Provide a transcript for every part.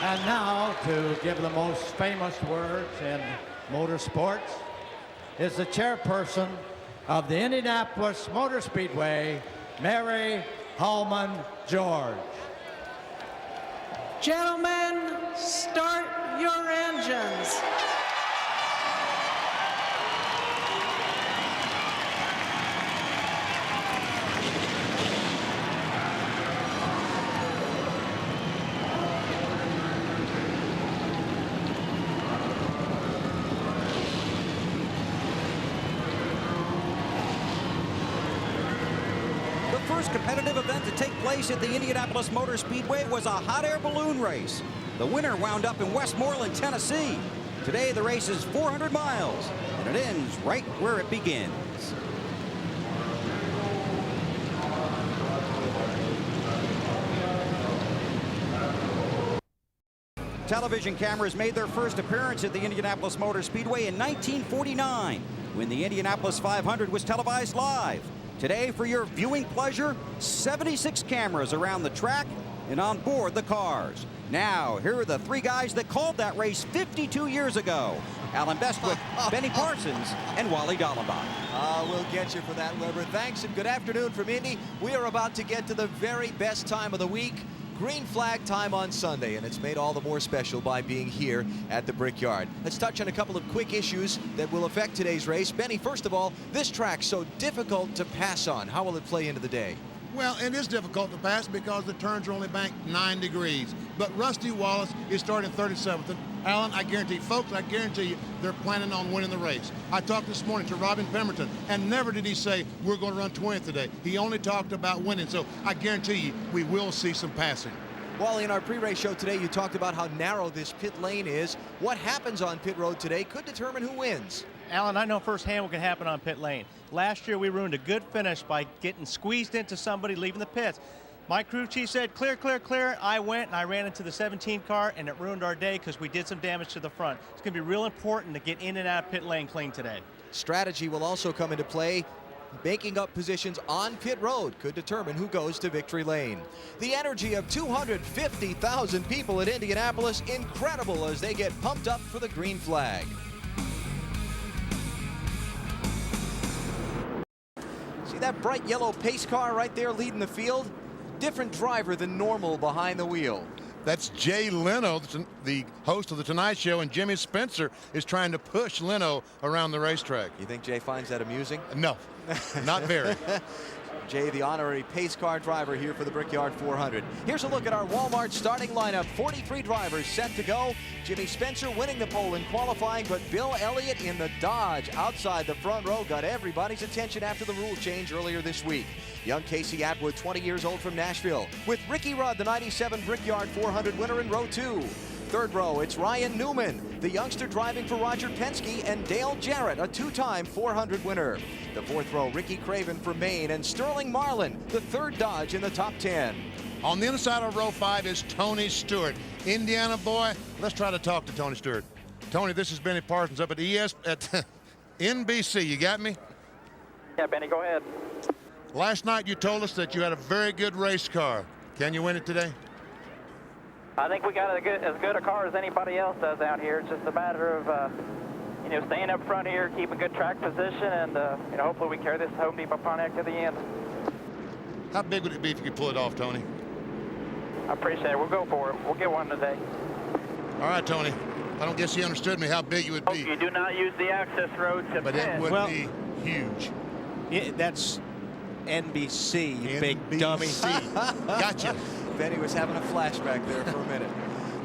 And now, to give the most famous words in motorsports, is the chairperson of the Indianapolis Motor Speedway, Mary Hallman George. Gentlemen, start your engines. First competitive event to take place at the Indianapolis Motor Speedway was a hot air balloon race. The winner wound up in Westmoreland, Tennessee. Today the race is 400 miles and it ends right where it begins. Television cameras made their first appearance at the Indianapolis Motor Speedway in 1949 when the Indianapolis 500 was televised live. Today, for your viewing pleasure, 76 cameras around the track and on board the cars. Now, here are the three guys that called that race 52 years ago. Alan Bestwick, Benny Parsons, and Wally Dallenbach. We'll get you for that, Weber. Thanks and good afternoon from Indy. We are about to get to the very best time of the week. Green flag time on Sunday, and it's made all the more special by being here at the Brickyard. Let's touch on a couple of quick issues that will affect today's race. Benny, first of all, this track's so difficult to pass on. How will it play into the day? Well, it is difficult to pass because the turns are only banked 9 degrees. But Rusty Wallace is starting 37th. And Alan, I guarantee, folks, I guarantee you, they're planning on winning the race. I talked this morning to Robin Pemberton, and never did he say, we're going to run 20th today. He only talked about winning. So I guarantee you, we will see some passing. Wally, in our pre-race show today, you talked about how narrow this pit lane is. What happens on pit road today could determine who wins. Alan, I know firsthand what can happen on pit lane. Last year, we ruined a good finish by getting squeezed into somebody leaving the pits. My crew chief said, clear, clear, clear. I went and I ran into the 17 car, and it ruined our day because we did some damage to the front. It's going to be real important to get in and out of pit lane clean today. Strategy will also come into play. Making up positions on pit road could determine who goes to victory lane. The energy of 250,000 people at Indianapolis, incredible as they get pumped up for the green flag. See that bright yellow pace car right there leading the field? Different driver than normal behind the wheel. That's Jay Leno, the host of The Tonight Show, and Jimmy Spencer is trying to push Leno around the racetrack. You think Jay finds that amusing? No, not very. Jay, the honorary pace car driver here for the Brickyard 400. Here's a look at our Walmart starting lineup. 43 drivers set to go. Jimmy Spencer winning the pole in qualifying, but Bill Elliott in the Dodge outside the front row got everybody's attention after the rule change earlier this week. Young Casey Atwood, 20 years old from Nashville, with Ricky Rudd, the 97 Brickyard 400 winner in row 2. Third row, it's Ryan Newman, the youngster driving for Roger Penske, and Dale Jarrett, a two-time 400 winner. The fourth row, Ricky Craven for Maine, and Sterling Marlin, the third Dodge in the top 10. On the inside of row 5 is Tony Stewart. Indiana boy, let's try to talk to Tony Stewart. Tony, this is Benny Parsons up at NBC. You got me? Yeah, Benny, go ahead. Last night you told us that you had a very good race car. Can you win it today? I think we got as good a car as anybody else does out here. It's just a matter of, staying up front here, keeping good track position, and, hopefully we carry this Home Depot Pontiac to the end. How big would it be if you could pull it off, Tony? I appreciate it. We'll go for it. We'll get one today. All right, Tony. I don't guess you understood me how big you would be. You do not use the access road to But it would be huge. That's NBC, you big dummy. Gotcha. Benny was having a flashback there for a minute.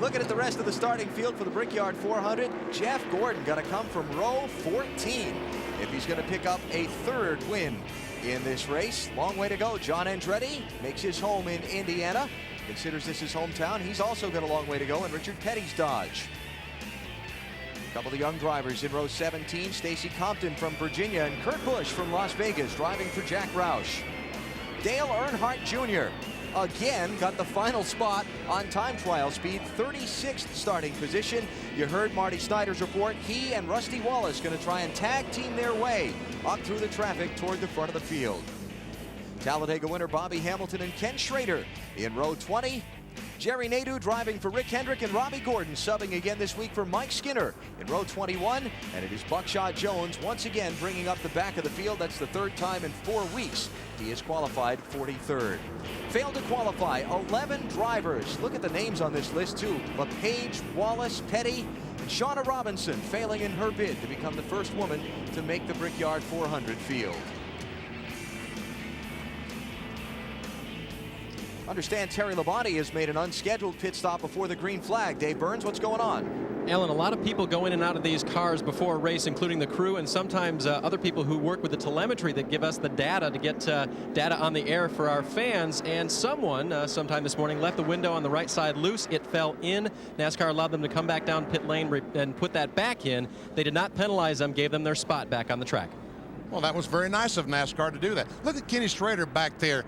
Looking at the rest of the starting field for the Brickyard 400, Jeff Gordon got to come from row 14 if he's going to pick up a third win in this race. Long way to go. John Andretti makes his home in Indiana, considers this his hometown. He's also got a long way to go in Richard Petty's Dodge. A couple of young drivers in row 17, Stacy Compton from Virginia and Kurt Busch from Las Vegas driving for Jack Roush. Dale Earnhardt Jr. again got the final spot on time trial speed, 36th starting position. You heard Marty Snyder's report. He and Rusty Wallace going to try and tag team their way up through the traffic toward the front of the field. Talladega winner Bobby Hamilton and Ken Schrader in row 20. Jerry Nadeau driving for Rick Hendrick, and Robbie Gordon subbing again this week for Mike Skinner in row 21. And it is Buckshot Jones once again bringing up the back of the field. That's the third time in 4 weeks he has qualified 43rd. Failed to qualify 11 drivers. Look at the names on this list too. LePage, Wallace, Petty, and Shauna Robinson failing in her bid to become the first woman to make the Brickyard 400 field. Understand Terry Labonte has made an unscheduled pit stop before the green flag. Dave Burns, what's going on? Alan, a lot of people go in and out of these cars before a race, including the crew and sometimes other people who work with the telemetry that give us the data to get data on the air for our fans. And someone sometime this morning left the window on the right side loose. It fell in. NASCAR allowed them to come back down pit lane and put that back in. They did not penalize them, gave them their spot back on the track. Well, that was very nice of NASCAR to do that. Look at Kenny Schrader back there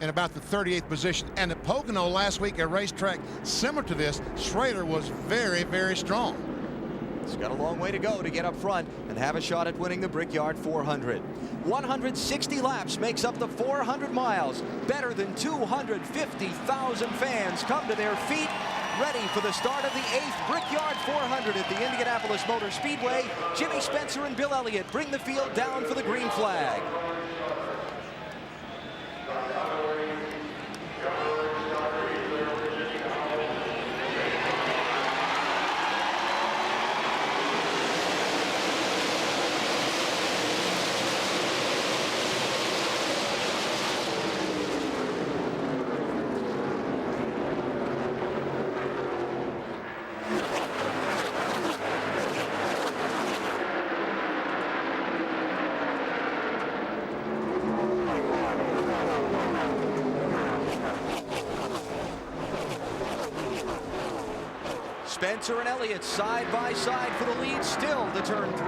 in about the 38th position. And at Pocono last week, a racetrack similar to this, Schrader was very, very strong. He's got a long way to go to get up front and have a shot at winning the Brickyard 400. 160 laps makes up the 400 miles. Better than 250,000 fans come to their feet, ready for the start of the 8th Brickyard 400 at the Indianapolis Motor Speedway. Jimmy Spencer and Bill Elliott bring the field down for the green flag. Spencer and Elliott side by side for the lead still to turn 3.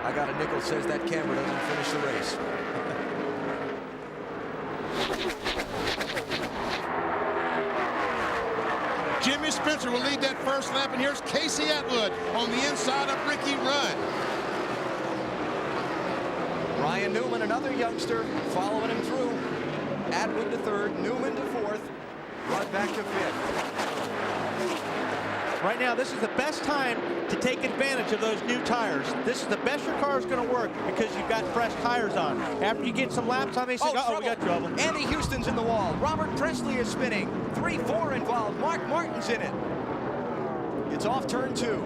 I got a nickel says that camera doesn't finish the race. Jimmy Spencer will lead that first lap, and here's Casey Atwood on the inside of Ricky Rudd. Ryan Newman, another youngster, following him through. Atwood to 3rd, Newman to 4th, Rudd back to 5th. Right now, this is the best time to take advantage of those new tires. This is the best your car is going to work because you've got fresh tires on. After you get some laps on, they say, oh, we got trouble. Andy Houston's in the wall. Robert Presley is spinning. 3-4 involved. Mark Martin's in it. It's off turn 2.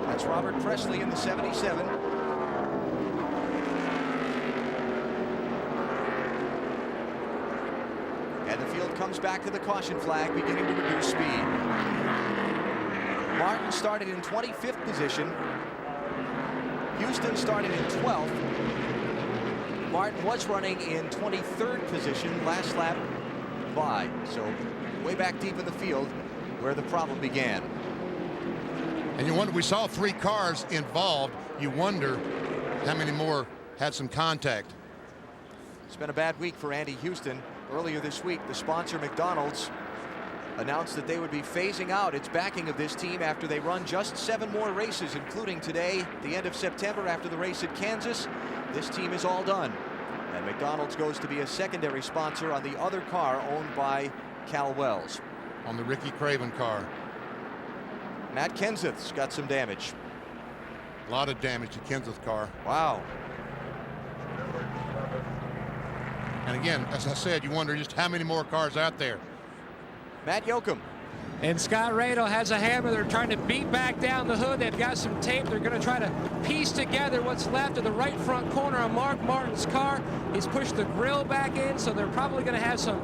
That's Robert Presley in the 77. And the field comes back to the caution flag, beginning to reduce speed. Martin started in 25th position. Houston started in 12th. Martin was running in 23rd position last lap by. So way back deep in the field where the problem began. And you wonder, we saw 3 cars involved. You wonder how many more had some contact. It's been a bad week for Andy Houston. Earlier this week, the sponsor McDonald's announced that they would be phasing out its backing of this team after they run just 7 more races, including today, the end of September after the race at Kansas. This team is all done. And McDonald's goes to be a secondary sponsor on the other car owned by Cal Wells. On the Ricky Craven car. Matt Kenseth's got some damage. A lot of damage to Kenseth's car. Wow. And again, as I said, you wonder just how many more cars out there. Matt Yoakum. And Scott Radel has a hammer. They're trying to beat back down the hood. They've got some tape. They're going to try to piece together what's left of the right front corner of Mark Martin's car. He's pushed the grill back in, so they're probably going to have some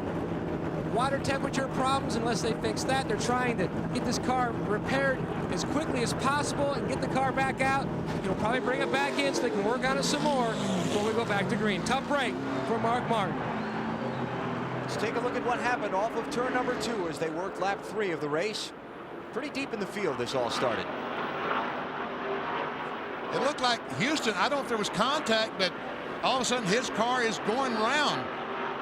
water temperature problems unless they fix that. They're trying to get this car repaired as quickly as possible and get the car back out. He'll probably bring it back in so they can work on it some more before we go back to green. Tough break for Mark Martin. Let's take a look at what happened off of turn number 2 as they worked lap 3 of the race. Pretty deep in the field this all started. It looked like Houston, I don't know if there was contact, but all of a sudden his car is going round,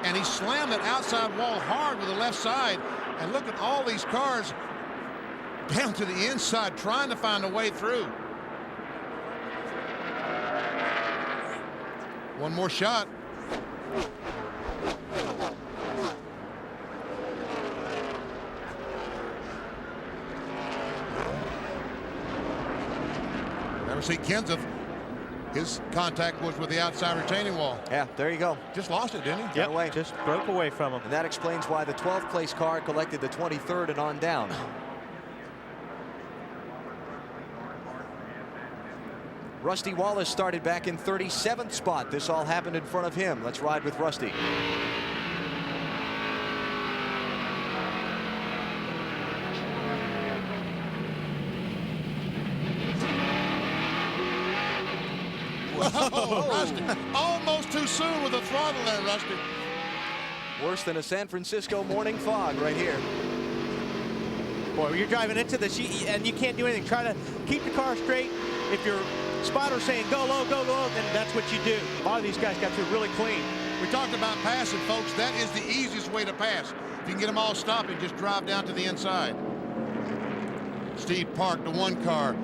and he slammed that outside wall hard with the left side. And look at all these cars down to the inside trying to find a way through. One more shot. Never see Kenseth. His contact was with the outside retaining wall. Yeah, there you go. Just lost it, didn't he? Got away. Just broke away from him. And that explains why the 12th place car collected the 23rd and on down. Rusty Wallace started back in 37th spot. This all happened in front of him. Let's ride with Rusty. Whoa, Rusty. Almost too soon with the throttle there, Rusty. Worse than a San Francisco morning fog right here. Boy, when you're driving into this and you can't do anything, try to keep the car straight. If your spotter's saying go low, then that's what you do. A lot of these guys got through really clean. We talked about passing, folks. That is the easiest way to pass. If you can get them all stopping, just drive down to the inside. Steve Park, the one car.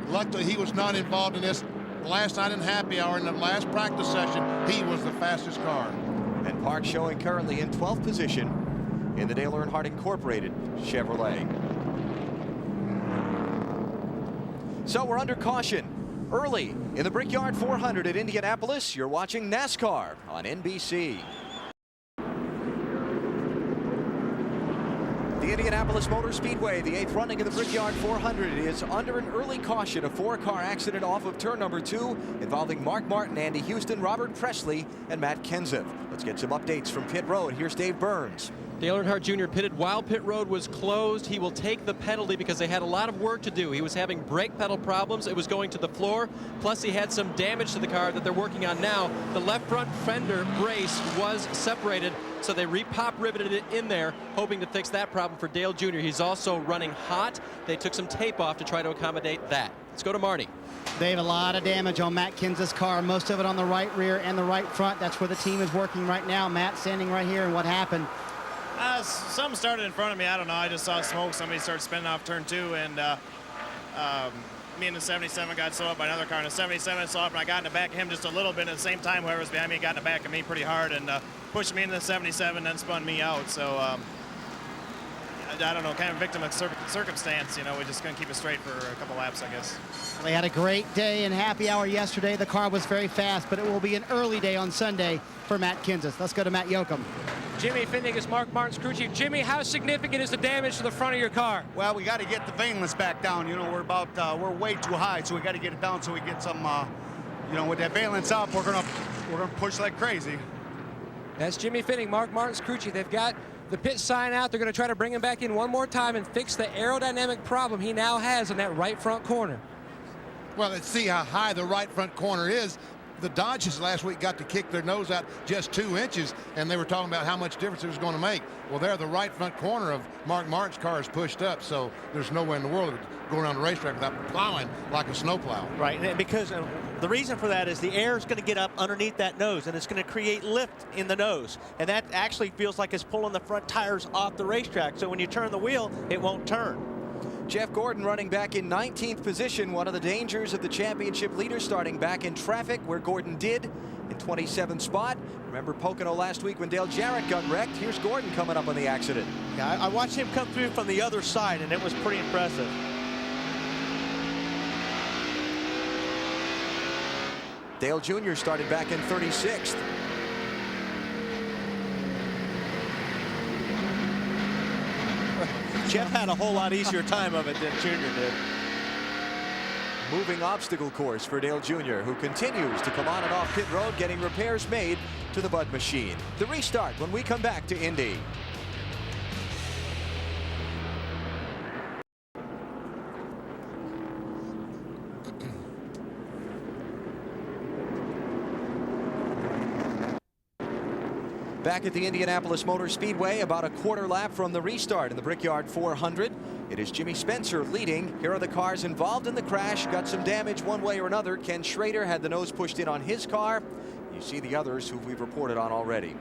Luckily, he was not involved in this. Last night in happy hour in the last practice session, he was the fastest car. And Park showing currently in 12th position in the Dale Earnhardt Incorporated Chevrolet. So we're under caution early in the Brickyard 400 at Indianapolis. You're watching NASCAR on NBC. The Indianapolis Motor Speedway, the 8th running of the Brickyard 400, is under an early caution. A 4-car accident off of turn number 2 involving Mark Martin, Andy Houston, Robert Presley, and Matt Kenseth. Let's get some updates from pit road. Here's Dave Burns. Dale Earnhardt Jr. pitted while pit road was closed. He will take the penalty because they had a lot of work to do. He was having brake pedal problems. It was going to the floor. Plus, he had some damage to the car that they're working on now. The left front fender brace was separated, so they repop riveted it in there, hoping to fix that problem for Dale Jr. He's also running hot. They took some tape off to try to accommodate that. Let's go to Marty. They have a lot of damage on Matt Kenseth's car, most of it on the right rear and the right front. That's where the team is working right now. Matt standing right here, and what happened? Something started in front of me. I don't know. I just saw smoke. Somebody started spinning off turn 2, and me in the 77 got slowed up by another car. And the 77 slowed up, and I got in the back of him just a little bit. At the same time, whoever was behind me got in the back of me pretty hard and pushed me into the 77, then spun me out. So I don't know, kind of victim of circumstance. You know, we just couldn't keep it straight for a couple laps, I guess. They had a great day in happy hour yesterday. The car was very fast, but it will be an early day on Sunday for Matt Kenseth. Let's go to Matt Yoakum. Jimmy Finnick is Mark Martin's crew chief. Jimmy, how significant is the damage to the front of your car? Well, we got to get the valence back down. You know, we're way too high, so we got to get it down so we get some, you know, with that valence up, we're gonna push like crazy. That's Jimmy Finnick, Mark Martin's crew chief. They've got the pit sign out. They're going to try to bring him back in one more time and fix the aerodynamic problem he now has in that right front corner. Well, let's see how high the right front corner is. The Dodgers last week got to kick their nose out just 2 inches, and they were talking about how much difference it was going to make. Well, there, the right front corner of Mark Martin's car is pushed up, so there's no way in the world of going around the racetrack without plowing like a snowplow. Right, and because the reason for that is the air is going to get up underneath that nose, and it's going to create lift in the nose, and that actually feels like it's pulling the front tires off the racetrack. So when you turn the wheel, it won't turn. Jeff Gordon running back in 19th position. One of the dangers of the championship leader starting back in traffic, where Gordon did in 27th spot. Remember Pocono last week when Dale Jarrett got wrecked? Here's Gordon coming up on the accident. Yeah, I watched him come through from the other side, and it was pretty impressive. Dale Jr. started back in 36th. Jeff had a whole lot easier time of it than Junior did. Moving obstacle course for Dale Jr., who continues to come on and off pit road, getting repairs made to the Bud machine. The restart when we come back to Indy. Back at the Indianapolis Motor Speedway, about a quarter lap from the restart in the Brickyard 400. It is Jimmy Spencer leading. Here are the cars involved in the crash. Got some damage one way or another. Ken Schrader had the nose pushed in on his car. You see the others who we've reported on already.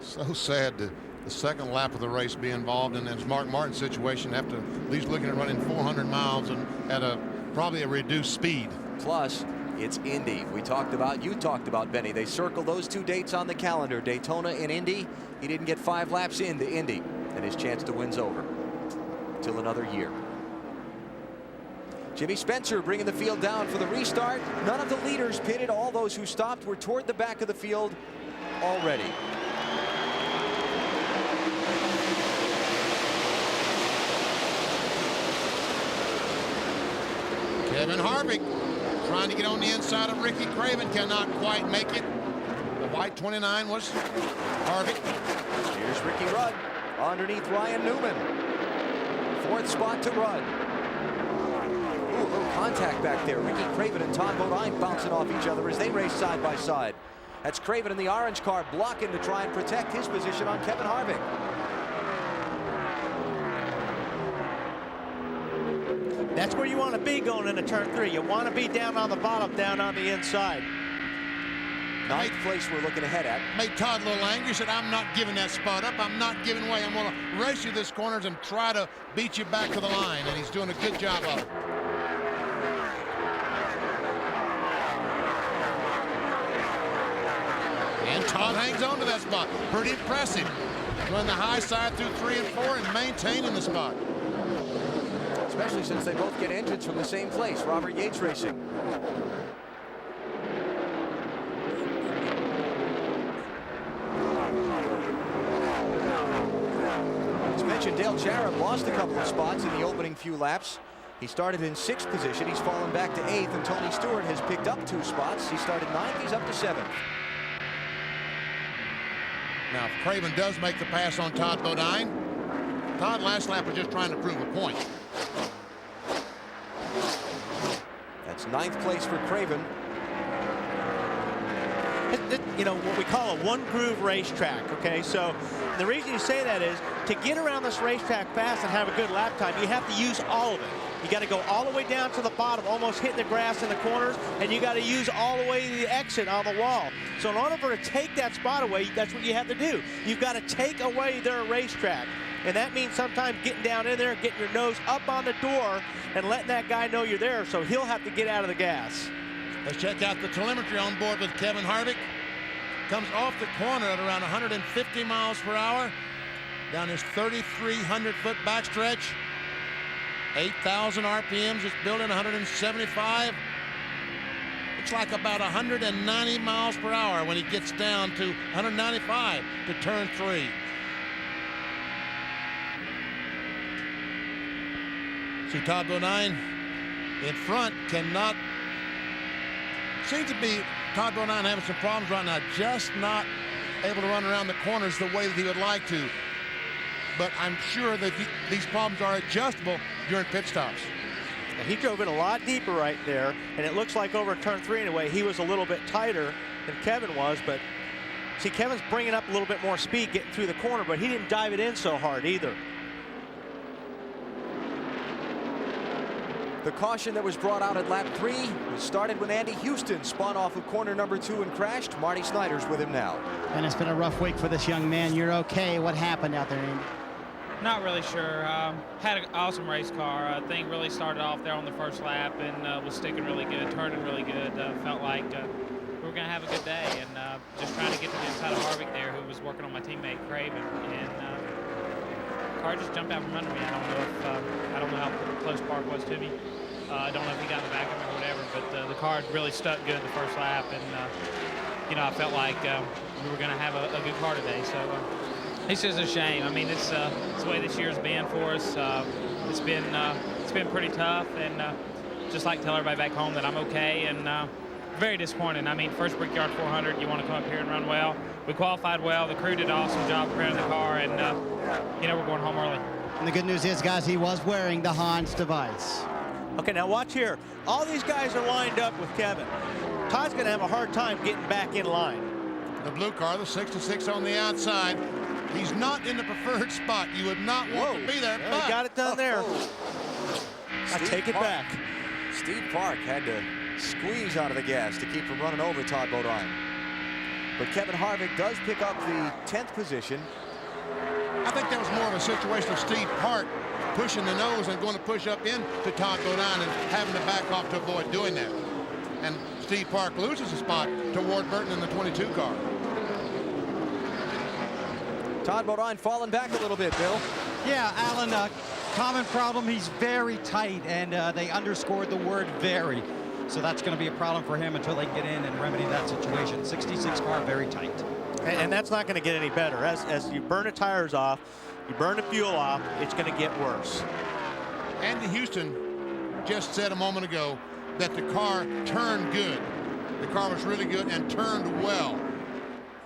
So sad to the second lap of the race be involved in this Mark Martin situation after at least looking at running 400 miles and at probably a reduced speed. Plus, it's Indy. You talked about, Benny. They circled those 2 dates on the calendar, Daytona and Indy. He didn't get 5 laps into Indy, and his chance to win's over till another year. Jimmy Spencer bringing the field down for the restart. None of the leaders pitted. All those who stopped were toward the back of the field already. Kevin Harvick trying to get on the inside of Ricky Craven, cannot quite make it. The white 29 was Harvick. Here's Ricky Rudd underneath Ryan Newman. 4th spot to Rudd. Ooh, a little contact back there. Ricky Craven and Todd Bodine bouncing off each other as they race side by side. That's Craven in the orange car blocking to try and protect his position on Kevin Harvick. That's where you want to be going into turn 3. You want to be down on the bottom, down on the inside. 9th place we're looking ahead at. Made Todd a little angry. Said, I'm not giving that spot up. I'm not giving way. I'm going to race you this corners and try to beat you back to the line. And he's doing a good job of it. And Todd hangs on to that spot. Pretty impressive. Going the high side through 3 and 4 and maintaining the spot. Especially since they both get engines from the same place, Robert Yates Racing. As mentioned, Dale Jarrett lost a couple of spots in the opening few laps. He started in 6th position. He's fallen back to 8th, and Tony Stewart has picked up 2 spots. He started 9th. He's up to 7th. Now, if Craven does make the pass on Todd Bodine, Todd last lap was just trying to prove a point. That's 9th place for Craven. You know, what we call a one-groove racetrack, okay? So the reason you say that is to get around this racetrack fast and have a good lap time, you have to use all of it. You got to go all the way down to the bottom, almost hitting the grass in the corners, and you got to use all the way to the exit on the wall. So in order for to take that spot away, that's what you have to do. You've got to take away their racetrack. And that means sometimes getting down in there, getting your nose up on the door, and letting that guy know you're there, so he'll have to get out of the gas. Let's check out the telemetry on board with Kevin Harvick. Comes off the corner at around 150 miles per hour. Down his 3,300-foot backstretch. 8,000 RPMs. It's building 175. It's like about 190 miles per hour when he gets down to 195 to turn 3. See Todd Bodine in front cannot. Seems to be Todd Bodine having some problems right now, just not able to run around the corners the way that he would like to. But I'm sure that these problems are adjustable during pit stops. He drove in a lot deeper right there, and it looks like over turn 3 anyway, he was a little bit tighter than Kevin was, but see, Kevin's bringing up a little bit more speed getting through the corner, but he didn't dive it in so hard either. The caution that was brought out at lap 3 was started when Andy Houston spun off of corner number 2 and crashed. Marty Snyder's with him now. And it's been a rough week for this young man. You're okay. What happened out there, Andy? Not really sure. Had an awesome race car. Thing really started off there on the first lap and was sticking really good, turning really good. Felt like we were going to have a good day, and just trying to get to the inside of Harvick there, who was working on my teammate Craven, and car just jumped out from under me. I don't know how close Park was to me. I don't know if he got in the back of me or whatever, but the car really stuck good the first lap, and you know, I felt like we were going to have a good car today. So it's just a shame. I mean, it's the way this year's been for us. It's been pretty tough, and just like to tell everybody back home that I'm okay, and very disappointing. I mean, first Brickyard 400, you want to come up here and run well. We qualified well. The crew did an awesome job preparing the car, and you know, we're going home early. And the good news is, guys, he was wearing the Hans device. Okay, now watch here. All these guys are lined up with Kevin. Todd's going to have a hard time getting back in line. The blue car, the 66 on the outside. He's not in the preferred spot. You would not want to be there. Yeah, but he got it done there. I take it back. Steve Park had to squeeze out of the gas to keep from running over Todd Bodine. But Kevin Harvick does pick up the 10th position. I think that was more of a situation of Steve Park pushing the nose and going to push up into Todd Bodine and having to back off to avoid doing that. And Steve Park loses a spot to Ward Burton in the 22 car. Todd Bodine falling back a little bit, Bill. Yeah, Alan, common problem, he's very tight, and they underscored the word very. So that's going to be a problem for him until they get in and remedy that situation. 66 car, very tight. And that's not going to get any better. As you burn the tires off, you burn the fuel off, it's going to get worse. Andy Houston just said a moment ago that the car turned good. The car was really good and turned well.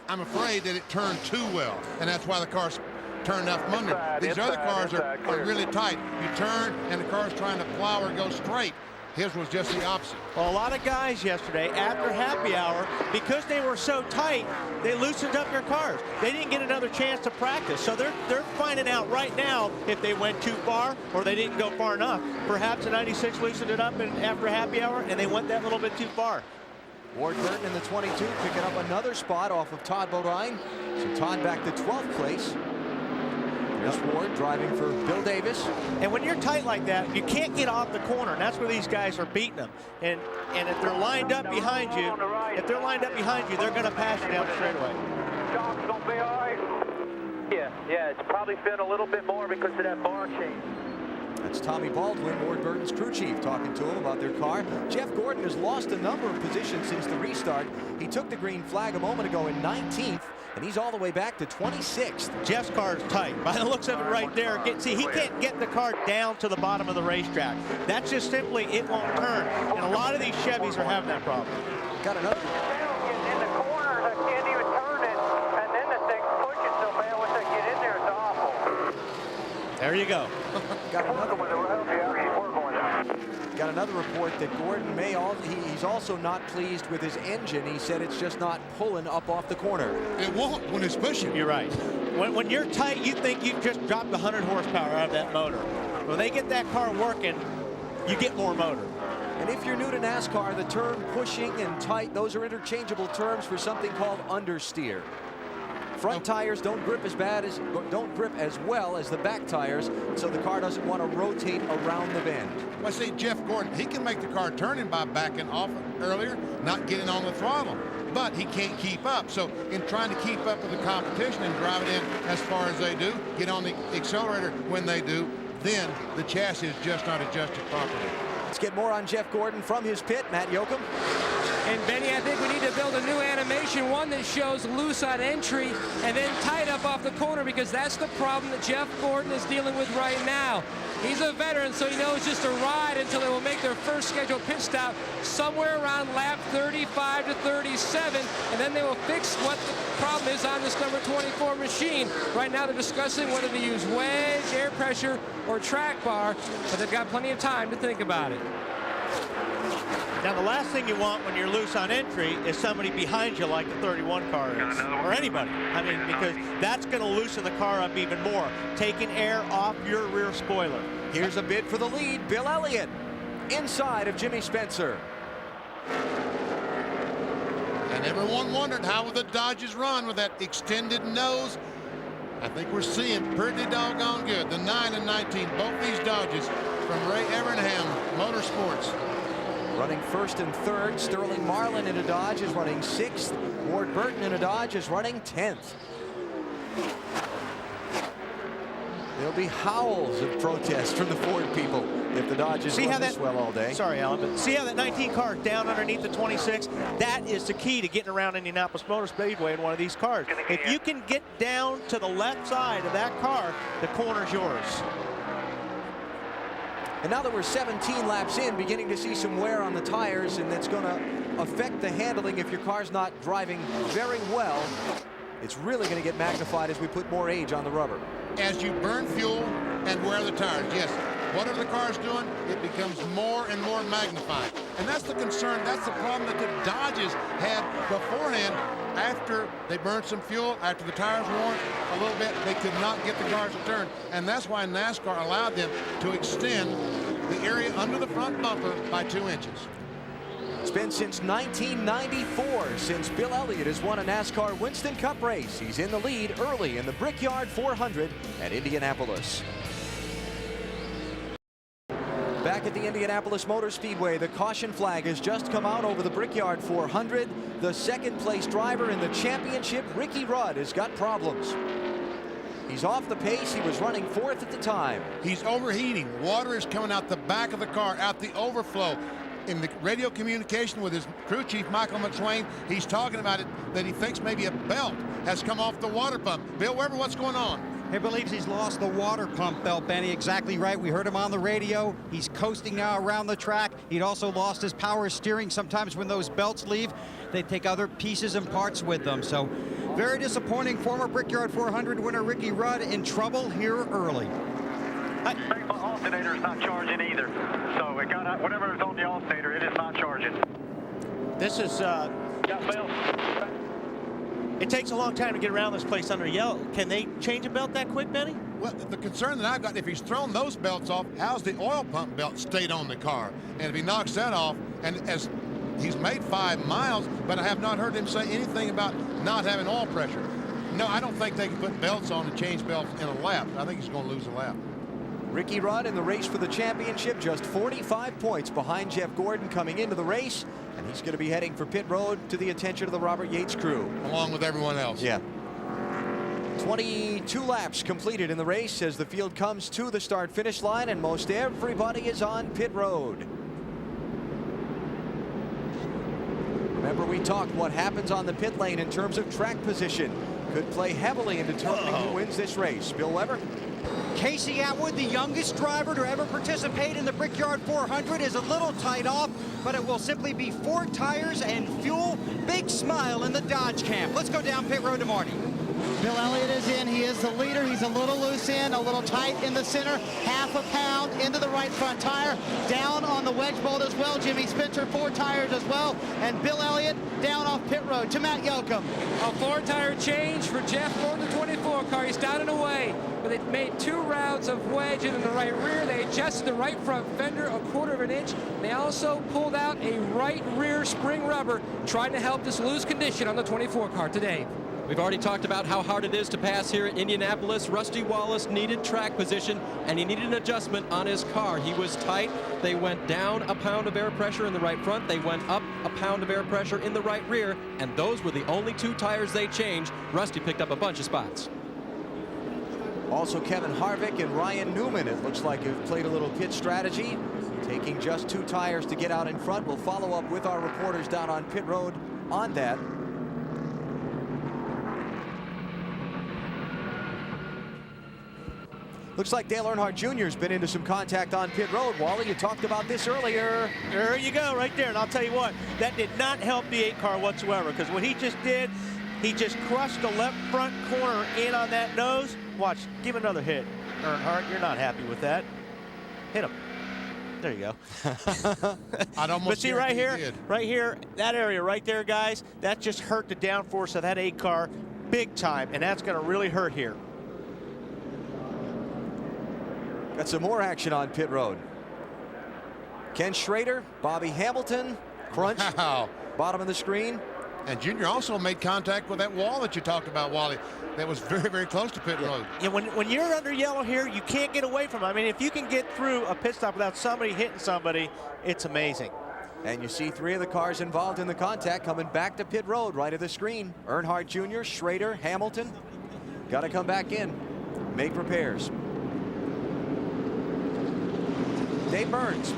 I'm afraid that it turned too well, and that's why the car's turned off Monday. These other cars are really tight. You turn, and the car's trying to plow or go straight. His was just the opposite. Well, a lot of guys yesterday, after happy hour, because they were so tight, they loosened up their cars. They didn't get another chance to practice. So they're finding out right now if they went too far or they didn't go far enough. Perhaps the 96 loosened it up after happy hour, and they went that little bit too far. Ward Burton in the 22 picking up another spot off of Todd Bodine. So Todd back to 12th place. There's Ward driving for Bill Davis. And when you're tight like that, you can't get off the corner, and that's where these guys are beating them. And if they're lined up behind you, they're going to pass you down the straightaway. John's going to be all right. Yeah, it's probably fit a little bit more because of that bar change. That's Tommy Baldwin, Ward Burton's crew chief, talking to him about their car. Jeff Gordon has lost a number of positions since the restart. He took the green flag a moment ago in 19th, and he's all the way back to 26th. Jeff's car is tight. By the looks of it right there, see, he can't get the car down to the bottom of the racetrack. That's just simply, it won't turn. And a lot of these Chevys are having that problem. Got another. In the corners, I can't even turn it, and then the thing's pushing so bad once I get in there, it's awful. There you go. Got another report that Gordon he's also not pleased with his engine. He said it's just not pulling up off the corner. It won't when it's pushing. You're right. When you're tight, you think you've just dropped 100 horsepower out of that motor. When they get that car working, you get more motor. And if you're new to NASCAR, the term pushing and tight, those are interchangeable terms for something called understeer. Front tires don't grip as well as the back tires, so the car doesn't want to rotate around the bend. Well, see, Jeff Gordon, he can make the car turning by backing off earlier, not getting on the throttle, but he can't keep up. So in trying to keep up with the competition and drive it in as far as they do, get on the accelerator when they do, then the chassis is just not adjusted properly. Let's get more on Jeff Gordon from his pit. Matt Yoakum. And Benny, I think we need to build a new animation, one that shows loose on entry and then tight up off the corner, because that's the problem that Jeff Gordon is dealing with right now. He's a veteran, so he knows just a ride until they will make their first scheduled pit stop somewhere around lap 35 to 37, and then they will fix what the problem is on this number 24 machine. Right now they're discussing whether to use wedge, air pressure, or track bar, but they've got plenty of time to think about it. Now, the last thing you want when you're loose on entry is somebody behind you like the 31 car is, or anybody. I mean, because that's going to loosen the car up even more, taking air off your rear spoiler. Here's a bid for the lead. Bill Elliott inside of Jimmy Spencer. And everyone wondered how would the Dodges run with that extended nose. I think we're seeing pretty doggone good. The 9 and 19, both these Dodges from Ray Evernham Motorsports. Running first and third. Sterling Marlin in a Dodge is running 6th. Ward Burton in a Dodge is running 10th. There'll be howls of protest from the Ford people if the Dodges run this well all day. Sorry, Alan, but see how that 19 car is down underneath the 26? That is the key to getting around Indianapolis Motor Speedway in one of these cars. If you can get down to the left side of that car, the corner's yours. And now that we're 17 laps in, beginning to see some wear on the tires, and that's going to affect the handling if your car's not driving very well. It's really going to get magnified as we put more age on the rubber. As you burn fuel and wear the tires, yes, whatever the car's doing, it becomes more and more magnified. And that's the concern, that's the problem that the Dodges had beforehand. after they burned some fuel, after the tires worn a little bit, they could not get the cars to turn. And that's why NASCAR allowed them to extend the area under the front bumper by 2 inches. It's been since 1994 since Bill Elliott has won a NASCAR Winston Cup race. He's in the lead early in the Brickyard 400 at Indianapolis. Back at the Indianapolis Motor Speedway, the caution flag has just come out over the Brickyard 400. The second place driver in the championship, Ricky Rudd, has got problems. He's off the pace. He was running 4th at the time. He's overheating. Water is coming out the back of the car, out the overflow. In the radio communication with his crew chief, Michael McSwain, he's talking about it, that he thinks maybe a belt has come off the water pump. Bill Weber, what's going on? He believes he's lost the water pump belt, Benny. Exactly right. We heard him on the radio. He's coasting now around the track. He'd also lost his power steering. Sometimes when those belts leave, they take other pieces and parts with them. So very disappointing. Former Brickyard 400 winner Ricky Rudd in trouble here early. The alternator is not charging either. So it got whatever is on the alternator, it is not charging. This is it takes a long time to get around this place under yellow. Can they change a belt that quick, Benny? Well, the concern that I've got, if he's thrown those belts off, how's the oil pump belt stayed on the car? And if he knocks that off, and as he's made 5 miles, but I have not heard him say anything about not having oil pressure. No, I don't think they can put belts on and change belts in a lap. I think he's going to lose a lap. Ricky Rudd in the race for the championship, just 45 points behind Jeff Gordon coming into the race, and he's going to be heading for pit road to the attention of the Robert Yates crew. Along with everyone else. Yeah. 22 laps completed in the race as the field comes to the start-finish line, and most everybody is on pit road. Remember, we talked what happens on the pit lane in terms of track position could play heavily in determining who wins this race. Bill Weber? Casey Atwood, the youngest driver to ever participate in the Brickyard 400, is a little tight off, but it will simply be 4 tires and fuel. Big smile in the Dodge camp. Let's go down pit road to Marty. Bill Elliott is in. He is the leader. He's a little loose in, a little tight in the center. Half a pound into the right front tire. Down on the wedge bolt as well. Jimmy Spencer, 4 tires as well. And Bill Elliott down off pit road to Matt Yoakum. A 4-tire change for Jeff Gordon, the 24 car. He's down and away. But they made 2 rounds of wedge in the right rear. They adjusted the right front fender 1/4 of an inch. They also pulled out a right rear spring rubber, trying to help this loose condition on the 24 car today. We've already talked about how hard it is to pass here at Indianapolis. Rusty Wallace needed track position, and he needed an adjustment on his car. He was tight. They went down a pound of air pressure in the right front. They went up a pound of air pressure in the right rear, and those were the only 2 tires they changed. Rusty picked up a bunch of spots. Also, Kevin Harvick and Ryan Newman, it looks like, have played a little pit strategy, taking just 2 tires to get out in front. We'll follow up with our reporters down on pit road on that. Looks like Dale Earnhardt Jr. has been into some contact on pit road. Wally, you talked about this earlier. There you go, right there. And I'll tell you what, that did not help the 8 car whatsoever, because what he just did, he just crushed the left front corner in on that nose. Watch, give another hit, Earnhardt. You're not happy with that. Hit him. There you go. But see right here, that area right there, guys, that just hurt the downforce of that 8 car big time, and that's going to really hurt here. Got some more action on pit road. Ken Schrader, Bobby Hamilton, crunch, bottom of the screen. And Junior also made contact with that wall that you talked about, Wally. That was very, very close to pit road. Yeah, when you're under yellow here, you can't get away from it. I mean, if you can get through a pit stop without somebody hitting somebody, it's amazing. And you see 3 of the cars involved in the contact coming back to pit road right of the screen. Earnhardt Jr., Schrader, Hamilton. Got to come back in, make repairs. Dave Burns.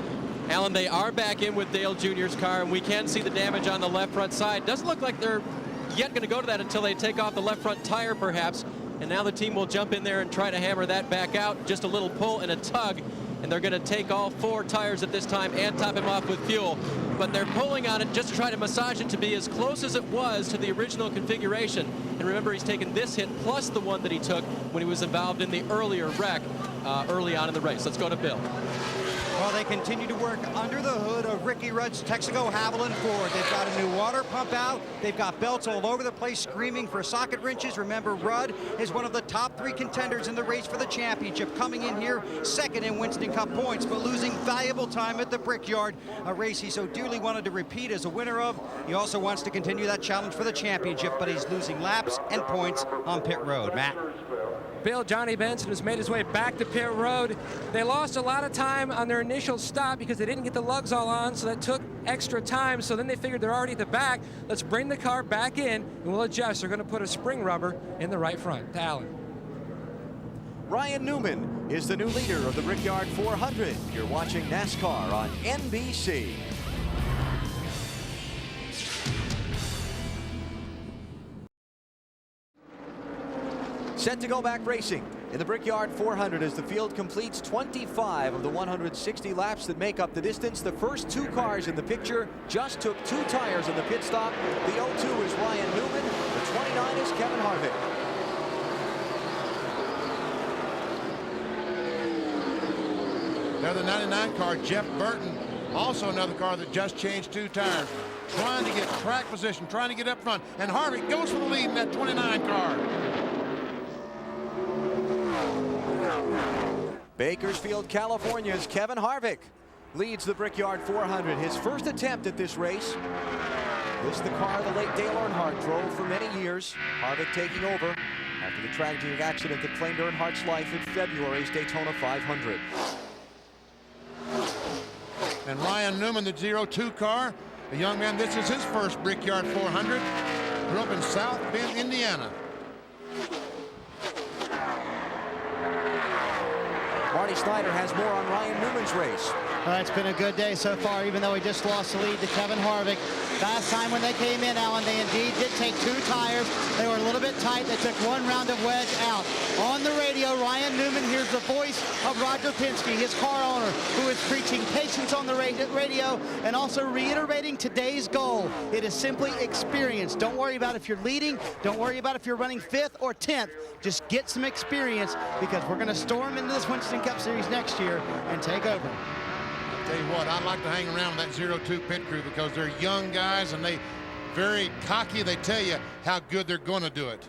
Alan, they are back in with Dale Jr.'s car, and we can see the damage on the left front side. Doesn't look like they're yet going to go to that until they take off the left front tire, perhaps. And now the team will jump in there and try to hammer that back out. Just a little pull and a tug, and they're going to take all 4 tires at this time and top him off with fuel. But they're pulling on it just to try to massage it to be as close as it was to the original configuration. And remember, he's taken this hit plus the one that he took when he was involved in the earlier wreck early on in the race. Let's go to Bill. Well, they continue to work under the hood of Ricky Rudd's Texaco Haviland Ford. They've got a new water pump out. They've got belts all over the place screaming for socket wrenches. Remember, Rudd is one of the top 3 contenders in the race for the championship, coming in here second in Winston Cup points, but losing valuable time at the Brickyard, a race he so dearly wanted to repeat as a winner of. He also wants to continue that challenge for the championship, but he's losing laps and points on pit road. Matt. Bill, Johnny Benson has made his way back to pit road. They lost a lot of time on their initial stop because they didn't get the lugs all on, so that took extra time. So then they figured they're already at the back. Let's bring the car back in, and we'll adjust. They're going to put a spring rubber in the right front. To Alan. Ryan Newman is the new leader of the Brickyard 400. You're watching NASCAR on NBC. Set to go back racing in the Brickyard 400 as the field completes 25 of the 160 laps that make up the distance. The first 2 cars in the picture just took 2 tires in the pit stop. The 02 is Ryan Newman. The 29 is Kevin Harvick. Another 99 car, Jeff Burton, also another car that just changed 2 tires, trying to get track position, trying to get up front, and Harvick goes for the lead in that 29 car. Bakersfield, California's Kevin Harvick leads the Brickyard 400. His first attempt at this race. This is the car the late Dale Earnhardt drove for many years. Harvick taking over after the tragic accident that claimed Earnhardt's life in February's Daytona 500. And Ryan Newman, the 02 car, a young man, this is his first Brickyard 400. Grew up in South Bend, Indiana. Marty Snyder has more on Ryan Newman's race. It's been a good day so far, even though he just lost the lead to Kevin Harvick. Last time when they came in, Alan, they indeed did take 2 tires. They were a little bit tight. They took 1 round of wedge out. On the radio, Ryan Newman hears the voice of Roger Penske, his car owner, who is preaching patience on the radio and also reiterating today's goal. It is simply experience. Don't worry about if you're leading. Don't worry about if you're running 5th or 10th. Just get some experience because we're going to storm into this Winston Cup Series next year and take over. Tell you what, I'd like to hang around with that 02 pit crew because they're young guys and they very cocky. They tell you how good they're going to do it.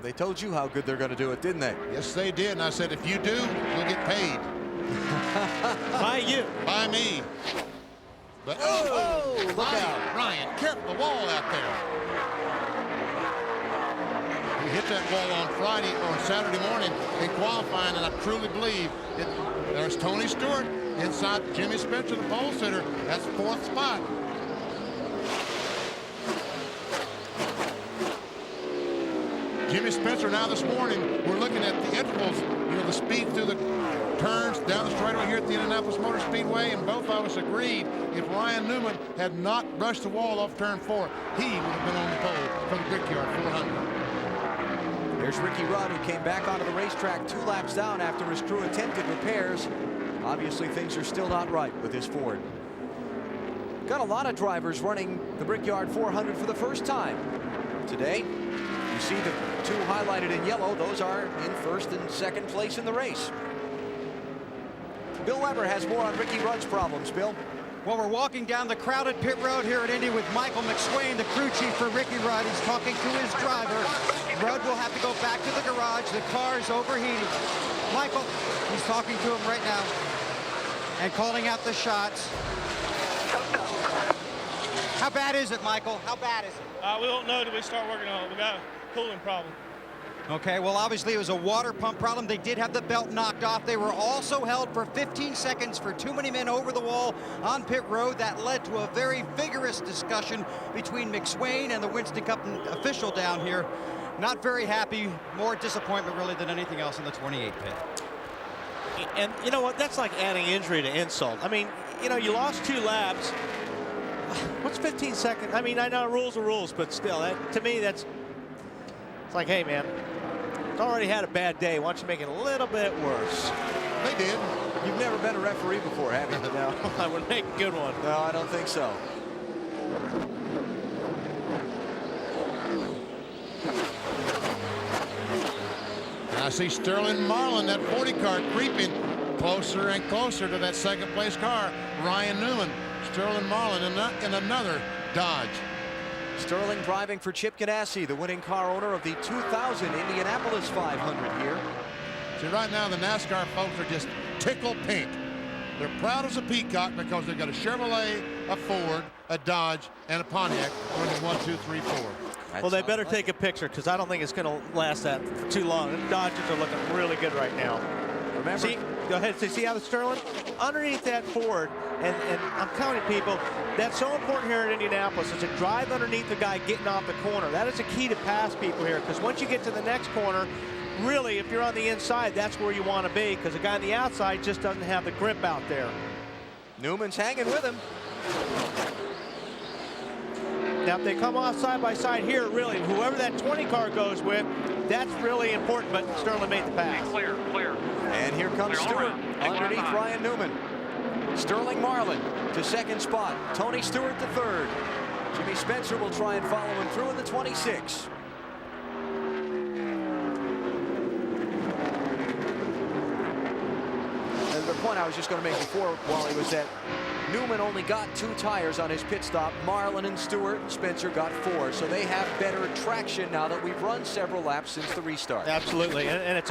They told you how good they're going to do it, didn't they? Yes, they did. And I said, if you do, you'll get paid. By you. By me. But look out. Ryan, careful, the wall out there. He hit that wall on Friday or Saturday morning in qualifying, and I truly believe there's Tony Stewart inside Jimmy Spencer, the pole sitter. That's 4th spot. Jimmy Spencer now this morning, we're looking at the intervals, you know, the speed through the turns down the straightaway here at the Indianapolis Motor Speedway, and both of us agreed if Ryan Newman had not brushed the wall off turn 4, he would have been on the pole for the Brickyard 400. There's Ricky Rudd, who came back onto the racetrack 2 laps down after his crew attempted repairs. Obviously, things are still not right with his Ford. Got a lot of drivers running the Brickyard 400 for the first time today. You see the 2 highlighted in yellow. Those are in 1st and 2nd place in the race. Bill Weber has more on Ricky Rudd's problems. Bill? Well, we're walking down the crowded pit road here at Indy with Michael McSwain, the crew chief for Ricky Rudd. He's talking to his driver. Rudd will have to go back to the garage. The car is overheating. Michael, he's talking to him right now and calling out the shots. How bad is it, Michael? How bad is it? We don't know till we start working on it. We got a cooling problem. Okay, well, obviously it was a water pump problem. They did have the belt knocked off. They were also held for 15 seconds for too many men over the wall on pit road. That led to a very vigorous discussion between McSwain and the Winston Cup official down here. Not very happy, more disappointment really than anything else in the 28 pit. And you know what? That's like adding injury to insult. I mean, you know, you lost 2 laps. What's 15 seconds? I mean, I know rules are rules, but still, to me, it's like, hey, man, it's already had a bad day. Why don't you make it a little bit worse? They did. You've never been a referee before, have you? No, I would make a good one. No, I don't think so. I see Sterling Marlin, that 40 car creeping closer and closer to that second place car. Ryan Newman, Sterling Marlin in another Dodge. Sterling driving for Chip Ganassi, the winning car owner of the 2000 Indianapolis 500 here. See, right now the NASCAR folks are just tickled pink. They're proud as a peacock because they've got a Chevrolet, a Ford, a Dodge, and a Pontiac running 1, 2, 3, 4. Well, they better take a picture because I don't think it's going to last that for too long. The Dodgers are looking really good right now. Remember? See, go ahead. See how the Sterling? Underneath that Ford, and I'm telling people, that's so important here in Indianapolis, is to drive underneath the guy getting off the corner. That is a key to pass people here, because once you get to the next corner, really, if you're on the inside, that's where you want to be, because the guy on the outside just doesn't have the grip out there. Newman's hanging with him. Now, if they come off side by side here, really, whoever that 20 car goes with, that's really important, but Sterling made the pass. Clear. And here comes Stewart underneath Ryan Newman. Sterling Marlin to second spot. Tony Stewart to third. Jimmy Spencer will try and follow him through in the 26. And the point I was just going to make before, Wally, was that Newman only got 2 tires on his pit stop. Marlin and Stewart and Spencer got 4. So they have better traction now that we've run several laps since the restart. Absolutely. And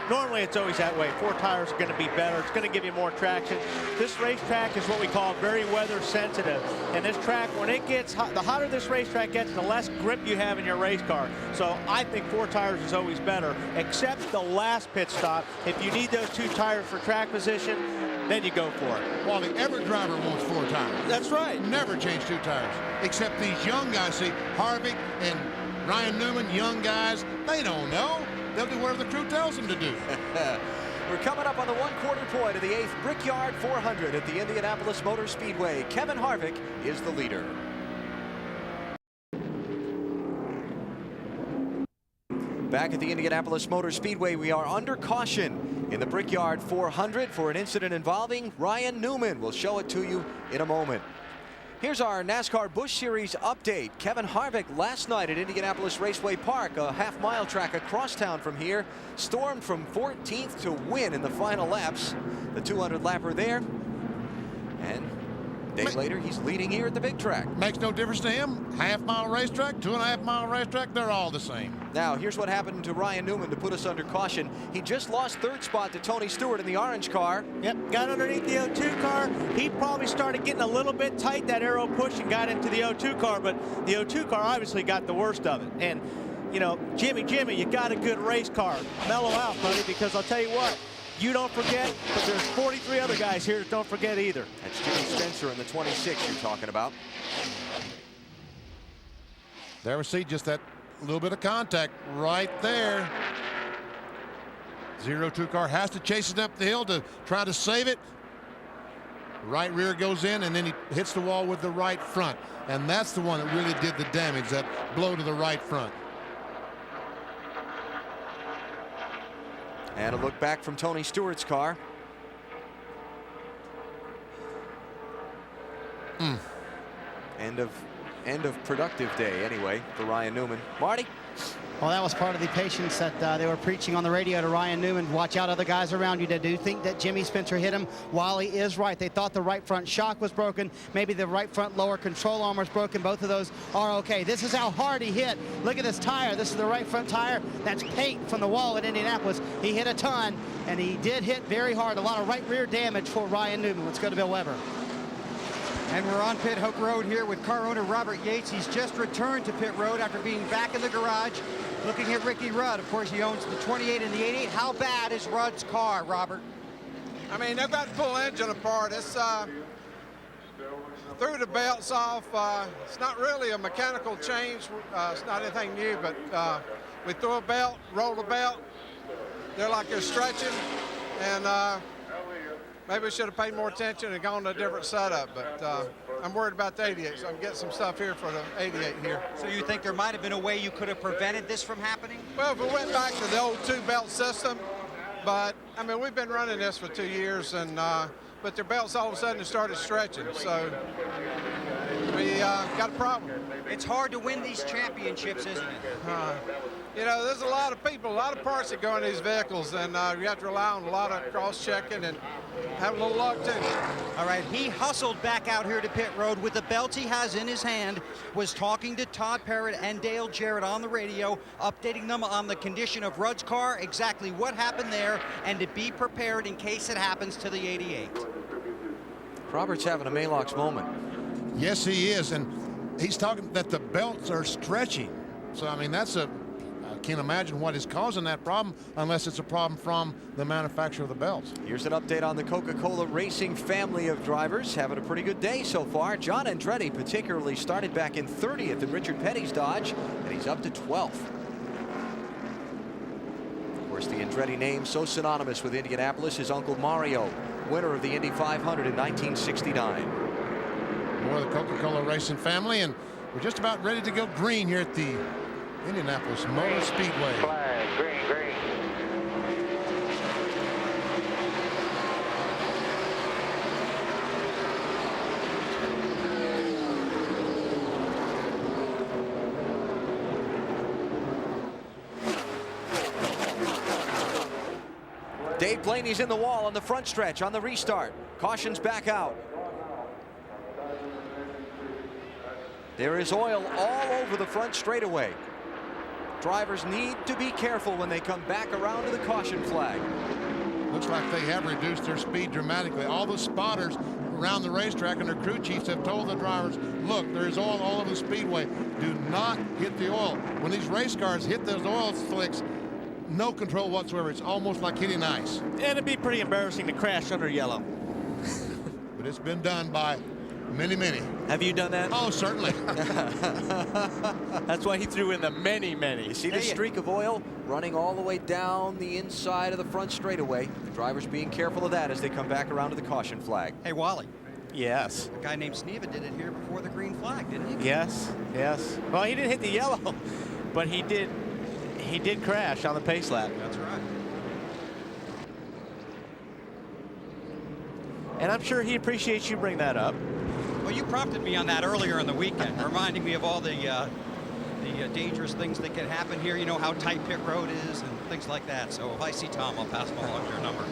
normally it's always that way. 4 tires are going to be better. It's going to give you more traction. This racetrack is what we call very weather sensitive. And this track, when it gets hot, the hotter this racetrack gets, the less grip you have in your race car. So I think 4 tires is always better, except the last pit stop. If you need those 2 tires for track position, then you go for it. Wally, every driver wants 4 tires. That's right. Never change 2 tires. Except these young guys. See, Harvick and Ryan Newman, young guys, they don't know. They'll do whatever the crew tells them to do. We're coming up on the 1/4 point of the 8th Brickyard 400 at the Indianapolis Motor Speedway. Kevin Harvick is the leader. Back at the Indianapolis Motor Speedway, we are under caution in the Brickyard 400 for an incident involving Ryan Newman. We'll show it to you in a moment. Here's our NASCAR Busch Series update. Kevin Harvick last night at Indianapolis Raceway Park, a half-mile track across town from here, stormed from 14th to win in the final laps. The 200-lapper there. And a day later, he's leading here at the big track. Makes no difference to him. Half-mile racetrack, 2.5-mile racetrack, they're all the same. Now, here's what happened to Ryan Newman to put us under caution. He just lost 3rd spot to Tony Stewart in the orange car. Yep, got underneath the O2 car. He probably started getting a little bit tight, that aero push, and got into the O2 car, but the O2 car obviously got the worst of it. And, you know, Jimmy, you got a good race car. Mellow out, buddy, because I'll tell you what, you don't forget, but there's 43 other guys here that don't forget either. That's Jimmy Spencer in the 26 you're talking about. There we see just that little bit of contact right there. 0-2 car has to chase it up the hill to try to save it. Right rear goes in, and then he hits the wall with the right front. And that's the one that really did the damage, that blow to the right front. And a look back from Tony Stewart's car. End of productive day anyway for Ryan Newman. Marty? Well, that was part of the patience that they were preaching on the radio to Ryan Newman. Watch out, other guys around you. They do think that Jimmy Spencer hit him. Wally is right. They thought the right front shock was broken. Maybe the right front lower control arm was broken. Both of those are okay. This is how hard he hit. Look at this tire. This is the right front tire. That's paint from the wall at Indianapolis. He hit a ton, and he did hit very hard. A lot of right rear damage for Ryan Newman. Let's go to Bill Weber. And we're on Pit Hook Road here with car owner Robert Yates. He's just returned to pit road after being back in the garage looking at Ricky Rudd. Of course, he owns the 28 and the 88. How bad is Rudd's car, Robert? I mean, they've got to pull the engine apart. It's threw the belts off. It's not really a mechanical change. It's not anything new, but we threw a belt, rolled a belt. They're like they're stretching, and maybe we should have paid more attention and gone to a different setup, but I'm worried about the 88, so I'm getting some stuff here for the 88 here. So you think there might have been a way you could have prevented this from happening? Well, if we went back to the old 2-belt system, but, I mean, we've been running this for 2 years, and but their belts all of a sudden started stretching, so we got a problem. It's hard to win these championships, isn't it? You know, there's a lot of people, a lot of parts that go in these vehicles, and you have to rely on a lot of cross-checking and have a little luck, too. All right, he hustled back out here to pit road with the belts he has in his hand, was talking to Todd Parrott and Dale Jarrett on the radio, updating them on the condition of Rudd's car, exactly what happened there, and to be prepared in case it happens to the 88. Robert's having a Maalox moment. Yes, he is, and he's talking that the belts are stretching. So, I mean, I can't imagine what is causing that problem unless it's a problem from the manufacturer of the belts. Here's an update on the Coca-Cola Racing family of drivers. Having a pretty good day so far. John Andretti particularly started back in 30th in Richard Petty's Dodge, and he's up to 12th. Of course, the Andretti name so synonymous with Indianapolis. His uncle Mario, winner of the Indy 500 in 1969. More of the Coca-Cola Racing family, and we're just about ready to go green here at the Indianapolis Motor Speedway. Flag, green, green. Dave Blaney's in the wall on the front stretch on the restart. Caution's back out. There is oil all over the front straightaway. Drivers need to be careful when they come back around to the caution flag. Looks like they have reduced their speed dramatically. All the spotters around the racetrack and their crew chiefs have told the drivers, look, there's oil all over the speedway. Do not hit the oil. When these race cars hit those oil slicks, no control whatsoever. It's almost like hitting ice. And it'd be pretty embarrassing to crash under yellow. But it's been done by many, many. Have you done that? Oh, certainly. That's why he threw in the many, many. You see the streak of oil running all the way down the inside of the front straightaway. The drivers being careful of that as they come back around to the caution flag. Hey, Wally. Yes. A guy named Sneva did it here before the green flag, didn't he? Yes, yes. Well, he didn't hit the yellow, but he did crash on the pace lap. That's right. And I'm sure he appreciates you bring that up. Well, you prompted me on that earlier in the weekend, reminding me of all the dangerous things that can happen here. You know how tight pit road is and things like that. So if I see Tom, I'll pass him along your number.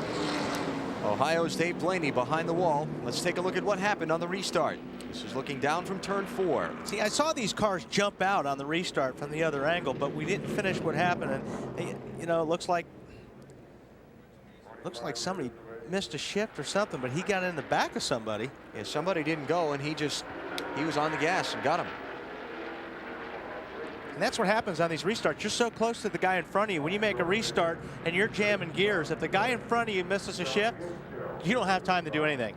Ohio's Dave Blaney behind the wall. Let's take a look at what happened on the restart. This is looking down from turn 4. See, I saw these cars jump out on the restart from the other angle, but we didn't finish what happened. And, you know, it looks like somebody missed a shift or something, but he got in the back of somebody. Yeah, somebody didn't go, and he was on the gas and got him. And that's what happens on these restarts. You're so close to the guy in front of you. When you make a restart and you're jamming gears, if the guy in front of you misses a shift, you don't have time to do anything.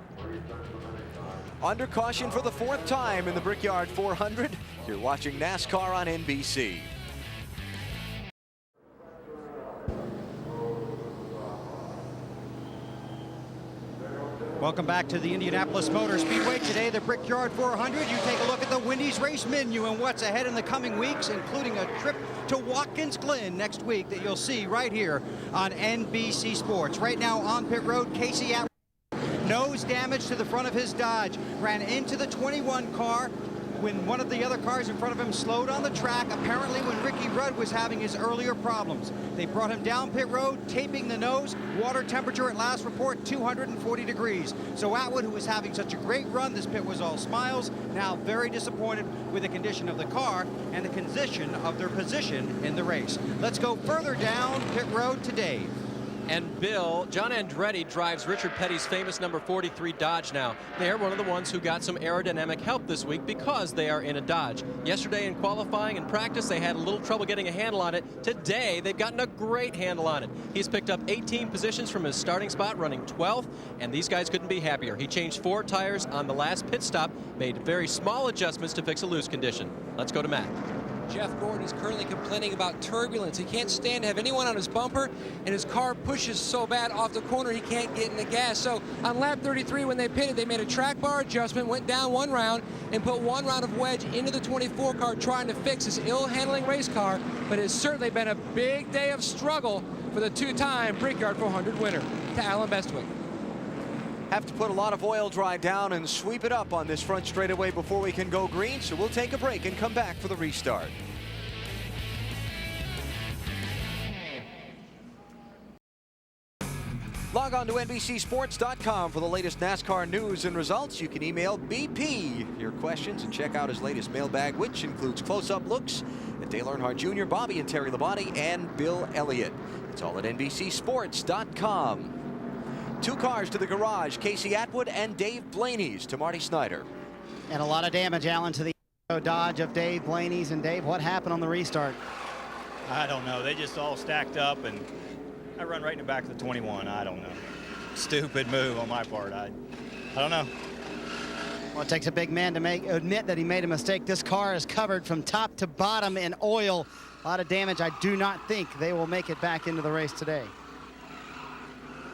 Under caution for the 4th time in the Brickyard 400. You're watching NASCAR on NBC. Welcome back to the Indianapolis Motor Speedway. Today, the Brickyard 400. You take a look at the Wendy's race menu and what's ahead in the coming weeks, including a trip to Watkins Glen next week that you'll see right here on NBC Sports. Right now on pit road, Casey Atwood, nose damage to the front of his Dodge, ran into the 21 car when one of the other cars in front of him slowed on the track, apparently when Ricky Rudd was having his earlier problems. They brought him down pit road, taping the nose, water temperature at last report 240 degrees. So Atwood, who was having such a great run, this pit was all smiles, now very disappointed with the condition of the car and the condition of their position in the race. Let's go further down pit road to Dave. And Bill, John Andretti drives Richard Petty's famous number 43 Dodge now. They're one of the ones who got some aerodynamic help this week because they are in a Dodge. Yesterday in qualifying and practice, they had a little trouble getting a handle on it. Today, they've gotten a great handle on it. He's picked up 18 positions from his starting spot, running 12th, and these guys couldn't be happier. He changed 4 tires on the last pit stop, made very small adjustments to fix a loose condition. Let's go to Matt. Jeff Gordon is currently complaining about turbulence. He can't stand to have anyone on his bumper, and his car pushes so bad off the corner he can't get in the gas. So on lap 33, when they pitted, they made a track bar adjustment, went down 1 round, and put 1 round of wedge into the 24 car, trying to fix his ill-handling race car. But it's certainly been a big day of struggle for the 2-time Brickyard 400 winner. To Alan Bestwick. have to put a lot of oil dry down and sweep it up on this front straightaway before we can go green. So we'll take a break and come back for the restart. Log on to NBCSports.com for the latest NASCAR news and results. You can email BP your questions and check out his latest mailbag, which includes close-up looks at Dale Earnhardt Jr., Bobby and Terry Labonte, and Bill Elliott. It's all at NBCSports.com. 2 cars to the garage, Casey Atwood and Dave Blaney's to Marty Snyder. And a lot of damage, Alan, to the Dodge of Dave Blaney's. And Dave, what happened on the restart? I don't know. They just all stacked up, and I run right in the back of the 21. I don't know. Stupid move on my part. I don't know. Well, it takes a big man to admit that he made a mistake. This car is covered from top to bottom in oil. A lot of damage. I do not think they will make it back into the race today.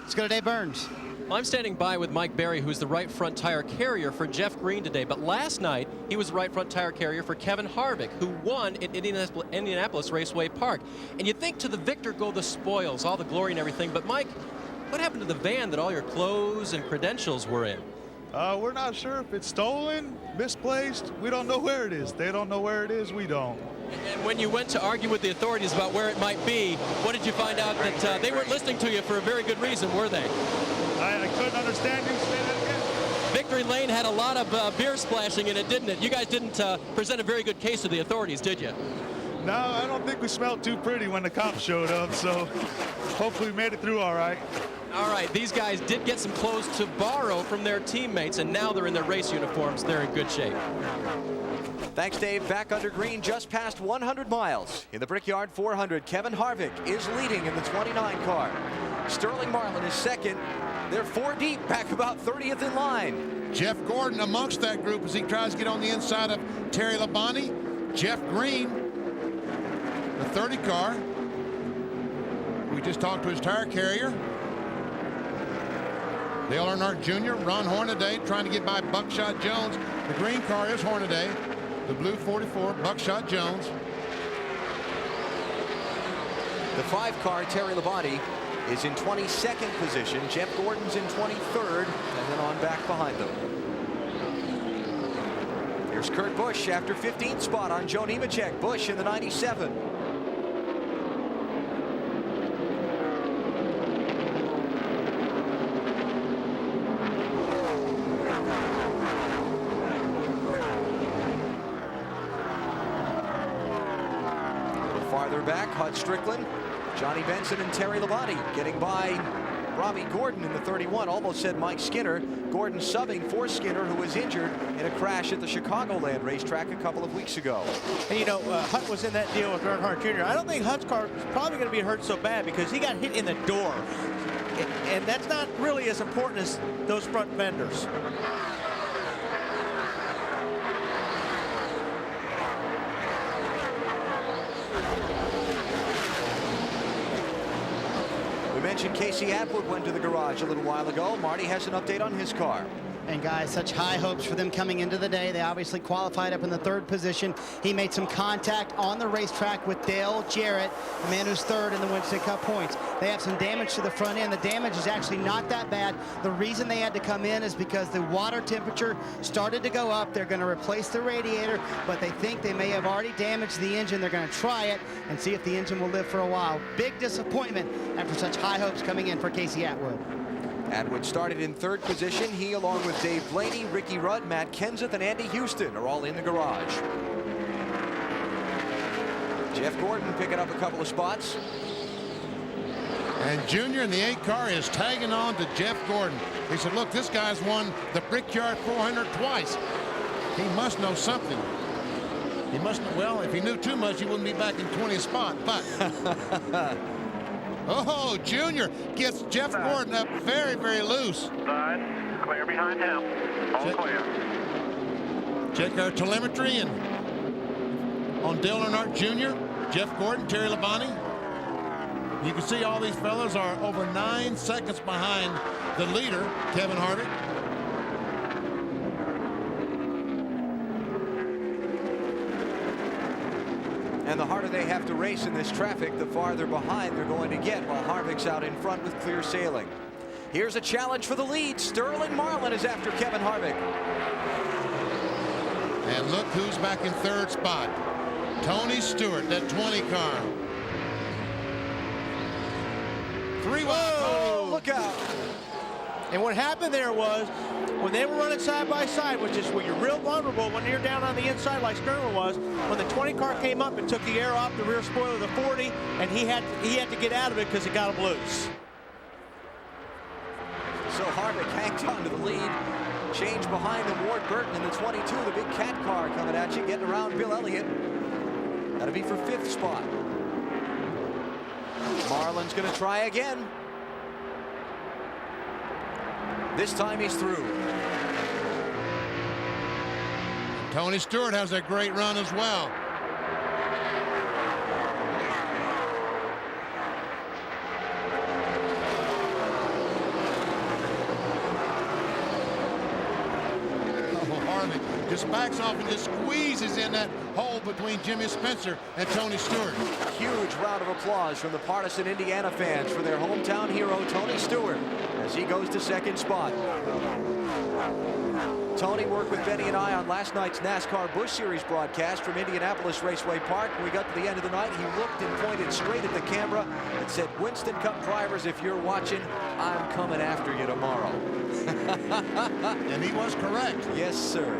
Let's go to Dave Burns. Well, I'm standing by with Mike Berry, who's the right front tire carrier for Jeff Green today. But last night, he was the right front tire carrier for Kevin Harvick, who won at Indianapolis Raceway Park. And you'd think to the victor go the spoils, all the glory and everything. But Mike, what happened to the van that all your clothes and credentials were in? We're not sure if it's stolen, misplaced. We don't know where it is. They don't know where it is. We don't. And when you went to argue with the authorities about where it might be, what did you find out? That they weren't listening to you for a very good reason, were they? I couldn't understand you. Say that again. Victory Lane had a lot of beer splashing in it, didn't it? You guys didn't present a very good case to the authorities, did you? No, I don't think we smelled too pretty when the cops showed up, so hopefully we made it through all right. All right, these guys did get some clothes to borrow from their teammates, and now they're in their race uniforms. They're in good shape. Thanks, Dave. Back under green, just past 100 miles. In the Brickyard 400, Kevin Harvick is leading in the 29 car. Sterling Marlin is second. They're 4 deep, back about 30th in line. Jeff Gordon amongst that group as he tries to get on the inside of Terry Labonte. Jeff Green, the 30 car. We just talked to his tire carrier. Dale Earnhardt Jr., Ron Hornaday trying to get by Buckshot Jones. The green car is Hornaday. The blue 44, Buckshot Jones. The 5 car, Terry Labonte, is in 22nd position. Jeff Gordon's in 23rd, and then on back behind them. Here's Kurt Busch after 15th spot on Joe Nemechek. Busch in the 97. Farther back, Hud Strickland, Johnny Benson, and Terry Labonte getting by Robbie Gordon in the 31. Almost said Mike Skinner. Gordon subbing for Skinner, who was injured in a crash at the Chicagoland racetrack a couple of weeks ago. And you know, Hud was in that deal with Earnhardt Jr. I don't think Hud's car is probably going to be hurt so bad because he got hit in the door. And that's not really as important as those front fenders. We mentioned Casey Atwood went to the garage a little while ago. Marty has an update on his car. And guys, such high hopes for them coming into the day. They obviously qualified up in the 3rd position. He made some contact on the racetrack with Dale Jarrett, the man who's 3rd in the Winston Cup points. They have some damage to the front end. The damage is actually not that bad. The reason they had to come in is because the water temperature started to go up. They're going to replace the radiator, but they think they may have already damaged the engine. They're going to try it and see if the engine will live for a while. Big disappointment after such high hopes coming in for Casey Atwood. Atwood started in 3rd position. He, along with Dave Blaney, Ricky Rudd, Matt Kenseth, and Andy Houston, are all in the garage. Jeff Gordon picking up a couple of spots. And Junior in the 8 car is tagging on to Jeff Gordon. He said, look, this guy's won the Brickyard 400 twice. He must know something. He must know, well, if he knew too much, he wouldn't be back in 20th spot, but... Oh, Junior gets Jeff Gordon up very, very loose. Side, clear behind him. All clear. Check our telemetry and on Dale Earnhardt Jr., Jeff Gordon, Terry Labonte. You can see all these fellas are over 9 seconds behind the leader, Kevin Harvick. And the harder they have to race in this traffic, the farther behind they're going to get while Harvick's out in front with clear sailing. Here's a challenge for the lead. Sterling Marlin is after Kevin Harvick. And look who's back in third spot. Tony Stewart, that 20 car. 3 wide. Oh, look out. And what happened there was, when they were running side by side, which is when you're real vulnerable when you're down on the inside like Sterling was, when the 20 car came up and took the air off the rear spoiler of the 40, and he had to get out of it because it got him loose. So Harvick hangs on to the lead. Change behind him, Ward Burton in the 22, the big cat car coming at you, getting around Bill Elliott. That'll be for 5th spot. Marlin's going to try again. This time he's through. Tony Stewart has a great run as well. Just backs off and just squeezes in that hole between Jimmy Spencer and Tony Stewart. Huge round of applause from the partisan Indiana fans for their hometown hero, Tony Stewart, as he goes to 2nd spot. Tony worked with Benny and I on last night's NASCAR Busch Series broadcast from Indianapolis Raceway Park. When we got to the end of the night, he looked and pointed straight at the camera and said, "Winston Cup drivers, if you're watching, I'm coming after you tomorrow." And he was correct. Yes, sir.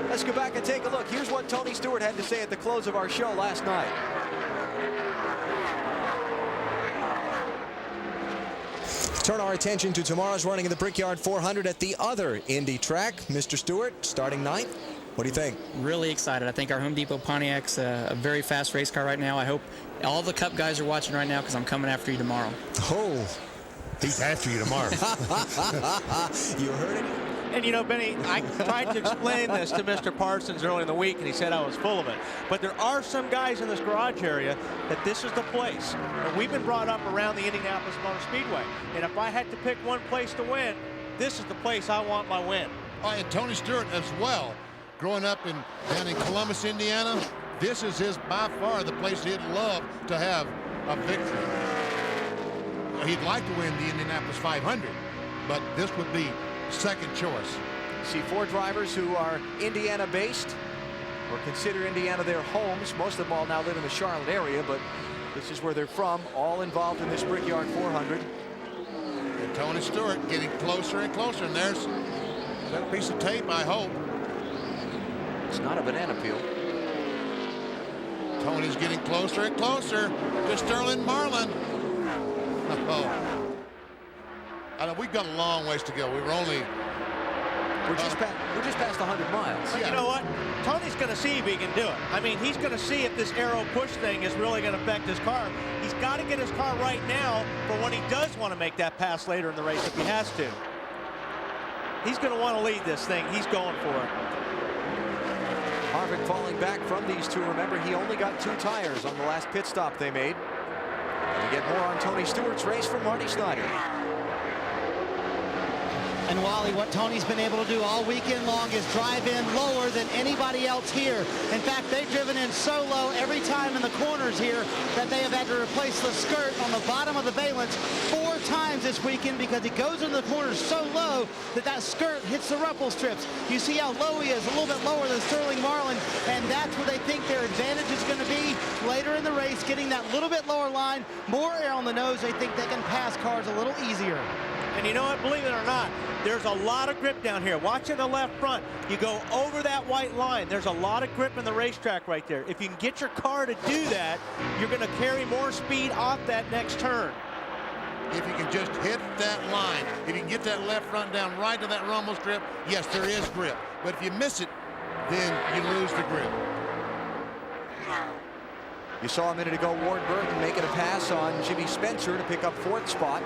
Let's go back and take a look. Here's what Tony Stewart had to say at the close of our show last night. Turn our attention to tomorrow's running of the Brickyard 400 at the other Indy track. Mr. Stewart, starting 9th. What do you think? Really excited. I think our Home Depot Pontiac's a very fast race car right now. I hope all the Cup guys are watching right now because I'm coming after you tomorrow. Oh. He's after you tomorrow. You heard it? And you know, Benny, I tried to explain this to Mr. Parsons early in the week, and he said I was full of it. But there are some guys in this garage area that this is the place. And we've been brought up around the Indianapolis Motor Speedway. And if I had to pick one place to win, this is the place I want my win. Oh, and Tony Stewart as well. Growing up down in Columbus, Indiana, this is by far the place he'd love to have a victory. He'd like to win the Indianapolis 500, but this would be second choice. See 4 drivers who are Indiana-based or consider Indiana their homes. Most of them all now live in the Charlotte area, but this is where they're from, all involved in this Brickyard 400. And Tony Stewart getting closer and closer, and there's that piece of tape, I hope. It's not a banana peel. Tony's getting closer and closer to Sterling Marlin. Oh. I know we've got a long ways to go. We're just past 100 miles. You know what? Tony's going to see if he can do it. I mean, he's going to see if this aero push thing is really going to affect his car. He's got to get his car right now for when he does want to make that pass later in the race if he has to. He's going to want to lead this thing. He's going for it. Harvick falling back from these two. Remember, he only got 2 tires on the last pit stop they made. And we get more on Tony Stewart's race from Marty Snyder. And Wally, what Tony's been able to do all weekend long is drive in lower than anybody else here. In fact, they've driven in so low every time in the corners here that they have had to replace the skirt on the bottom of the valence 4 times this weekend because he goes into the corners so low that that skirt hits the ruffle strips. You see how low he is, a little bit lower than Sterling Marlin, and that's where they think their advantage is going to be later in the race, getting that little bit lower line, more air on the nose. They think they can pass cars a little easier. And you know what, believe it or not, there's a lot of grip down here. Watch in the left front. You go over that white line. There's a lot of grip in the racetrack right there. If you can get your car to do that, you're going to carry more speed off that next turn. If you can just hit that line, if you can get that left front down right to that rumble strip, yes, there is grip. But if you miss it, then you lose the grip. You saw a minute ago Ward Burton making a pass on Jimmy Spencer to pick up 4th spot.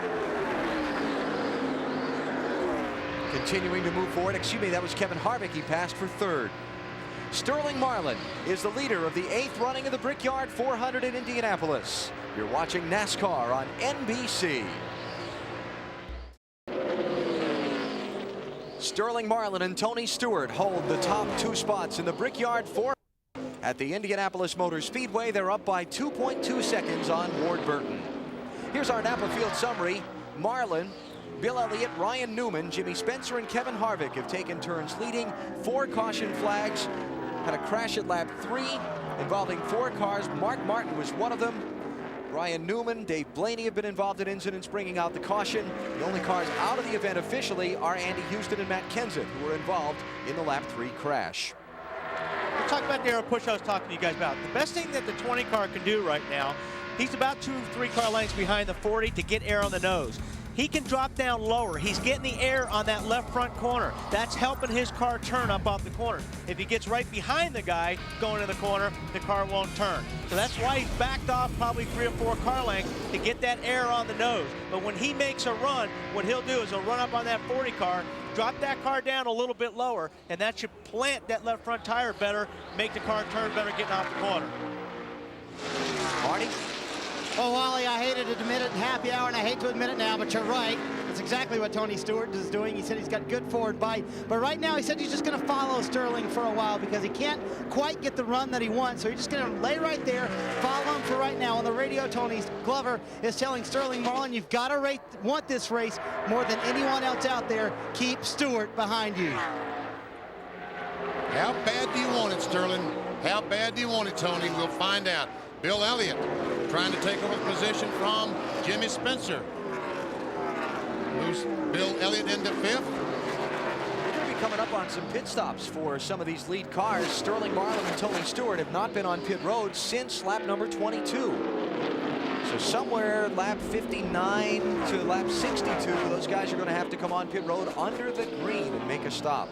Continuing to move forward. Excuse me, that was Kevin Harvick. He passed for 3rd. Sterling Marlin is the leader of the 8th running of the Brickyard 400 in Indianapolis. You're watching NASCAR on NBC. Sterling Marlin and Tony Stewart hold the top 2 spots in the Brickyard 400. at the Indianapolis Motor Speedway. They're up by 2.2 seconds on Ward Burton. Here's our Napa Field summary. Marlin, Bill Elliott, Ryan Newman, Jimmy Spencer, and Kevin Harvick have taken turns leading. 4 caution flags. Had a crash at lap 3 involving 4 cars. Mark Martin was one of them. Ryan Newman, Dave Blaney have been involved in incidents bringing out the caution. The only cars out of the event officially are Andy Houston and Matt Kenseth, who were involved in the lap 3 crash. We'll talk about the air push I was talking to you guys about. The best thing that the 20 car can do right now, he's about 2 or 3 car lengths behind the 40 to get air on the nose. He can drop down lower. He's getting the air on that left front corner. That's helping his car turn up off the corner. If he gets right behind the guy going to the corner, the car won't turn. So that's why he's backed off probably 3 or 4 car lengths to get that air on the nose. But when he makes a run, what he'll do is he'll run up on that 40 car, drop that car down a little bit lower, and that should plant that left front tire better, make the car turn better getting off the corner. Marty? Well, Wally, I hated to admit it in happy hour, and I hate to admit it now, but you're right. That's exactly what Tony Stewart is doing. He said he's got good forward bite, but right now he said he's just going to follow Sterling for a while because he can't quite get the run that he wants, so he's just going to lay right there, follow him for right now. On the radio, Tony Glover is telling Sterling, Marlin, you've got to want this race more than anyone else out there. Keep Stewart behind you. How bad do you want it, Sterling? How bad do you want it, Tony? We'll find out. Bill Elliott trying to take over the position from Jimmy Spencer. Moves Bill Elliott into 5th. We're going to be coming up on some pit stops for some of these lead cars. Sterling Marlin and Tony Stewart have not been on pit road since lap number 22. So somewhere lap 59 to lap 62, those guys are going to have to come on pit road under the green and make a stop.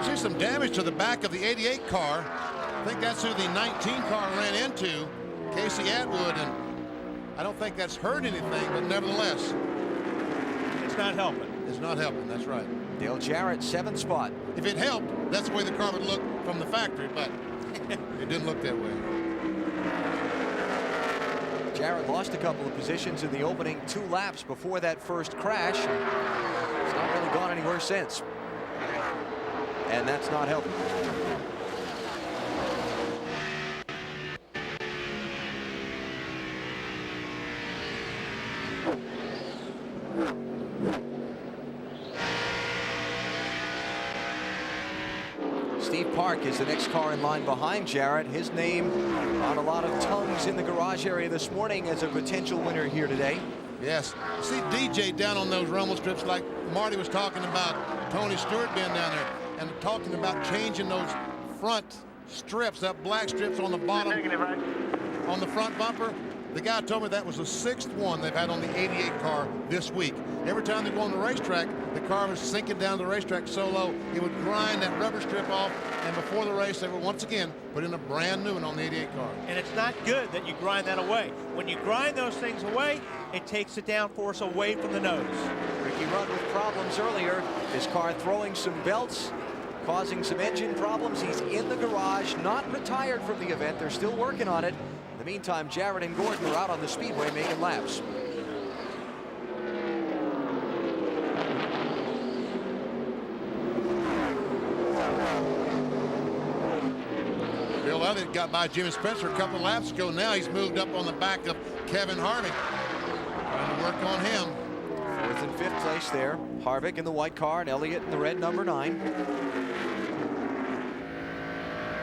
See some damage to the back of the 88 car. I think that's who the 19 car ran into, Casey Atwood, and I don't think that's hurt anything, but nevertheless. It's not helping. It's not helping, that's right. Dale Jarrett, 7th spot. If it helped, that's the way the car would look from the factory, but it didn't look that way. Jarrett lost a couple of positions in the opening 2 laps before that first crash. It's not really gone anywhere since. And that's not helping. Steve Park is the next car in line behind Jarrett. His name on a lot of tongues in the garage area this morning as a potential winner here today. Yes. See DJ down on those rumble strips like Marty was talking about Tony Stewart being down there and talking about changing those front strips, that black strips on the bottom, on the front bumper. The guy told me that was the 6th one they've had on the 88 car this week. Every time they go on the racetrack, the car was sinking down the racetrack so low, it would grind that rubber strip off, and before the race, they would once again put in a brand new one on the 88 car. And it's not good that you grind that away. When you grind those things away, it takes the downforce away from the nose. Ricky Rudd with problems earlier. His car throwing some belts, causing some engine problems. He's in the garage, not retired from the event. They're still working on it. In the meantime, Jarrett and Gordon are out on the speedway making laps. Bill Elliott got by Jimmy Spencer a couple of laps ago. Now he's moved up on the back of Kevin Harvick. Trying to work on him. 4th and 5th place there. Harvick in the white car and Elliott in the red number 9.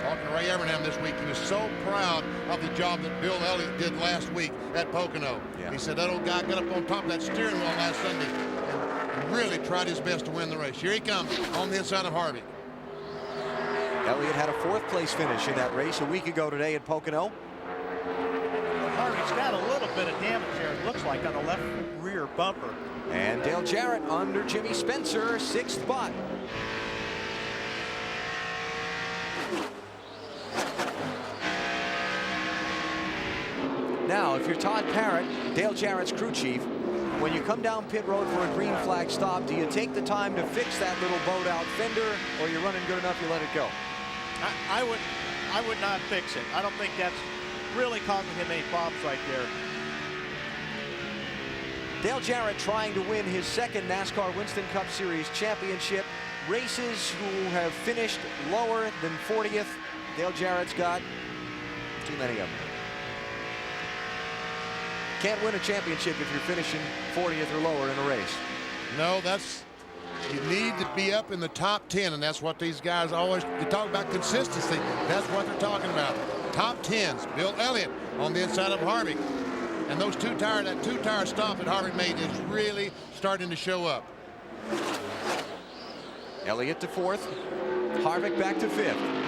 Talking to Ray Evernham this week, he was so proud of the job that Bill Elliott did last week at Pocono. Yeah. He said that old guy got up on top of that steering wheel last Sunday and really tried his best to win the race. Here he comes on the inside of Harvick. Elliott had a 4th place finish in that race a week ago today at Pocono. Harvick's got a little bit of damage here, it looks like, on the left rear bumper. And Dale Jarrett under Jimmy Spencer, 6th spot. Now, if you're Todd Parrott, Dale Jarrett's crew chief, when you come down pit road for a green flag stop, do you take the time to fix that little bowed out fender, or you're running good enough you let it go? I would not fix it. I don't think that's really causing him any problems right there. Dale Jarrett trying to win his 2nd NASCAR Winston Cup Series championship. Races who have finished lower than 40th Dale Jarrett's got too many of them. Can't win a championship if you're finishing 40th or lower in a race. No, you need to be up in the top 10, and that's what these guys always, you talk about consistency, that's what they're talking about. Top 10s. Bill Elliott on the inside of Harvick. And that two-tire stop that Harvick made is really starting to show up. Elliott to 4th. Harvick back to 5th.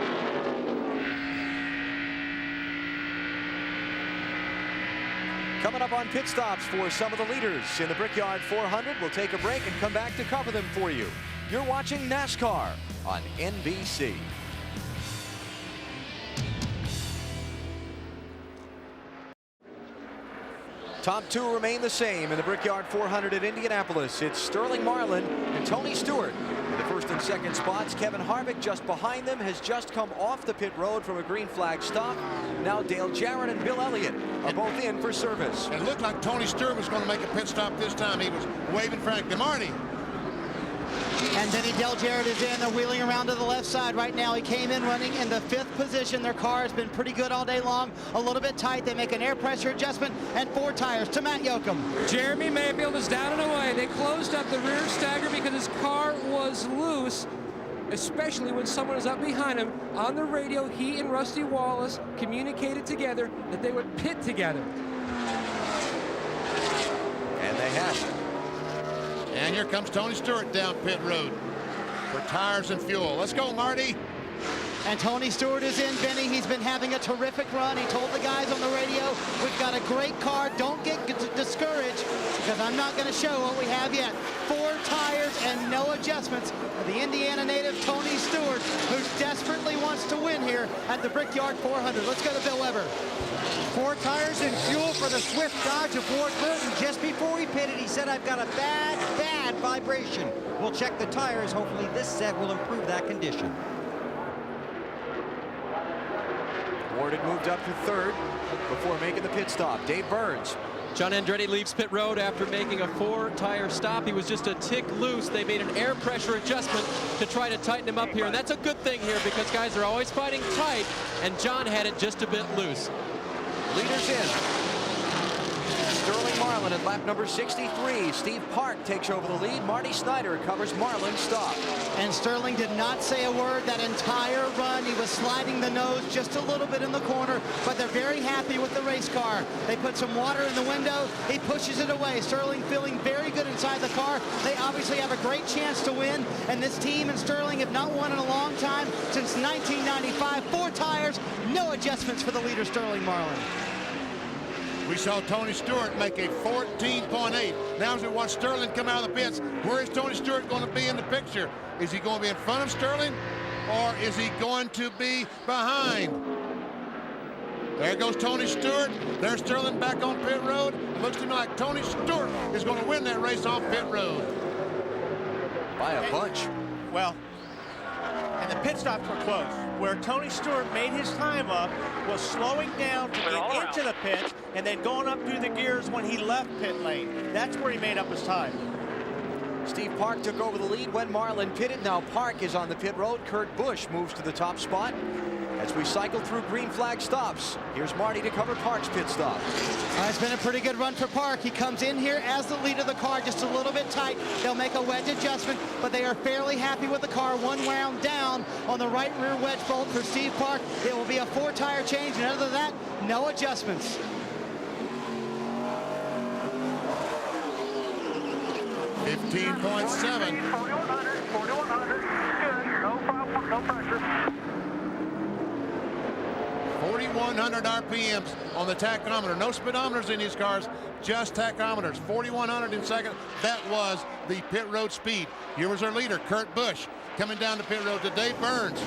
Coming up on pit stops for some of the leaders in the Brickyard 400. We'll take a break and come back to cover them for you. You're watching NASCAR on NBC. Top 2 remain the same in the Brickyard 400 at Indianapolis. It's Sterling Marlin and Tony Stewart in the 1st and 2nd spots. Kevin Harvick just behind them has just come off the pit road from a green flag stop. Now Dale Jarrett and Bill Elliott are both in for service. It looked like Tony Stewart was going to make a pit stop this time. He was waving frantically. Marty. And Denny Dale Jarrett is in. They're wheeling around to the left side right now. He came in running in the 5th position. Their car has been pretty good all day long. A little bit tight. They make an air pressure adjustment and 4 tires to Matt Yoakum. Jeremy Mayfield is down and away. They closed up the rear stagger because his car was loose, especially when someone is up behind him. On the radio, he and Rusty Wallace communicated together that they would pit together. And they have. And here comes Tony Stewart down pit road for tires and fuel. Let's go, Marty. And Tony Stewart is in, Benny. He's been having a terrific run. He told the guys on the radio, we've got a great car. Don't get discouraged because I'm not going to show what we have yet. 4 tires and no adjustments for the Indiana native Tony Stewart, who desperately wants to win here at the Brickyard 400. Let's go to Bill Weber. 4 tires and fuel for the swift Dodge of Ward Burton. Just before he pitted, he said, I've got a bad vibration. We'll check the tires. Hopefully this set will improve that condition. Ward had moved up to 3rd before making the pit stop. Dave Burns. John Andretti leaves pit road after making a 4-tire stop. He was just a tick loose. They made an air pressure adjustment to try to tighten him up here. And that's a good thing here because guys are always fighting tight. And John had it just a bit loose. Leaders in. Sterling Marlin at lap number 63. Steve Park takes over the lead. Marty Snyder covers Marlin's stop. And Sterling did not say a word that entire run. He was sliding the nose just a little bit in the corner, but they're very happy with the race car. They put some water in the window. He pushes it away. Sterling feeling very good inside the car. They obviously have a great chance to win, and this team and Sterling have not won in a long time, since 1995. 4 tires, no adjustments for the leader, Sterling Marlin. We saw Tony Stewart make a 14.8. Now as we watch Sterling come out of the pits, where is Tony Stewart going to be in the picture? Is he going to be in front of Sterling, or is he going to be behind? There goes Tony Stewart. There's Sterling back on pit road. It looks to me like Tony Stewart is going to win that race off pit road. By a bunch. Well, and the pit stops were close. Where Tony Stewart made his time up was slowing down to get into the pits and then going up through the gears when he left pit lane. That's where he made up his time. Steve Park took over the lead when Marlin pitted. Now Park is on the pit road. Kurt Busch moves to the top spot. As we cycle through green flag stops, here's Marty to cover Park's pit stop. It's been a pretty good run for Park. He comes in here as the lead of the car, just a little bit tight. They'll make a wedge adjustment, but they are fairly happy with the car. 1 round down on the right rear wedge bolt for Steve Park. It will be a 4-tire change, and other than that, no adjustments. $15.7. 4,100. Good. No problem. No pressure. 4,100 RPMs on the tachometer. No speedometers in these cars, just tachometers. 4,100 in second. That was the pit road speed. Here was our leader, Kurt Busch, coming down the pit road to Dave Burns.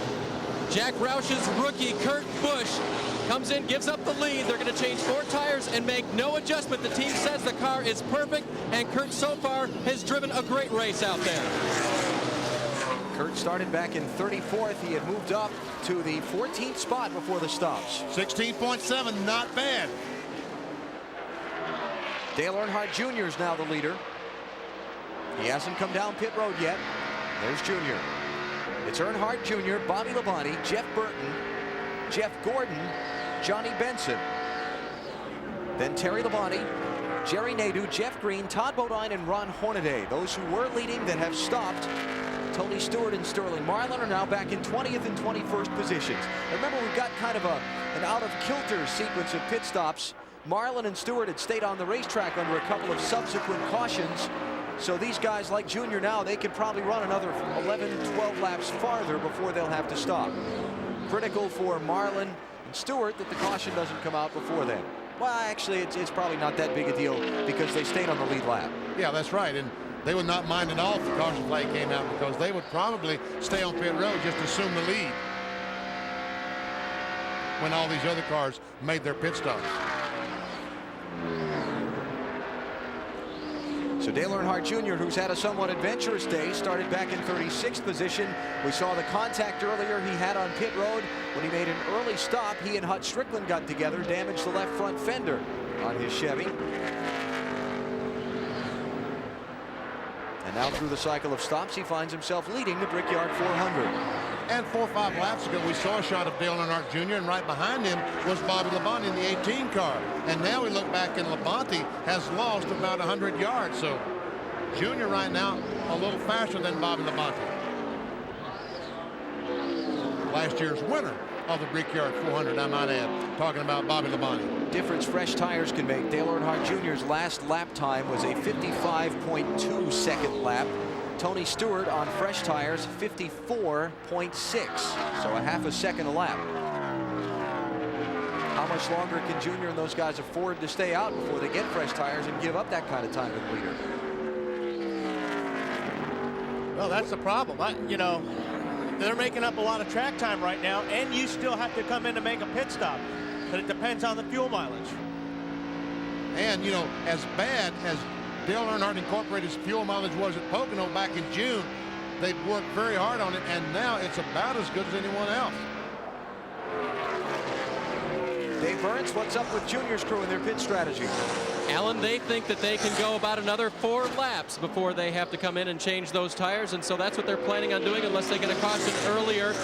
Jack Roush's rookie, Kurt Busch, comes in, gives up the lead. They're going to change 4 tires and make no adjustment. The team says the car is perfect, and Kurt so far has driven a great race out there. Kurt started back in 34th. He had moved up to the 14th spot before the stops. 16.7, not bad. Dale Earnhardt Jr. is now the leader. He hasn't come down pit road yet. There's Jr. It's Earnhardt Jr., Bobby Labonte, Jeff Burton, Jeff Gordon, Johnny Benson. Then Terry Labonte, Jerry Nadeau, Jeff Green, Todd Bodine, and Ron Hornaday. Those who were leading that have stopped. Tony Stewart and Sterling Marlin are now back in 20th and 21st positions. And remember, we've got kind of an out-of-kilter sequence of pit stops. Marlin and Stewart had stayed on the racetrack under a couple of subsequent cautions. So these guys like Junior now, they can probably run another 11, 12 laps farther before they'll have to stop. Critical for Marlin and Stewart that the caution doesn't come out before then. Well, actually, it's probably not that big a deal because they stayed on the lead lap. Yeah, that's right. And they would not mind at all if the caution flag came out because they would probably stay on pit road, just assume the lead when all these other cars made their pit stops. So Dale Earnhardt Jr., who's had a somewhat adventurous day, started back in 36th position. We saw the contact earlier he had on pit road. When he made an early stop, he and Hut Strickland got together, damaged the left front fender on his Chevy. And now through the cycle of stops, he finds himself leading the Brickyard 400. And 4 or 5 laps ago, we saw a shot of Dale Earnhardt Jr., and right behind him was Bobby Labonte in the 18 car. And now we look back, and Labonte has lost about 100 yards. So Jr. right now a little faster than Bobby Labonte. Last year's winner of the Brickyard 400, I might add, talking about Bobby Labonte. Difference fresh tires can make. Dale Earnhardt Jr.'s last lap time was a 55.2 second lap. Tony Stewart on fresh tires, 54.6, so a half a second a lap. How much longer can Junior and those guys afford to stay out before they get fresh tires and give up that kind of time to the leader? Well, that's the problem. You know, they're making up a lot of track time right now, and you still have to come in to make a pit stop. But it depends on the fuel mileage. And, you know, as bad as Dale Earnhardt Incorporated's fuel mileage was at Pocono back in June, they've worked very hard on it, and now it's about as good as anyone else. Dave Burns, what's up with Junior's crew and their pit strategy? Alan, they think that they can go about another 4 laps before they have to come in and change those tires, and so that's what they're planning on doing unless they get a caution earlier.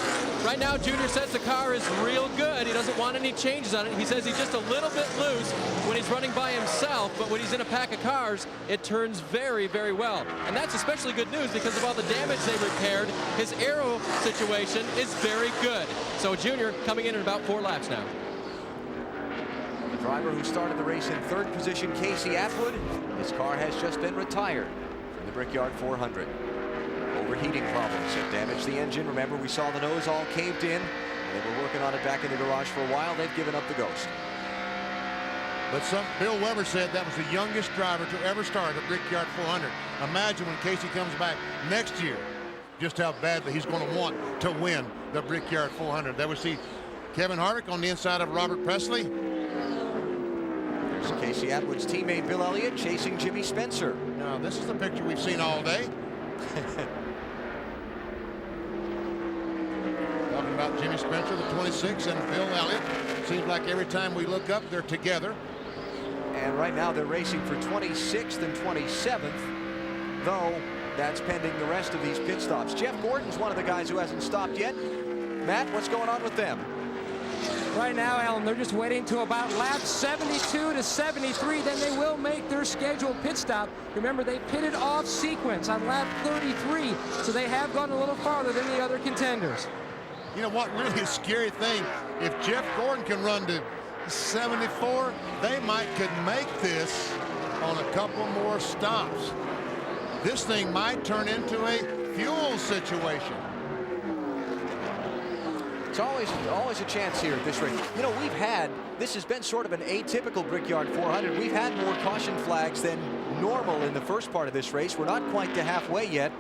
Right now, Junior says the car is real good. He doesn't want any changes on it. He says he's just a little bit loose when he's running by himself, but when he's in a pack of cars, it turns very, very well. And that's especially good news because of all the damage they repaired. His aero situation is very good. So Junior coming in at about 4 laps now. The driver who started the race in 3rd position, Casey Atwood, his car has just been retired from the Brickyard 400. Overheating problems have damaged the engine. Remember, we saw the nose all caved in. They were working on it back in the garage for a while. They've given up the ghost. But Bill Weber said that was the youngest driver to ever start a Brickyard 400. Imagine when Casey comes back next year, just how badly he's going to want to win the Brickyard 400. There we see Kevin Harvick on the inside of Robert Presley. There's Casey Atwood's teammate Bill Elliott chasing Jimmy Spencer. Now, this is the picture we've seen all day. Talking about Jimmy Spencer, the 26, and Bill Elliott. Seems like every time we look up, they're together. And right now they're racing for 26th and 27th, though that's pending the rest of these pit stops. Jeff Gordon's one of the guys who hasn't stopped yet. Matt, what's going on with them? Right now, Alan, they're just waiting to about lap 72 to 73. Then they will make their scheduled pit stop. Remember, they pitted off sequence on lap 33, so they have gone a little farther than the other contenders. You know what, really a scary thing, if Jeff Gordon can run to 74, they could make this on a couple more stops. This thing might turn into a fuel situation. It's always a chance here at this race. You know, this has been sort of an atypical Brickyard 400. We've had more caution flags than normal in the first part of this race. We're not quite to halfway yet,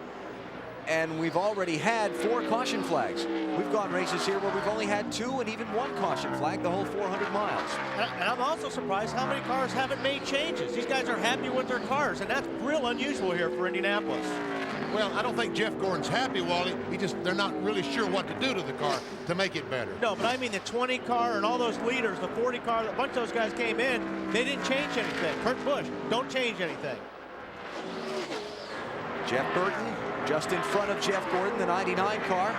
and we've already had 4 caution flags. We've gone races here where we've only had 2 and even 1 caution flag the whole 400 miles. And I'm also surprised how many cars haven't made changes. These guys are happy with their cars, and that's real unusual here for Indianapolis. Well, I don't think Jeff Gordon's happy, Wally. They're not really sure what to do to the car to make it better. No, but I mean the 20 car and all those leaders, the 40 car, a bunch of those guys came in, they didn't change anything. Kurt Busch, don't change anything. Jeff Burton just in front of Jeff Gordon, the 99 car.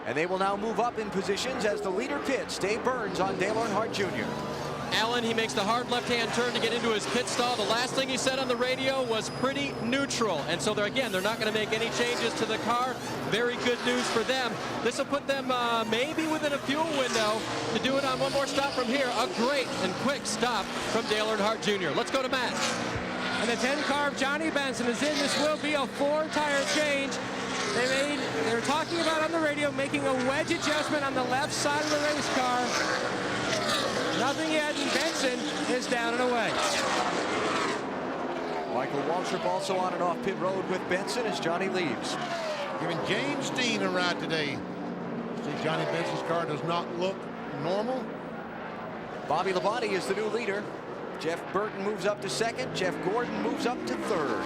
And they will now move up in positions as the leader pits. Dave Burns on Dale Earnhardt Jr. Allen, he makes the hard left-hand turn to get into his pit stall. The last thing he said on the radio was pretty neutral. And so, they're not going to make any changes to the car. Very good news for them. This will put them maybe within a fuel window to do it on one more stop from here. A great and quick stop from Dale Earnhardt Jr. Let's go to Matt. And the 10 car of Johnny Benson is in. This will be a 4-tire change. They were talking about on the radio making a wedge adjustment on the left side of the race car. Nothing yet, and Benson is down and away. Michael Waltrip also on and off pit road with Benson as Johnny leaves. Giving James Dean a ride today. See, Johnny Benson's car does not look normal. Bobby Labonte is the new leader. Jeff Burton moves up to second. Jeff Gordon moves up to third.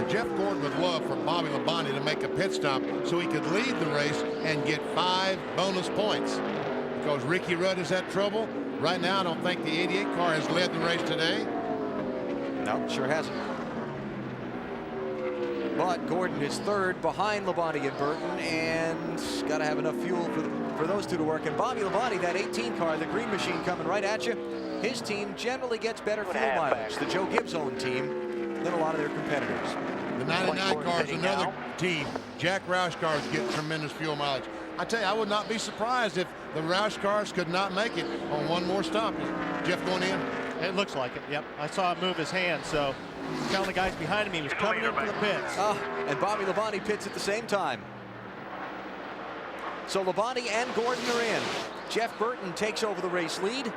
Jeff Gordon would love for Bobby Labonte to make a pit stop so he could lead the race and get 5 bonus points. Because Ricky Rudd has had trouble. Right now, I don't think the 88 car has led the race today. No, sure hasn't. But Gordon is third behind Labonte and Burton, and got to have enough fuel for those two to work. And Bobby Labonte, that 18 car, the green machine coming right at you, his team generally gets better fuel mileage, the Joe Gibbs owned team, than a lot of their competitors. The 99 car is another team. Jack Roush cars get tremendous fuel mileage. I tell you, I would not be surprised if the Roush cars could not make it on one more stop. Is Jeff going in? It looks like it, yep. I saw him move his hand, so telling the guys behind him he was coming in for the pits. And Bobby Labonte pits at the same time. So Labonte and Gordon are in. Jeff Burton takes over the race lead. It's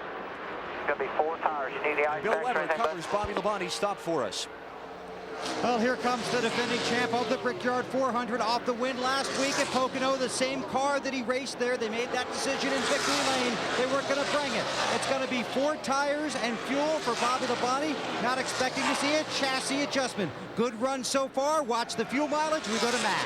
going to be 4 tires. You need the ice. Bill Weber covers Bobby Labonte's stop for us. Well, here comes the defending champ of the Brickyard 400 off the win last week at Pocono. The same car that he raced there. They made that decision in victory lane. They weren't going to bring it. It's going to be 4 tires and fuel for Bobby Labonte. Not expecting to see a chassis adjustment. Good run so far. Watch the fuel mileage. We go to Matt.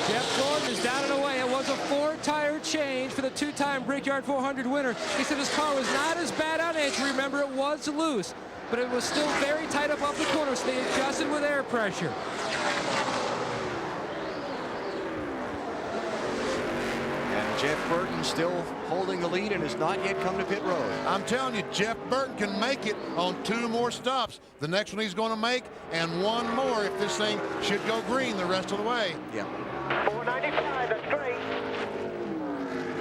Jeff Gordon is down and away. It was a 4-tire change for the 2-time Brickyard 400 winner. He said his car was not as bad on entry. Remember, it was loose, but it was still very tight up off the corner, so they adjusted with air pressure. And Jeff Burton still holding the lead and has not yet come to pit road. I'm telling you, Jeff Burton can make it on 2 more stops. The next one he's going to make, and 1 more if this thing should go green the rest of the way. Yeah. 495, that's great.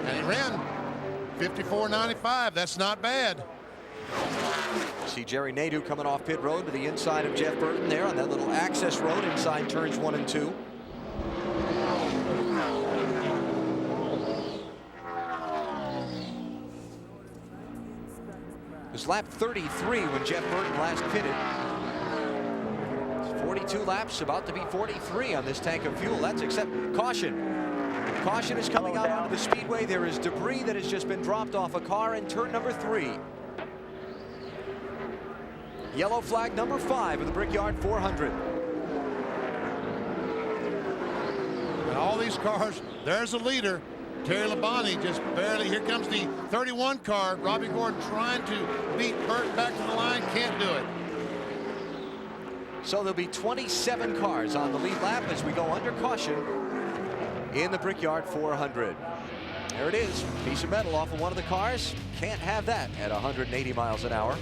And he ran 54.95. That's not bad. See Jerry Nadeau coming off pit road to the inside of Jeff Burton there on that little access road inside turns 1 and 2. It was lap 33 when Jeff Burton last pitted. It's 42 laps, about to be 43 on this tank of fuel. That's except caution. Caution is coming out onto the speedway. There is debris that has just been dropped off a car in turn number 3. Yellow flag number 5 of the Brickyard 400. And all these cars, there's the leader. Terry Labonte just barely. Here comes the 31 car. Robbie Gordon trying to beat Burton back to the line. Can't do it. So there'll be 27 cars on the lead lap as we go under caution in the Brickyard 400. There it is. Piece of metal off of one of the cars. Can't have that at 180 miles an hour.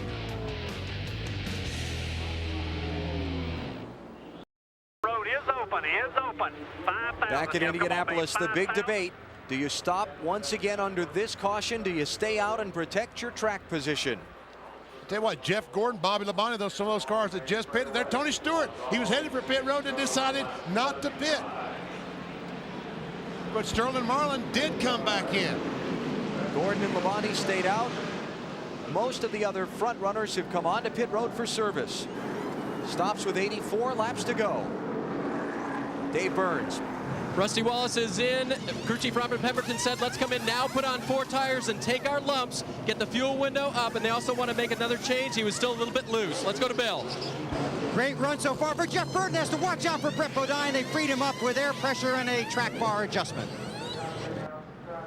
Road is open. It is open. 5,000. Back at Indianapolis, the big debate. Do you stop once again under this caution? Do you stay out and protect your track position? Tell you what, Jeff Gordon, Bobby Labonte, some of those cars that just pitted. There, Tony Stewart. He was headed for pit road and decided not to pit. But Sterling Marlin did come back in. Gordon and Labonte stayed out. Most of the other front runners have come on to pit road for service. Stops with 84 laps to go. Dave Burns. Rusty Wallace is in. Crew Chief Robert Pemberton said, let's come in now, put on 4 tires and take our lumps, get the fuel window up, and they also want to make another change. He was still a little bit loose. Let's go to Bill. Great run so far, but Jeff Burton has to watch out for Brett Bodine. They freed him up with air pressure and a track bar adjustment.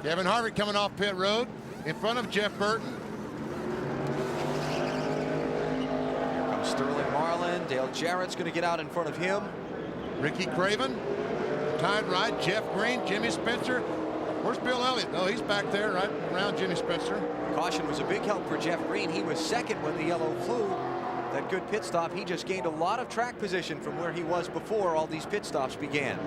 Kevin Harvick coming off pit road in front of Jeff Burton. Here comes Sterling Marlin. Dale Jarrett's going to get out in front of him. Ricky Craven, tied right. Jeff Green, Jimmy Spencer. Where's Bill Elliott? Oh, he's back there right around Jimmy Spencer. Caution was a big help for Jeff Green. He was second when the yellow flew. That good pit stop, he just gained a lot of track position from where he was before all these pit stops began.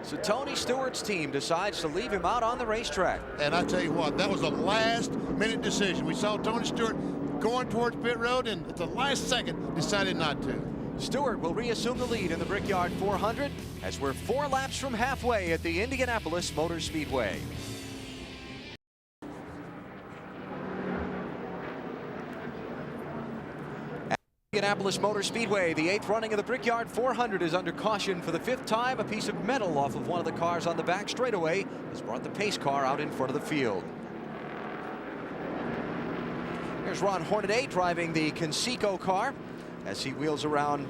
So Tony Stewart's team decides to leave him out on the racetrack. And I tell you what, that was a last-minute decision. We saw Tony Stewart going towards pit road, and at the last second decided not to. Stewart will reassume the lead in the Brickyard 400 as we're 4 laps from halfway at the Indianapolis Motor Speedway. Indianapolis Motor Speedway, the 8th running of the Brickyard 400 is under caution for the 5th time. A piece of metal off of one of the cars on the back straightaway has brought the pace car out in front of the field. Here's Ron Hornaday driving the Conseco car as he wheels around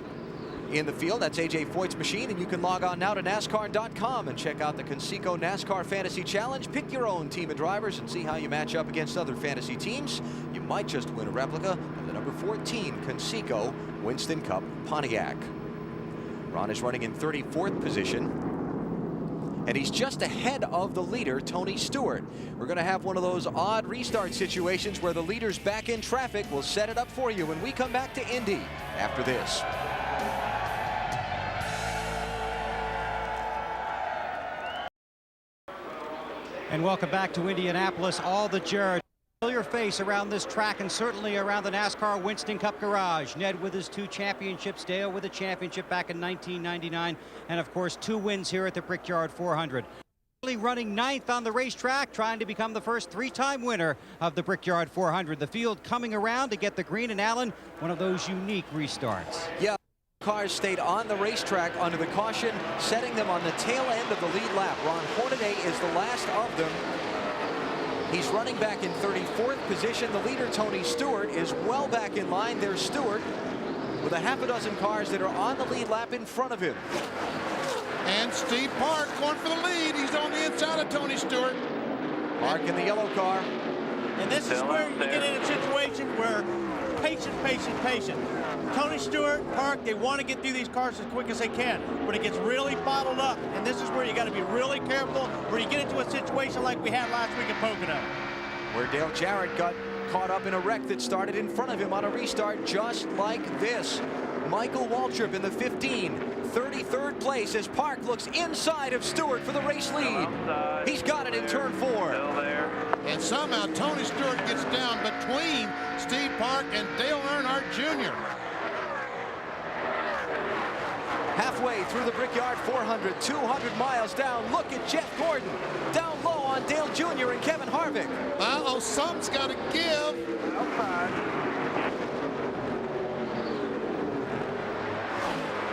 in the field. That's AJ Foyt's machine, and you can log on now to NASCAR.com and check out the Conseco NASCAR Fantasy Challenge. Pick your own team of drivers and see how you match up against other fantasy teams. You might just win a replica of the number 14 Conseco Winston Cup Pontiac. Ron is running in 34th position, and he's just ahead of the leader, Tony Stewart. We're going to have one of those odd restart situations where the leader's back in traffic. We'll set it up for you when we come back to Indy after this. And welcome back to Indianapolis. All the Jared, familiar face around this track and certainly around the NASCAR Winston Cup garage. Ned with his 2 championships, Dale with a championship back in 1999, and of course 2 wins here at the Brickyard 400. Running 9th on the racetrack, trying to become the first 3-time winner of the Brickyard 400. The field coming around to get the Green and Allen, one of those unique restarts. Yeah. Cars stayed on the racetrack under the caution, setting them on the tail end of the lead lap. Ron Hornaday is the last of them. He's running back in 34th position. The leader, Tony Stewart, is well back in line. There's Stewart with a half a dozen cars that are on the lead lap in front of him. And Steve Park going for the lead. He's on the inside of Tony Stewart. Park in the yellow car. And this is where you get in a situation where patient. Tony Stewart, Park, they want to get through these cars as quick as they can, but it gets really bottled up. And this is where you got to be really careful, where you get into a situation like we had last week at Pocono, where Dale Jarrett got caught up in a wreck that started in front of him on a restart just like this. Michael Waltrip in the 33rd place as Park looks inside of Stewart for the race lead. He's got it in turn 4. And somehow Tony Stewart gets down between Steve Park and Dale Earnhardt Jr. Halfway through the Brickyard 400, 200 miles down. Look at Jeff Gordon down low on Dale Jr. and Kevin Harvick. Uh-oh, something's got to give. Outside.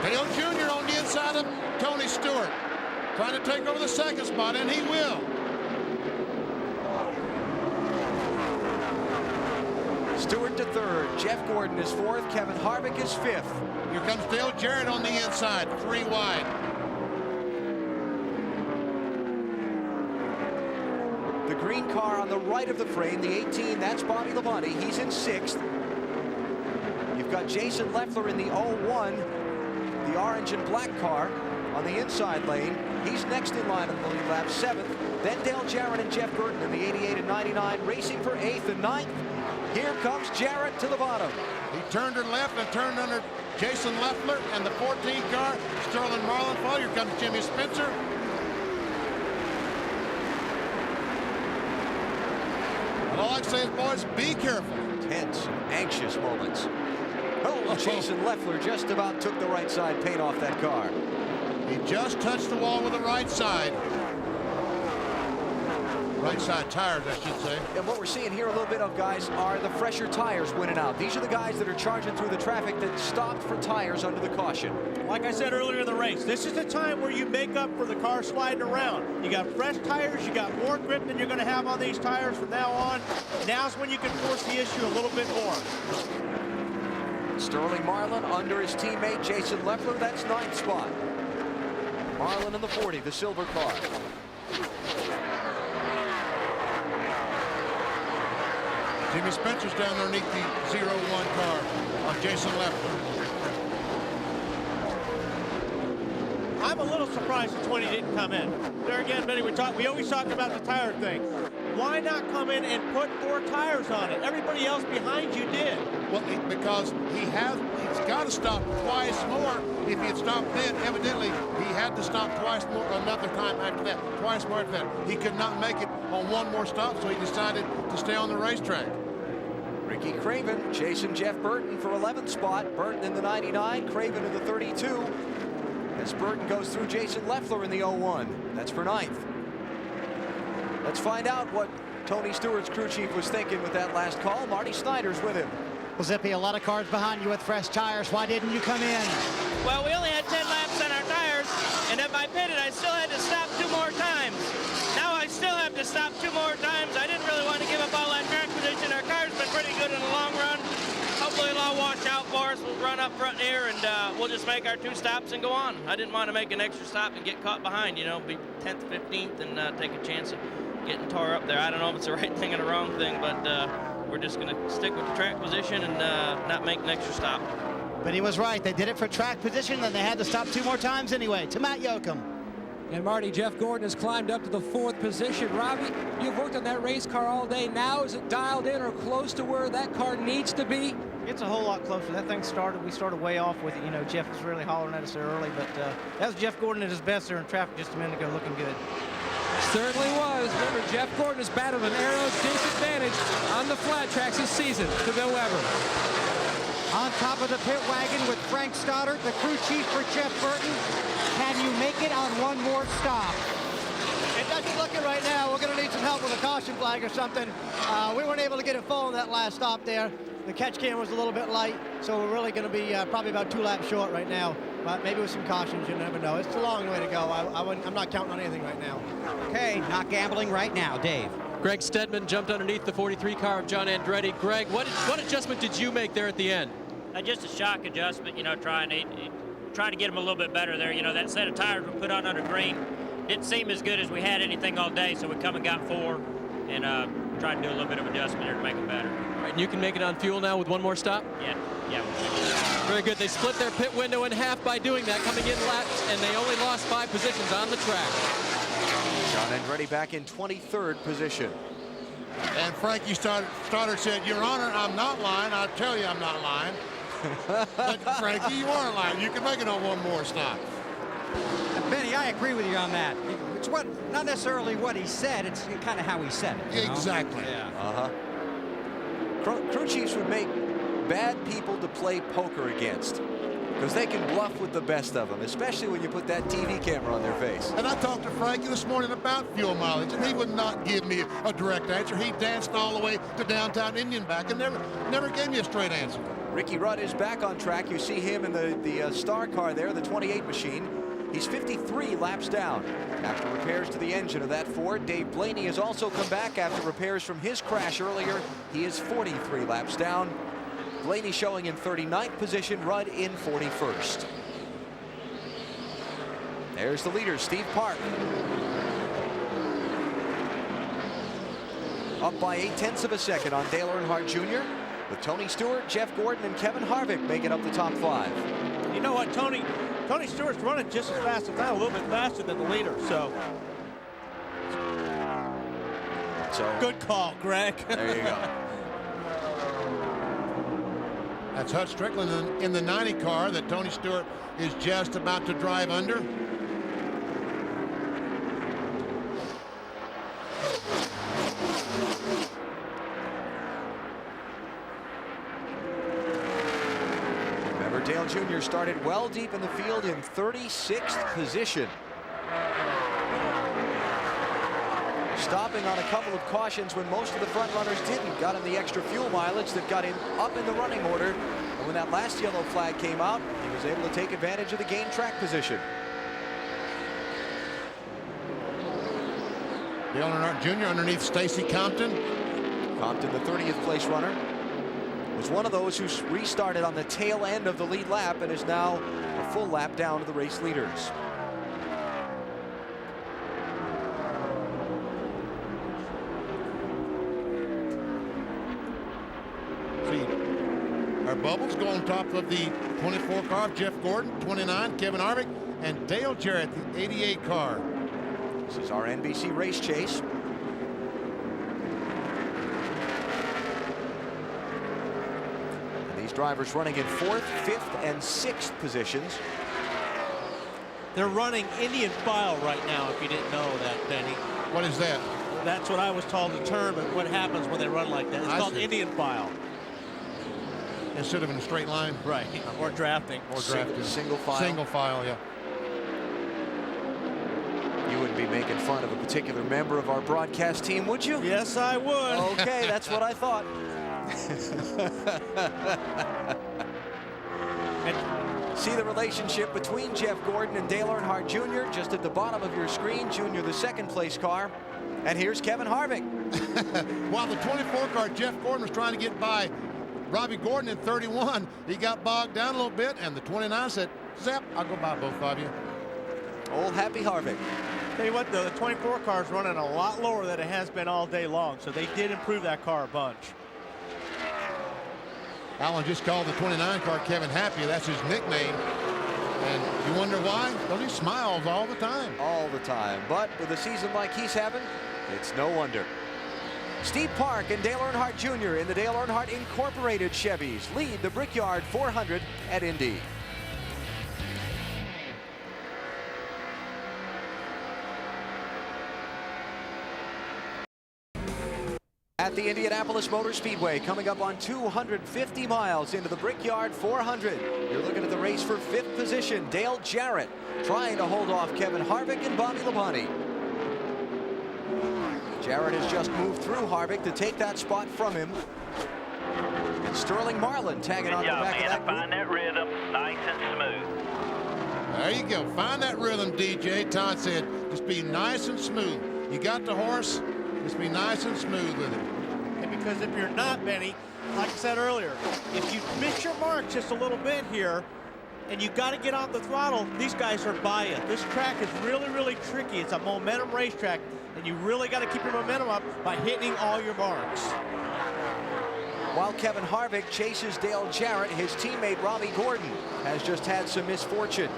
Dale Jr. on the inside of Tony Stewart, trying to take over the 2nd spot, and he will. Stewart to 3rd, Jeff Gordon is 4th, Kevin Harvick is 5th. Here comes Dale Jarrett on the inside, 3 wide. The green car on the right of the frame, the 18, that's Bobby Labonte. He's in 6th. You've got Jason Leffler in the 01, the orange and black car on the inside lane. He's next in line on the lead lap, 7th. Then Dale Jarrett and Jeff Burton in the 88 and 99, racing for 8th and 9th. Here comes Jarrett to the bottom. He turned her left and turned under Jason Leffler and the 14 car, Sterling Marlin. Here comes Jimmy Spencer. And all I can say is, boys, be careful. Tense, anxious moments. Oh, Jason Leffler just about took the right side paint off that car. He just touched the wall with the right side. Right side tires, I should say. And what we're seeing here a little bit of, guys, are the fresher tires winning out. These are the guys that are charging through the traffic that stopped for tires under the caution. Like I said earlier in the race, this is the time where you make up for the car sliding around. You got fresh tires, you got more grip than you're going to have on these tires from now on. Now's when you can force the issue a little bit more. Sterling Marlin under his teammate Jason Leffler. That's 9th spot. Marlin in the 40, the silver car. Jimmy Spencer's down underneath the 0-1 car on Jason Leffler. I'm a little surprised the 20 didn't come in. There again, Benny, we always talk about the tire thing. Why not come in and put 4 tires on it? Everybody else behind you did. Well, because he's got to stop twice more. If he had stopped then, evidently he had to stop twice more another time after that. Twice more after that. He could not make it on one more stop, so he decided to stay on the racetrack. Ricky Craven chasing Jeff Burton for 11th spot. Burton in the 99, Craven in the 32. As Burton goes through Jason Leffler in the 01. That's for 9th. Let's find out what Tony Stewart's crew chief was thinking with that last call. Marty Snyder's with him. Well, Zippy, a lot of cars behind you with fresh tires. Why didn't you come in? Well, we only had 10 laps on our tires, and if I pitted, I still had to stop 2 more times. Now I still have to stop 2 more times. I didn't really want to give up all that track position. Our car's been pretty good in the long run. Hopefully it'll all wash out for us. We'll run up front here, and we'll just make our 2 stops and go on. I didn't want to make an extra stop and get caught behind, you know, be 10th, 15th, and take a chance of getting tore up there. I don't know if it's the right thing or the wrong thing, but we're just going to stick with the track position and not make an extra stop. But he was right. They did it for track position, and they had to stop 2 more times anyway. To Matt Yoakum. And Marty, Jeff Gordon has climbed up to the 4th position. Robbie, you've worked on that race car all day. Now is it dialed in or close to where that car needs to be? It's a whole lot closer. That thing we started way off with it. You know, Jeff was really hollering at us there early, but that was Jeff Gordon at his best there in traffic just a minute ago, looking good. Certainly was. Remember, Jeff Gordon has battled an aero disadvantage on the flat tracks this season to Bill Weber. On top of the pit wagon with Frank Stoddard, the crew chief for Jeff Burton. Can you make it on one more stop? It doesn't look it right now. We're going to need some help with a caution flag or something. We weren't able to get it full in that last stop there. The catch can was a little bit light, so we're really going to be probably about 2 laps short right now. But maybe with some cautions, you never know. It's a long way to go. I'm not counting on anything right now. Okay, not gambling right now. Dave. Greg Stedman jumped underneath the 43 car of John Andretti. Greg, what adjustment did you make there at the end? Just a shock adjustment, you know, trying to get him a little bit better there. You know, that set of tires we put on under green didn't seem as good as we had anything all day, so we come and got 4 and tried to do a little bit of adjustment there to make it better. All right, and you can make it on fuel now with 1 more stop? Yeah. Very good. They split their pit window in half by doing that, coming in laps, and they only lost 5 positions on the track. John Andretti back in 23rd position. And Frankie Stoddard said, Your Honor, I'm not lying. I'll tell you I'm not lying. But Frankie, you are lying. You can make it on 1 more stop. Benny, I agree with you on that. It's not necessarily what he said, it's kind of how he said it. You know? Exactly. Yeah. Crew chiefs would make bad people to play poker against because they can bluff with the best of them, especially when you put that TV camera on their face. And I talked to Frankie this morning about fuel mileage, and he would not give me a direct answer. He danced all the way to downtown Indian back and never gave me a straight answer. Ricky Rudd is back on track. You see him in the star car there, the 28 machine. He's 53 laps down after repairs to the engine of that Ford. Dave Blaney has also come back after repairs from his crash earlier. He is 43 laps down. Blaney showing in 39th position, Rudd in 41st. There's the leader, Steve Park. Up by 0.8 of a second on Dale Earnhardt Jr. with Tony Stewart, Jeff Gordon, and Kevin Harvick making up the top 5. You know what, Tony Stewart's running just as fast, if not a little bit faster than the leader, so good call, Greg. There you go. That's Hut Strickland in the 90 car that Tony Stewart is just about to drive under. Remember, Dale Jr. started well deep in the field in 36th position. Stopping on a couple of cautions when most of the front runners didn't. Got him the extra fuel mileage that got him up in the running order. And when that last yellow flag came out, he was able to take advantage of the gained track position. Dale Earnhardt Jr. underneath Stacy Compton. Compton, the 30th place runner, was one of those who restarted on the tail end of the lead lap and is now a full lap down to the race leaders. Our bubbles go on top of the 24 car of Jeff Gordon, 29, Kevin Harvick, and Dale Jarrett, the 88 car. This is our NBC race chase. And these drivers running in 4th, 5th, and 6th positions. They're running Indian file right now, if you didn't know that, Benny. What is that? That's what I was told the term and what happens when they run like that. It's called Indian file. Instead of in a straight line? Right, or drafting. Or drafting. Single file. Single file, yeah. You wouldn't be making fun of a particular member of our broadcast team, would you? Yes, I would. Okay, that's what I thought. See the relationship between Jeff Gordon and Dale Earnhardt Jr. just at the bottom of your screen. Jr., the 2nd place car. And here's Kevin Harvick. While the 24 car, Jeff Gordon was trying to get by Robbie Gordon in 31. He got bogged down a little bit, and the 29 said, Zap, I'll go by both of you. Old Happy Harvick. Tell you what, though, the 24 car is running a lot lower than it has been all day long, so they did improve that car a bunch. Alan just called the 29 car Kevin Happy. That's his nickname. And you wonder why? Because he smiles all the time. All the time. But with a season like he's having, it's no wonder. Steve Park and Dale Earnhardt Jr. in the Dale Earnhardt Incorporated Chevys lead the Brickyard 400 at Indy. At the Indianapolis Motor Speedway, coming up on 250 miles into the Brickyard 400. You're looking at the race for 5th position. Dale Jarrett trying to hold off Kevin Harvick and Bobby Labonte. Jarrett has just moved through Harvick to take that spot from him. And Sterling Marlin tagging on the back of that group. Find that rhythm, nice and smooth. There you go. Find that rhythm, DJ. Todd said, just be nice and smooth. You got the horse, just be nice and smooth with it. And because if you're not, Benny, like I said earlier, if you miss your mark just a little bit here, and you got to get off the throttle, these guys are by you. This track is really, really tricky. It's a momentum racetrack, and you really got to keep your momentum up by hitting all your marks. While Kevin Harvick chases Dale Jarrett, his teammate Robbie Gordon has just had some misfortune.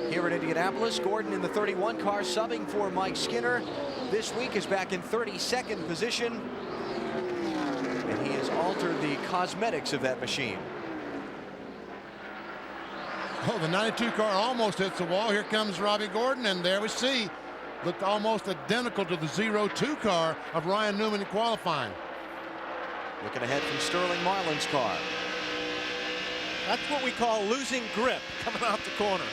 Here in Indianapolis, Gordon in the 31 car subbing for Mike Skinner. This week is back in 32nd position. And he has altered the cosmetics of that machine. Oh, the 92 car almost hits the wall. Here comes Robbie Gordon, and there we see. Looked almost identical to the 02 car of Ryan Newman in qualifying. Looking ahead from Sterling Marlin's car. That's what we call losing grip coming off the corner.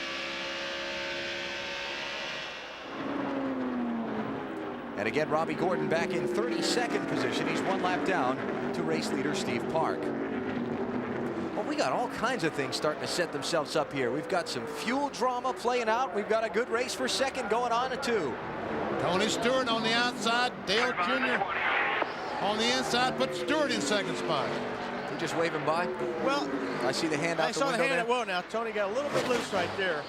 And again, Robbie Gordon back in 32nd position. He's 1 lap down to race leader Steve Park. Well, we got all kinds of things starting to set themselves up here. We've got some fuel drama playing out. We've got a good race for 2nd going on at 2. Tony Stewart on the outside. Dale Jr. on the inside. Put Stewart in 2nd spot. You just waving by? Well, I see the hand out the window. I saw the hand at whoa now. Tony got a little bit loose right there.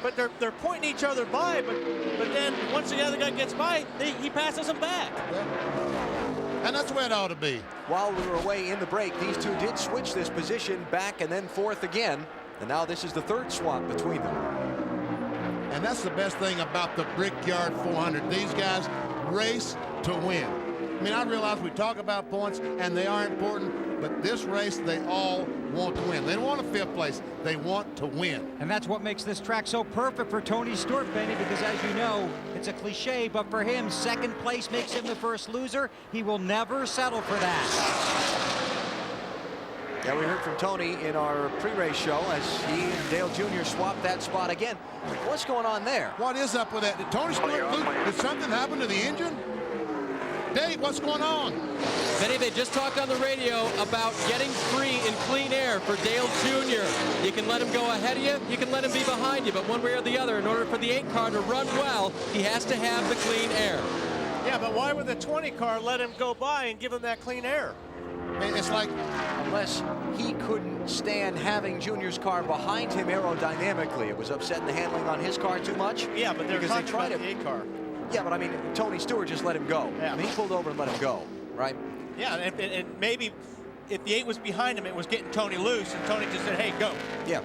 But they're pointing each other by, but then once the other guy gets by, he passes him back. And that's where it ought to be. While we were away in the break, these two did switch this position back and then 4th again. And now this is the 3rd swap between them. And that's the best thing about the Brickyard 400. These guys race to win. I mean, I realize we talk about points and they are important, but this race, they all want to win. They don't want a 5th place. They want to win. And that's what makes this track so perfect for Tony Stewart, Benny, because as you know, it's a cliche, but for him, 2nd place makes him the first loser. He will never settle for that. Yeah, we heard from Tony in our pre-race show as he and Dale Jr. swapped that spot again. What's going on there? What is up with that? Did Tony Stewart lose? Did something happen to the engine? Dave, what's going on? Benny, they just talked on the radio about getting free in clean air for Dale Jr. You can let him go ahead of you, you can let him be behind you, but one way or the other, in order for the 8 car to run well, he has to have the clean air. Yeah, but why would the 20 car let him go by and give him that clean air? It's like, unless he couldn't stand having Junior's car behind him aerodynamically, it was upsetting the handling on his car too much. Yeah, but they're talking about the 8 car. Yeah, but I mean, Tony Stewart just let him go. Yeah. I mean, he pulled over and let him go, right? Yeah, and maybe if the 8 was behind him, it was getting Tony loose, and Tony just said, hey, go. Yeah.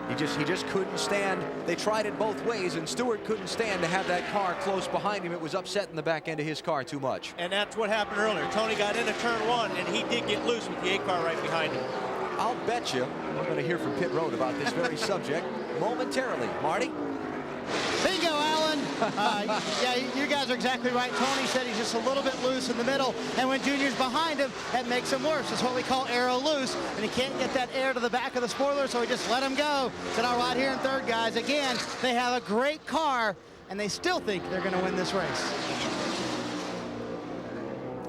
He just couldn't stand. They tried it both ways, and Stewart couldn't stand to have that car close behind him. It was upsetting the back end of his car too much. And that's what happened earlier. Tony got into turn 1, and he did get loose with the 8 car right behind him. I'll bet you we're going to hear from Pit Road about this very subject momentarily. Marty? Bingo, Alan. Yeah, you guys are exactly right. Tony said he's just a little bit loose in the middle, and when Junior's behind him, that makes him worse. It's what we call aero loose, and he can't get that air to the back of the spoiler, so he just let him go. Said, all right, here in third, guys. Again, they have a great car, and they still think they're going to win this race.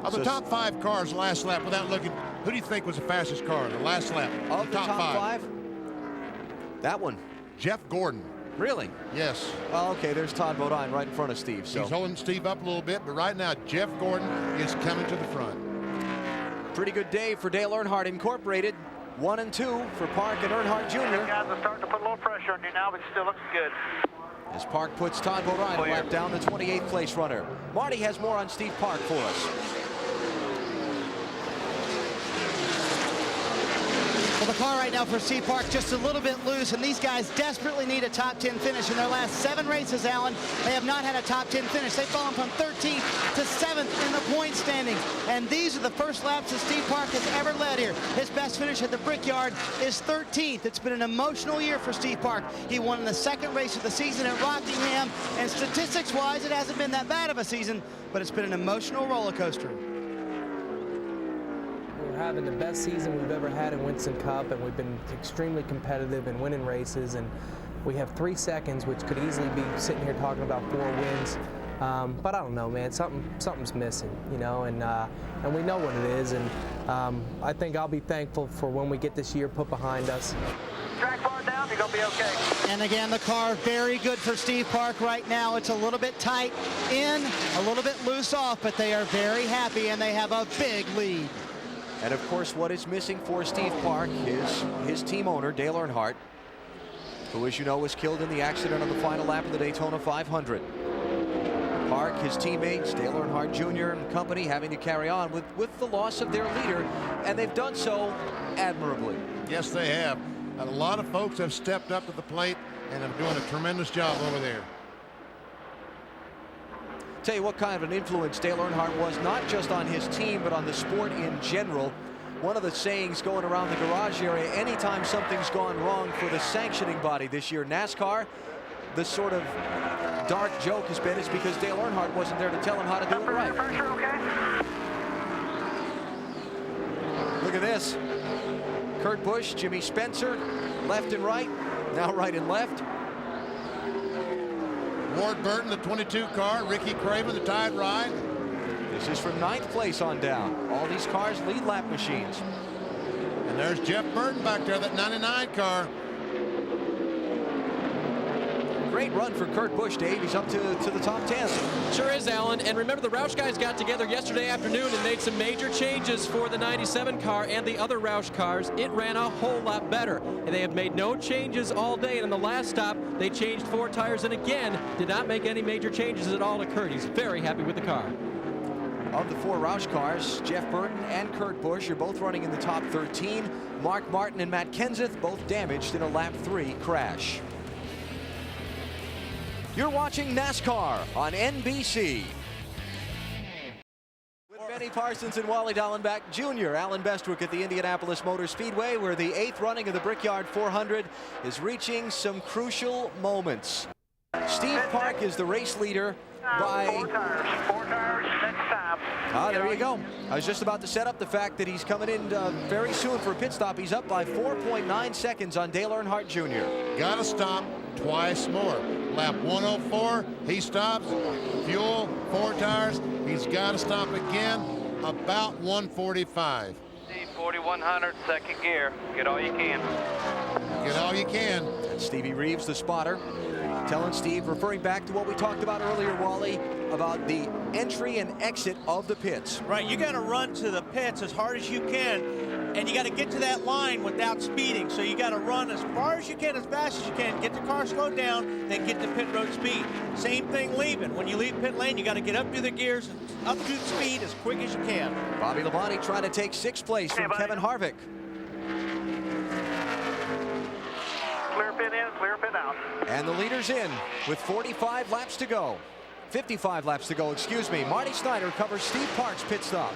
Of the top 5 cars last lap, without looking, who do you think was the fastest car the last lap? Of the top 5? That one. Jeff Gordon. Really? Yes. Well, okay, there's Todd Bodine right in front of Steve. So he's holding Steve up a little bit, but right now Jeff Gordon is coming to the front. Pretty good day for Dale Earnhardt Incorporated. 1 and 2 for Park and Earnhardt Jr. Guys are starting to put a little pressure on you now, but it still looks good. As Park puts Todd Bodine a lap down, the 28th place runner. Marty has more on Steve Park for us. Well, the car right now for Steve Park just a little bit loose, and these guys desperately need a top 10 finish. In their last 7 races, Alan, they have not had a top 10 finish. They've fallen from 13th to 7th in the point standings, and these are the first laps that Steve Park has ever led here. His best finish at the Brickyard is 13th. It's been an emotional year for Steve Park. He won in the 2nd race of the season at Rockingham, and statistics-wise, it hasn't been that bad of a season, but it's been an emotional roller coaster. We're having the best season we've ever had in Winston Cup, and we've been extremely competitive and winning races, and we have 3 seconds, which could easily be sitting here talking about 4 wins. But I don't know, man. Something's missing, you know, and we know what it is, and I think I'll be thankful for when we get this year put behind us. Track far down, you're gonna be okay. And again, the car very good for Steve Park right now. It's a little bit tight in, a little bit loose off, but they are very happy, and they have a big lead. And of course, what is missing for Steve Park is his team owner, Dale Earnhardt, who, as you know, was killed in the accident on the final lap of the Daytona 500. Park, his teammates, Dale Earnhardt Jr. and company, having to carry on with the loss of their leader, and they've done so admirably. Yes, they have. And a lot of folks have stepped up to the plate and are doing a tremendous job over there. Tell you what kind of an influence Dale Earnhardt was, not just on his team, but on the sport in general. One of the sayings going around the garage area, anytime something's gone wrong for the sanctioning body this year, NASCAR, the sort of dark joke has been, is because Dale Earnhardt wasn't there to tell him how to do it right. Look at this. Kurt Busch, Jimmy Spencer, left and right, now right and left. Ward Burton, the 22 car, Ricky Craven, the tied ride. This is from 9th place on down. All these cars lead lap machines. And there's Jeff Burton back there, that 99 car. Great run for Kurt Busch, Dave. He's up to the top 10. Sure is, Alan. And remember, the Roush guys got together yesterday afternoon and made some major changes for the 97 car and the other Roush cars. It ran a whole lot better. And they have made no changes all day. And in the last stop, they changed 4 tires and again did not make any major changes at all to Kurt. He's very happy with the car. Of the 4 Roush cars, Jeff Burton and Kurt Busch are both running in the top 13. Mark Martin and Matt Kenseth both damaged in a lap 3 crash. You're watching NASCAR on NBC. With Benny Parsons and Wally Dallenbach Jr., Alan Bestwick at the Indianapolis Motor Speedway, where the 8th running of the Brickyard 400 is reaching some crucial moments. Steve Park is the race leader by 4 tires, next time. There you go. I was just about to set up the fact that he's coming in very soon for a pit stop. He's up by 4.9 seconds on Dale Earnhardt Jr. Gotta stop twice more. Lap 104, he stops. Fuel, 4 tires. He's got to stop again about 145. 4100, 2nd gear. Get all you can. Get all you can. And Stevie Reeves, the spotter, telling Steve, referring back to what we talked about earlier, Wally, about the entry and exit of the pits. Right, you got to run to the pits as hard as you can, and you got to get to that line without speeding. So you got to run as far as you can, as fast as you can, get the car slowed down, then get to pit road speed. Same thing leaving. When you leave pit lane, you got to get up to the gears and up to speed as quick as you can. Bobby Labonte trying to take 6th place from Kevin Harvick. Clear pit in, clear pit out. And the leader's in with 45 laps to go. 55 laps to go, excuse me. Marty Snyder covers Steve Park's pit stop.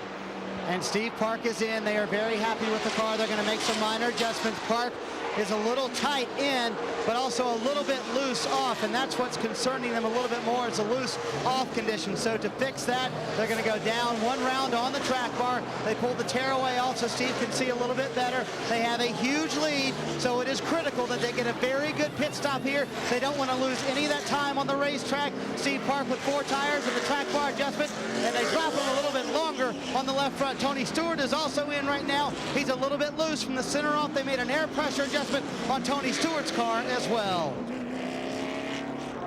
And Steve Park is in. They are very happy with the car. They're going to make some minor adjustments. Park is a little tight in, but also a little bit loose off, and that's what's concerning them a little bit more. It's a loose off condition. So to fix that, they're going to go down 1 round on the track bar. They pulled the tearaway off so Steve can see a little bit better. They have a huge lead, so it is critical that they get a very good pit stop here. They don't want to lose any of that time on the racetrack. Steve Park with 4 tires and the track bar adjustment, and they drop him a little bit longer on the left front. Tony Stewart is also in right now. He's a little bit loose from the center off. They made an air pressure adjustment on Tony Stewart's car as well.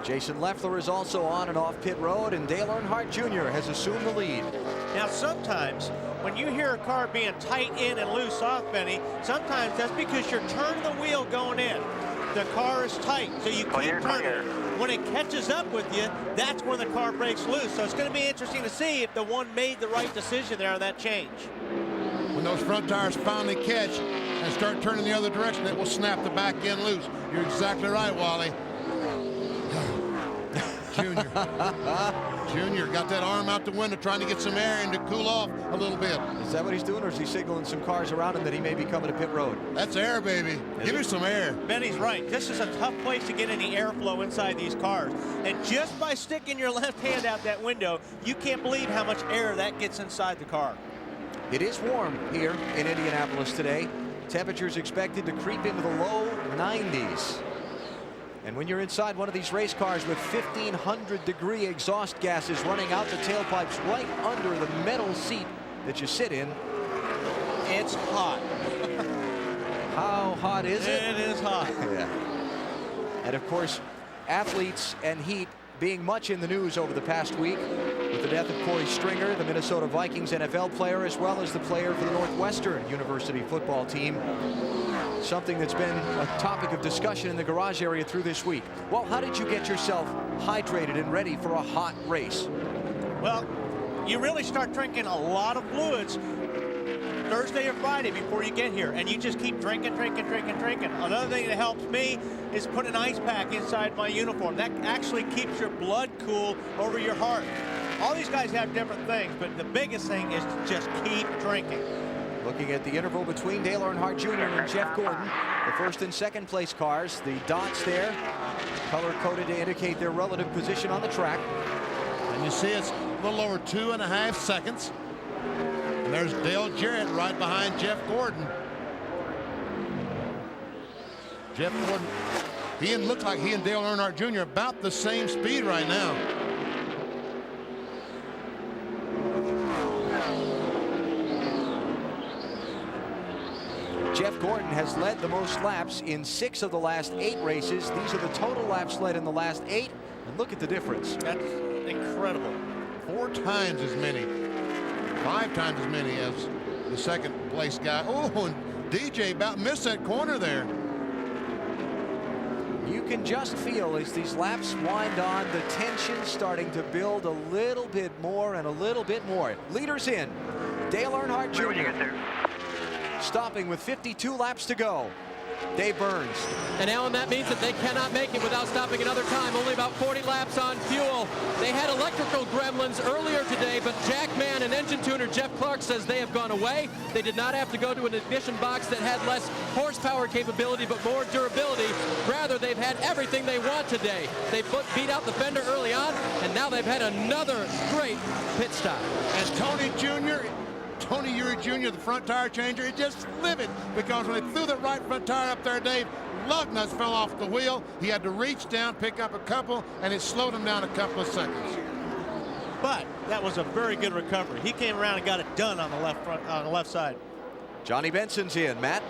Jason Leffler is also on and off pit road, and Dale Earnhardt Jr. has assumed the lead. Now sometimes when you hear a car being tight in and loose off, Benny, sometimes that's because you're turning the wheel going in. The car is tight, so you keep turning. When it catches up with you, that's when the car breaks loose. So it's going to be interesting to see if the one made the right decision there on that change. When those front tires finally catch and start turning the other direction, it will snap the back end loose. You're exactly right, Wally. Junior. Junior got that arm out the window trying to get some air in to cool off a little bit. Is that what he's doing, or is he signaling some cars around him that he may be coming to pit road? That's air, baby. Give me some air. Benny's right. This is a tough place to get any airflow inside these cars. And just by sticking your left hand out that window, you can't believe how much air that gets inside the car. It is warm here in Indianapolis today. Temperatures expected to creep into the low 90s. And when you're inside one of these race cars with 1,500-degree exhaust gases running out the tailpipes right under the metal seat that you sit in, it's hot. How hot is it? It is hot. Yeah. And of course, athletes and heat being much in the news over the past week with the death of Corey Stringer, the Minnesota Vikings NFL player, as well as the player for the Northwestern University football team. Something that's been a topic of discussion in the garage area through this week. Well, how did you get yourself hydrated and ready for a hot race? Well, you really start drinking a lot of fluids Thursday or Friday before you get here, and you just keep drinking. Another thing that helps me is put an ice pack inside my uniform. That actually keeps your blood cool over your heart. All these guys have different things, but the biggest thing is to just keep drinking. Looking at the interval between Dale Earnhardt Jr. and Jeff Gordon, the first and second place cars, the dots there, color-coded to indicate their relative position on the track. And you see it's a little over 2.5 seconds. And there's Dale Jarrett right behind Jeff Gordon. Jeff Gordon, he looks like he and Dale Earnhardt Jr. about the same speed right now. Jeff Gordon has led the most laps in 6 of the last 8 races. These are the total laps led in the last 8. And look at the difference. That's incredible. 4 times as many. 5 times as many as the second place guy. Oh, and DJ about missed that corner there. You can just feel as these laps wind on, the tension starting to build a little bit more and a little bit more. Leaders in. Dale Earnhardt Jr. stopping with 52 laps to go. Dave Burns. And Alan, that means that they cannot make it without stopping another time. Only about 40 laps on fuel. They had electrical gremlins earlier today, but Jack Mann and engine tuner Jeff Clark says they have gone away. They did not have to go to an ignition box that had less horsepower capability but more durability. Rather, they've had everything they want today. They beat out the fender early on, and now they've had another great pit stop. And Tony Uri Jr., the front tire changer, is just livid because when they threw the right front tire up there, Dave, lug nuts fell off the wheel. He had to reach down, pick up a couple, and it slowed him down a couple of seconds. But that was a very good recovery. He came around and got it done on the left side. Johnny Benson's in. Matt?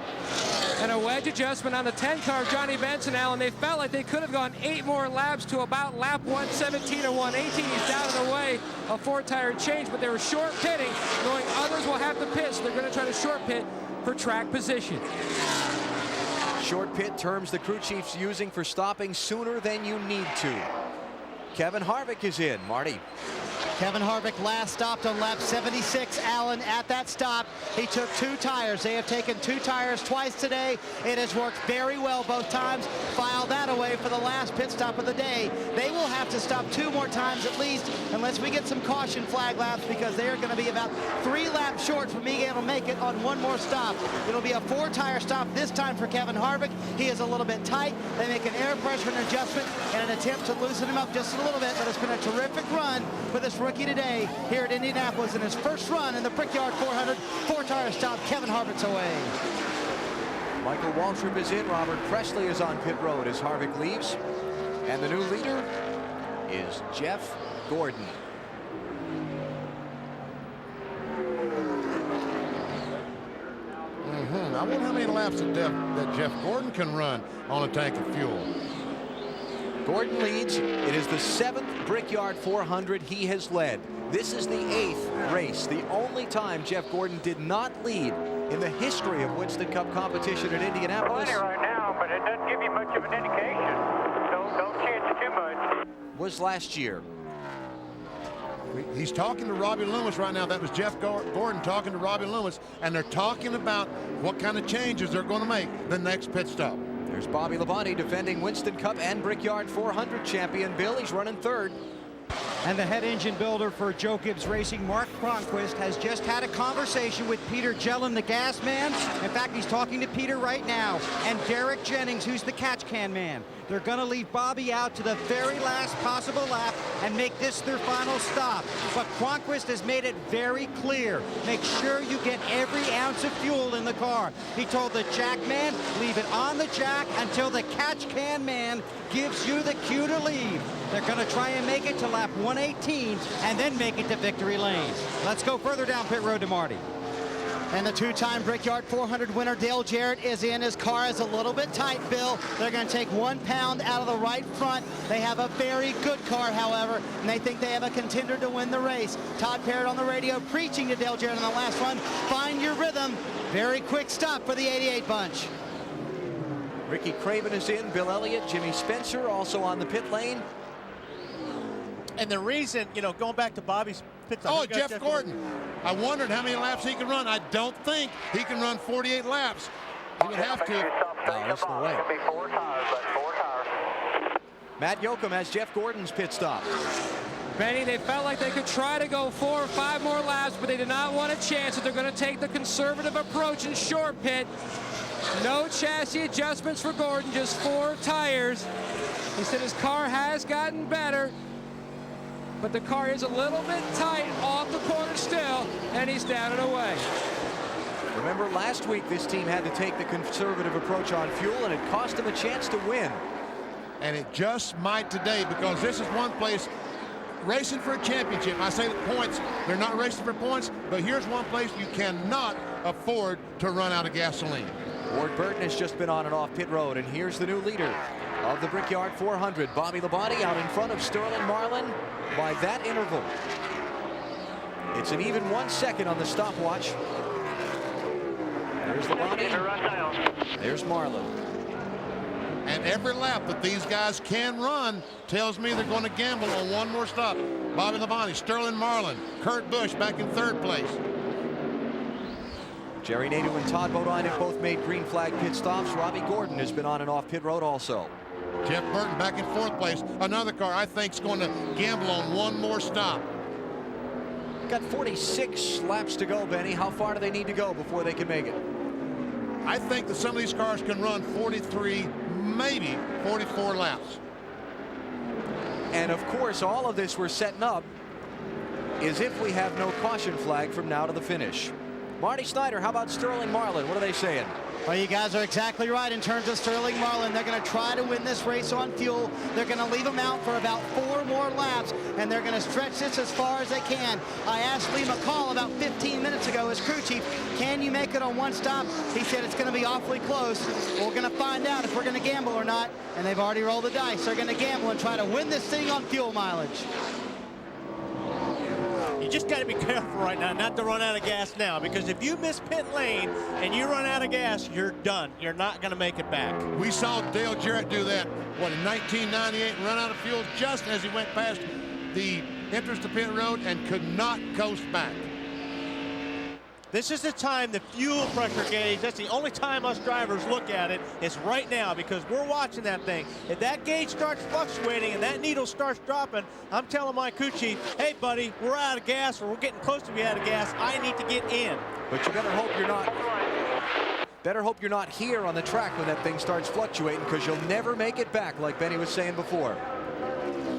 And a wedge adjustment on the 10 car, Johnny Benson, Allen. They felt like they could have gone 8 more laps to about lap 117 or 118. He's down and away, a 4-tire change, but they were short pitting, knowing others will have to pit, so they're going to try to short pit for track position. Short pit terms the crew chief's using for stopping sooner than you need to. Kevin Harvick is in. Marty. Kevin Harvick last stopped on lap 76, Allen. At that stop, he took 2 tires. They have taken 2 tires twice today. It has worked very well both times. File that away for the last pit stop of the day. They will have to stop 2 more times at least, unless we get some caution flag laps, because they are going to be about 3 laps short from being able to make it on 1 more stop. It'll be a 4-tire stop this time for Kevin Harvick. He is a little bit tight. They make an air pressure adjustment and an attempt to loosen him up just a little bit, but it's been a terrific run for this rookie today here at Indianapolis in his first run in the Brickyard 400. 4-tire stop. Kevin Harvick's away. Michael Waltrip is in. Robert Presley is on pit road as Harvick leaves. And the new leader is Jeff Gordon. I wonder how many laps that Jeff Gordon can run on a tank of fuel. Gordon leads. It is the 7th Brickyard 400 he has led. This is the 8th race, the only time Jeff Gordon did not lead in the history of Winston Cup competition at Indianapolis. Plenty right now, but it doesn't give you much of an indication. Don't chance it too much. Was last year. He's talking to Robbie Loomis right now. That was Jeff Gordon talking to Robbie Loomis, and they're talking about what kind of changes they're going to make the next pit stop. There's Bobby Labonte, defending Winston Cup and Brickyard 400 champion. Bill, he's running 3rd. And the head engine builder for Joe Gibbs Racing, Mark Cronquist, has just had a conversation with Peter Gellin, the gas man. In fact, he's talking to Peter right now. And Derek Jennings, who's the catch can man. They're going to leave Bobby out to the very last possible lap and make this their final stop. But Cronquist has made it very clear. Make sure you get every ounce of fuel in the car. He told the jack man, leave it on the jack until the catch can man gives you the cue to leave. They're going to try and make it to lap 118 and then make it to victory lane. Let's go further down pit road to Marty. And the 2-time Brickyard 400 winner, Dale Jarrett, is in. His car is a little bit tight, Bill. They're going to take 1 pound out of the right front. They have a very good car, however, and they think they have a contender to win the race. Todd Parrott on the radio preaching to Dale Jarrett in the last run. Find your rhythm. Very quick stop for the 88 bunch. Ricky Craven is in. Bill Elliott, Jimmy Spencer also on the pit lane. And the reason, you know, going back to Bobby's pit stop. Oh, Jeff Gordon. I wondered how many laps he could run. I don't think he can run 48 laps. He would have to. No, that's the way. It'll be 4 tires, but 4 tires. Matt Yoakum has Jeff Gordon's pit stop. Benny, they felt like they could try to go 4 or 5 more laps, but they did not want a chance that they're going to take the conservative approach in short pit. No chassis adjustments for Gordon, just 4 tires. He said his car has gotten better, but the car is a little bit tight off the corner still, and he's down and away. Remember last week this team had to take the conservative approach on fuel, and it cost them a chance to win. And it just might today, because this is one place racing for a championship. I say that points, they're not racing for points, but here's one place you cannot afford to run out of gasoline. Ward Burton has just been on and off pit road, and here's the new leader of the Brickyard 400, Bobby Labonte, out in front of Sterling Marlin by that interval. It's an even 1 second on the stopwatch. There's Labonte. There's Marlin. And every lap that these guys can run tells me they're going to gamble on 1 more stop. Bobby Labonte, Sterling Marlin, Kurt Busch back in 3rd place. Jerry Nadeau and Todd Bodine have both made green flag pit stops. Robbie Gordon has been on and off pit road also. Jeff Burton back in 4th place. Another car I think is going to gamble on 1 more stop. Got 46 laps to go, Benny. How far do they need to go before they can make it? I think that some of these cars can run 43, maybe 44 laps. And of course, all of this we're setting up is if we have no caution flag from now to the finish. Marty Snyder, how about Sterling Marlin? What are they saying? Well, you guys are exactly right in terms of Sterling Marlin. They're going to try to win this race on fuel. They're going to leave him out for about 4 more laps, and they're going to stretch this as far as they can. I asked Lee McCall about 15 minutes ago, as crew chief, can you make it on one stop? He said it's going to be awfully close. We're going to find out if we're going to gamble or not, and they've already rolled the dice. They're going to gamble and try to win this thing on fuel mileage. You just got to be careful right now not to run out of gas now, because if you miss pit lane and you run out of gas, you're done. You're not going to make it back. We saw Dale Jarrett do that, what, in 1998, and run out of fuel just as he went past the entrance to pit road and could not coast back. This is the time the fuel pressure gauge, that's the only time us drivers look at it, is right now, because we're watching that thing. If that gauge starts fluctuating and that needle starts dropping, I'm telling my crew chief, hey buddy, we're out of gas, or we're getting close to be out of gas. I need to get in. But you better hope you're not here on the track when that thing starts fluctuating, because you'll never make it back, like Benny was saying before.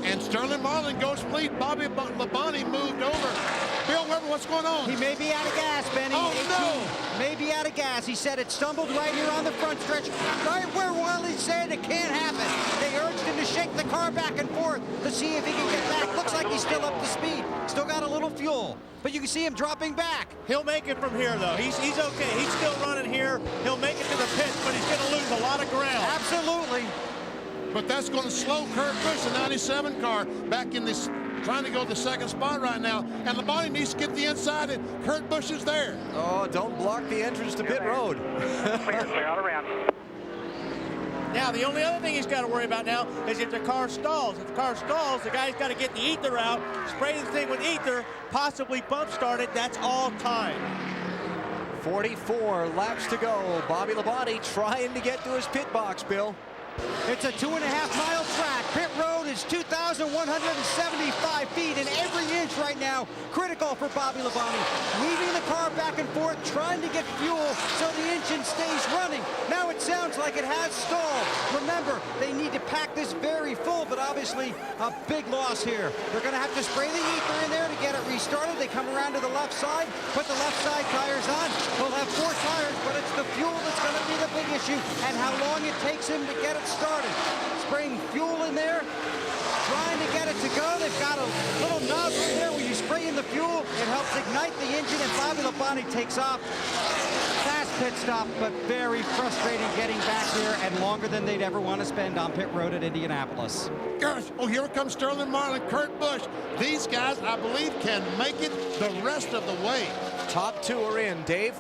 And Sterling Marlin goes fleet. Bobby Labonte moved over. Bill Weber, what's going on? He may be out of gas, Benny. Oh, no. May be out of gas. He said it stumbled right here on the front stretch, right where Wiley said it can't happen. They urged him to shake the car back and forth to see if he can get back. Looks like he's still up to speed. Still got a little fuel, but you can see him dropping back. He'll make it from here, though. He's okay. He's still running here. He'll make it to the pits, but he's going to lose a lot of ground. Absolutely. But that's going to slow Kurt Busch, the 97 car, back in this, trying to go to the second spot right now. And Labonte needs to get the inside, and Kurt Busch is there. Oh, don't block the entrance to pit road. Clear out around. Now, the only other thing he's got to worry about now is if the car stalls. If the car stalls, the guy's got to get the ether out, spray the thing with ether, possibly bump start it. That's all time. 44 laps to go. Bobby Labonte trying to get to his pit box, Bill. It's a 2.5-mile track. Pit road is 2,175 feet, and every inch right now critical for Bobby Labonte. Weaving the car back and forth, trying to get fuel so the engine stays running. Now it sounds like it has stalled. Remember, they need to pack this very full, but obviously a big loss here. They're going to have to spray the ether in there to get it restarted. They come around to the left side, put the left side tires on. They'll have 4 tires, but it's the fuel that's going to be the big issue, and how long it takes him to get it started. Spraying fuel in there, trying to get it to go. They've got a little nozzle in there where you spray in the fuel. It helps ignite the engine, and Bobby Labonte takes off. Fast pit stop, but very frustrating getting back here, and longer than they'd ever want to spend on pit road at Indianapolis. Gosh, oh, here comes Sterling Marlin, Kurt Busch. These guys, I believe, can make it the rest of the way. Top 2 are in, Dave.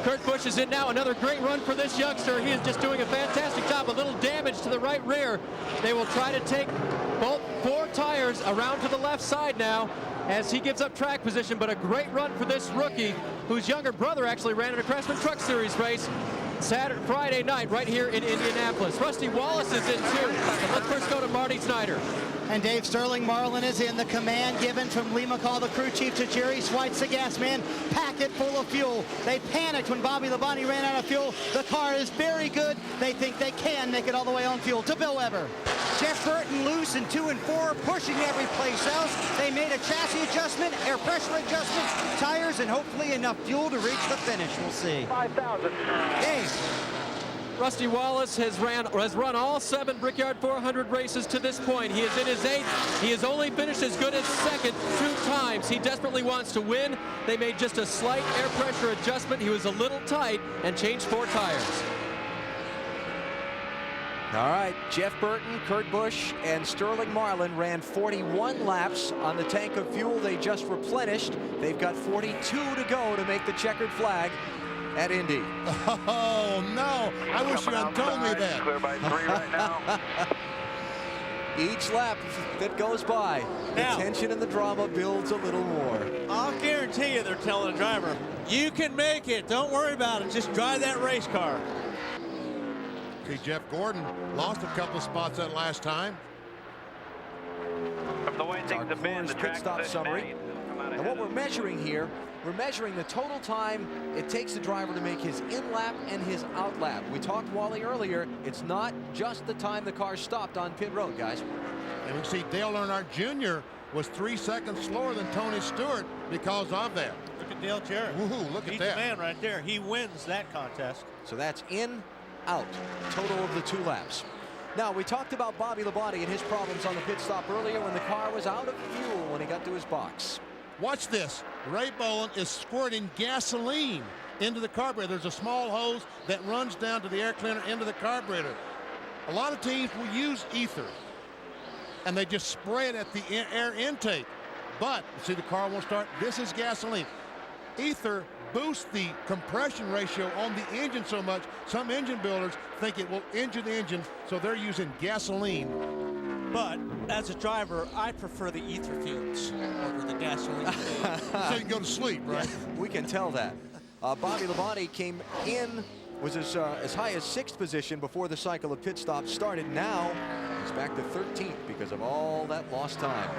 Kurt Busch is in now. Another great run for this youngster. He is just doing a fantastic job. A little damage to the right rear. They will try to take both 4 tires around to the left side now as he gives up track position, but a great run for this rookie whose younger brother actually ran in a Craftsman Truck Series race Friday night right here in Indianapolis. Rusty Wallace is in too. And let's first go to Marty Snyder. And Dave, Sterling Marlin is in. The command given from Lee McCall, the crew chief, to Jerry Schweitz, the gas man. Pack it full of fuel. They panicked when Bobby Labonte ran out of fuel. The car is very good. They think they can make it all the way on fuel. To Bill Weber. Jeff Burton loose in 2 and 4, pushing every place else. They made a chassis adjustment, air pressure adjustment, tires, and hopefully enough fuel to reach the finish. We'll see. 5,000. Dave. Rusty Wallace has run all 7 Brickyard 400 races to this point. He is in his 8th. He has only finished as good as 2nd 2 times. He desperately wants to win. They made just a slight air pressure adjustment. He was a little tight and changed 4 tires. All right, Jeff Burton, Kurt Busch, and Sterling Marlin ran 41 laps on the tank of fuel they just replenished. They've got 42 to go to make the checkered flag at Indy. Oh, no. I wish you had told me that. Clear by 3 right now. Each lap that goes by, the Now, tension and the drama builds a little more. I'll guarantee you they're telling the driver, you can make it. Don't worry about it. Just drive that race car. See, Jeff Gordon lost a couple of spots that last time. From the way things have been, the track stop summary. And what we're measuring here, we're measuring the total time it takes the driver to make his in-lap and his out-lap. We talked, Wally, earlier, it's not just the time the car stopped on pit road, guys. And we see Dale Earnhardt Jr. was 3 seconds slower than Tony Stewart because of that. Look at Dale Jarrett. Woohoo, look He's at that. the man right there. He wins that contest. So that's in, out, total of the 2 laps. Now, we talked about Bobby Labonte and his problems on the pit stop earlier when the car was out of fuel when he got to his box. Watch this. Ray Boland is squirting gasoline into the carburetor. There's a small hose that runs down to the air cleaner into the carburetor. A lot of teams will use ether, and they just spray it at the air intake. But, see, the car won't start. This is gasoline. Ether boosts the compression ratio on the engine so much, some engine builders think it will injure the engine, so they're using gasoline. But as a driver, I prefer the ether fumes over the gasoline. So you can go to sleep, right? Yeah, we can tell that. Bobby Labonte came in, was as high as 6th position before the cycle of pit stops started. Now he's back to 13th because of all that lost time.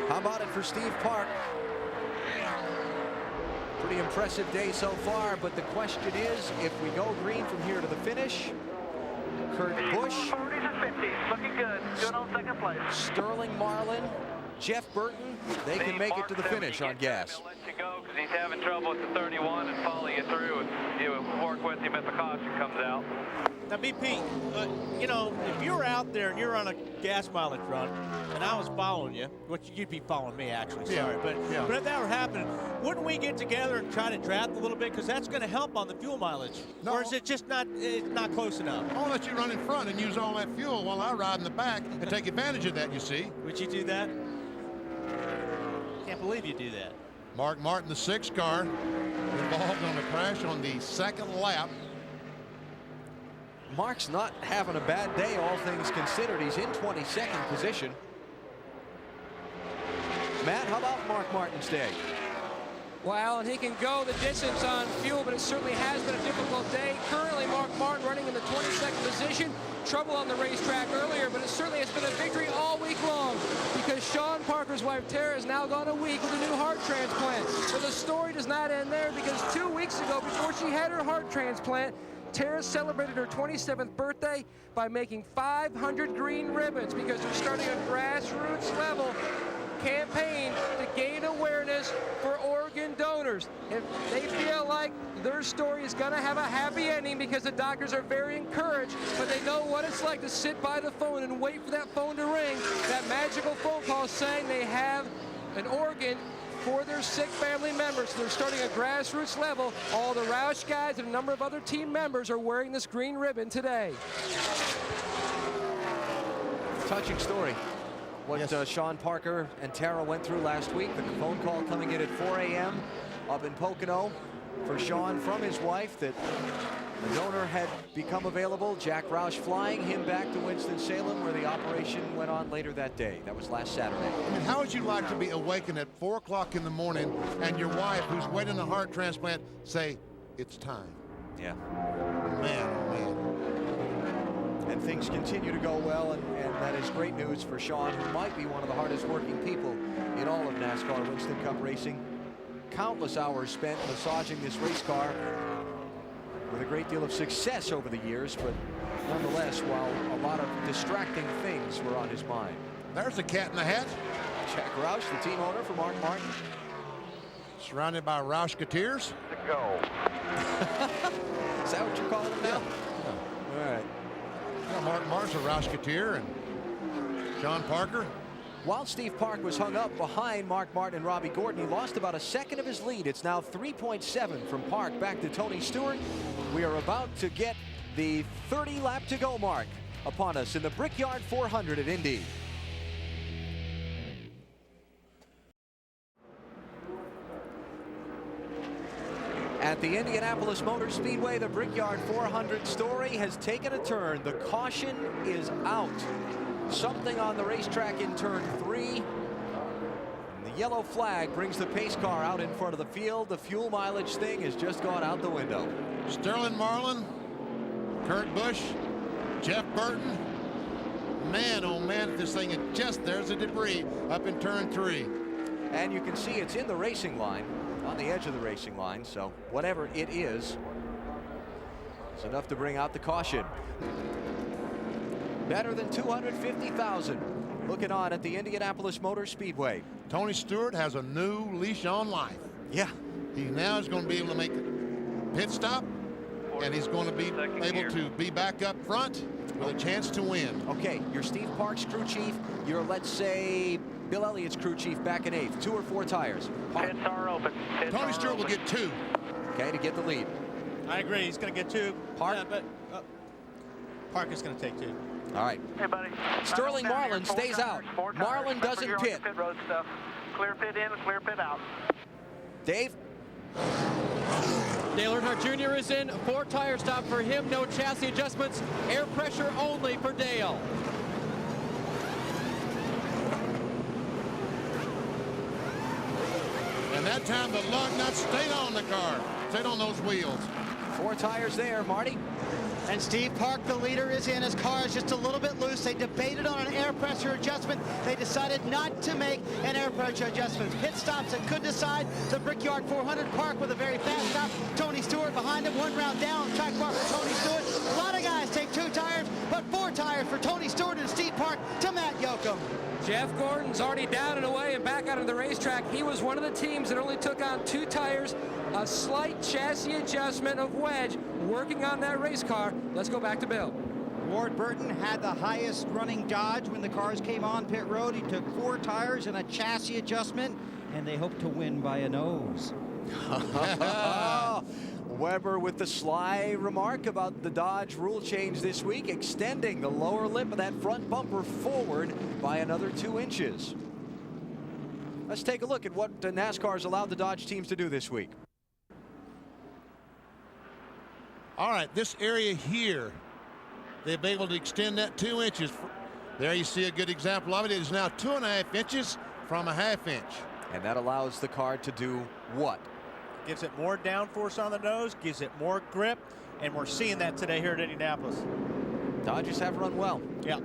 How about it for Steve Park? Pretty impressive day so far, but the question is, if we go green from here to the finish, Kurt Busch, 40s and 50s, looking good. Good on second place. Sterling Marlin, Jeff Burton, they can make it to the finish on gas. Let you go because he's having trouble with the 31 and follow you through. And you work with him if the caution comes out. Now, BP, you know, if you're out there and you're on a gas mileage run, and I was following you, which you'd be following me actually, sorry, but if that were happening, wouldn't we get together and try to draft a little bit, because that's going to help on the fuel mileage? No. Or is it just not close enough? I'll let you run in front and use all that fuel while I ride in the back and take advantage of that, you see. Would you do that? Can't believe you do that. Mark Martin, the 6th car, involved on a crash on the 2nd lap. Mark's not having a bad day, all things considered. He's in 22nd position. Matt, how about Mark Martin's day? Well, and he can go the distance on fuel, but it certainly has been a difficult day. Currently, Mark Martin running in the 22nd position. Trouble on the racetrack earlier, but it certainly has been a victory all week long, because Sean Parker's wife, Tara, has now gone a week with a new heart transplant. But the story does not end there, because 2 weeks ago, before she had her heart transplant, Tara celebrated her 27th birthday by making 500 green ribbons, because they're starting a grassroots level campaign to gain awareness for organ donors. If they feel like their story is going to have a happy ending, because the doctors are very encouraged, but they know what it's like to sit by the phone and wait for that phone to ring, that magical phone call saying they have an organ for their sick family members. So they're starting a grassroots level. All the Roush guys and a number of other team members are wearing this green ribbon today. Touching story. What Sean Parker and Tara went through last week. The phone call coming in at 4 a.m. up in Pocono for Sean from his wife that the donor had become available. Jack Roush flying him back to Winston-Salem, where the operation went on later that day. That was last Saturday. I mean, how would you like to be awakened at 4 o'clock in the morning and your wife, who's waiting a heart transplant, say, it's time? Yeah. Man, oh man. And things continue to go well, and that is great news for Sean, who might be one of the hardest working people in all of NASCAR Winston Cup racing. Countless hours spent massaging this race car with a great deal of success over the years, but nonetheless, while a lot of distracting things were on his mind. There's the cat in the hat. Jack Roush, the team owner for Mark Martin. Surrounded by Roush-Keteers. Go. Is that what you're calling him now? Yeah. All right. Yeah, Mark Martin's a Roush-Keteer, and Sean Parker. While Steve Park was hung up behind Mark Martin and Robbie Gordon, he lost about a second of his lead. It's now 3.7 from Park back to Tony Stewart. We are about to get the 30 lap to go mark upon us in the Brickyard 400 at Indy. At the Indianapolis Motor Speedway, the Brickyard 400 story has taken a turn. The caution is out. Something on the racetrack in turn 3. And the yellow flag brings the pace car out in front of the field. The fuel mileage thing has just gone out the window. Sterling Marlin, Kurt Busch, Jeff Burton. Man, oh man, this thing is just, there's the debris up in turn 3. And you can see it's in the racing line, on the edge of the racing line, so whatever it is, it's enough to bring out the caution. Better than 250,000 looking on at the Indianapolis Motor Speedway. Tony Stewart has a new leash on life. Yeah. He now is going to be able to make a pit stop, and he's going to be able to be back up front with a chance to win. Okay, you're Steve Park's crew chief. You're, let's say, Bill Elliott's crew chief back in 8th. 2 or 4 tires. Pits are open. Tony Stewart will get 2. Okay, to get the lead. I agree. He's going to get 2. Park? But Park is going to take 2. All right. Hey, buddy. Sterling Marlin stays out. Marlin doesn't pit. Pit road stuff. Clear pit in, clear pit out. Dave? Dale Earnhardt Jr. is in. 4 tire stop for him. No chassis adjustmts. Air pressure only for Dale. And that time the lug nuts stayed on the car, stayed on those wheels. 4 tires there, Marty. And Steve Park, the leader, is in. His car is just a little bit loose. They debated on an air pressure adjustment. They decided not to make an air pressure adjustment. Pit stops that could decide. The Brickyard 400. Park with a very fast stop. Tony Stewart behind him. 1 round down. Track bar for Tony Stewart. A lot of guys take 2 tires, but 4 tires for Tony Stewart and Steve Park to Matt Yoakum. Jeff Gordon's already down and away and back out of the racetrack. He was one of the teams that only took on 2 tires, a slight chassis adjustment of wedge, working on that race car. Let's go back to Bill. Ward Burton had the highest running Dodge when the cars came on pit road. He took 4 tires and a chassis adjustment, and they hope to win by a nose. Weber with the sly remark about the Dodge rule change this week, extending the lower lip of that front bumper forward by another 2 inches. Let's take a look at what NASCAR's allowed the Dodge teams to do this week. All right, this area here, they've been able to extend that 2 inches. There you see a good example of it. It is now 2.5 inches from a 1/2 inch. And that allows the car to do what? Gives it more downforce on the nose, gives it more grip, and we're seeing that today here at Indianapolis. Dodgers have run well. Yeah.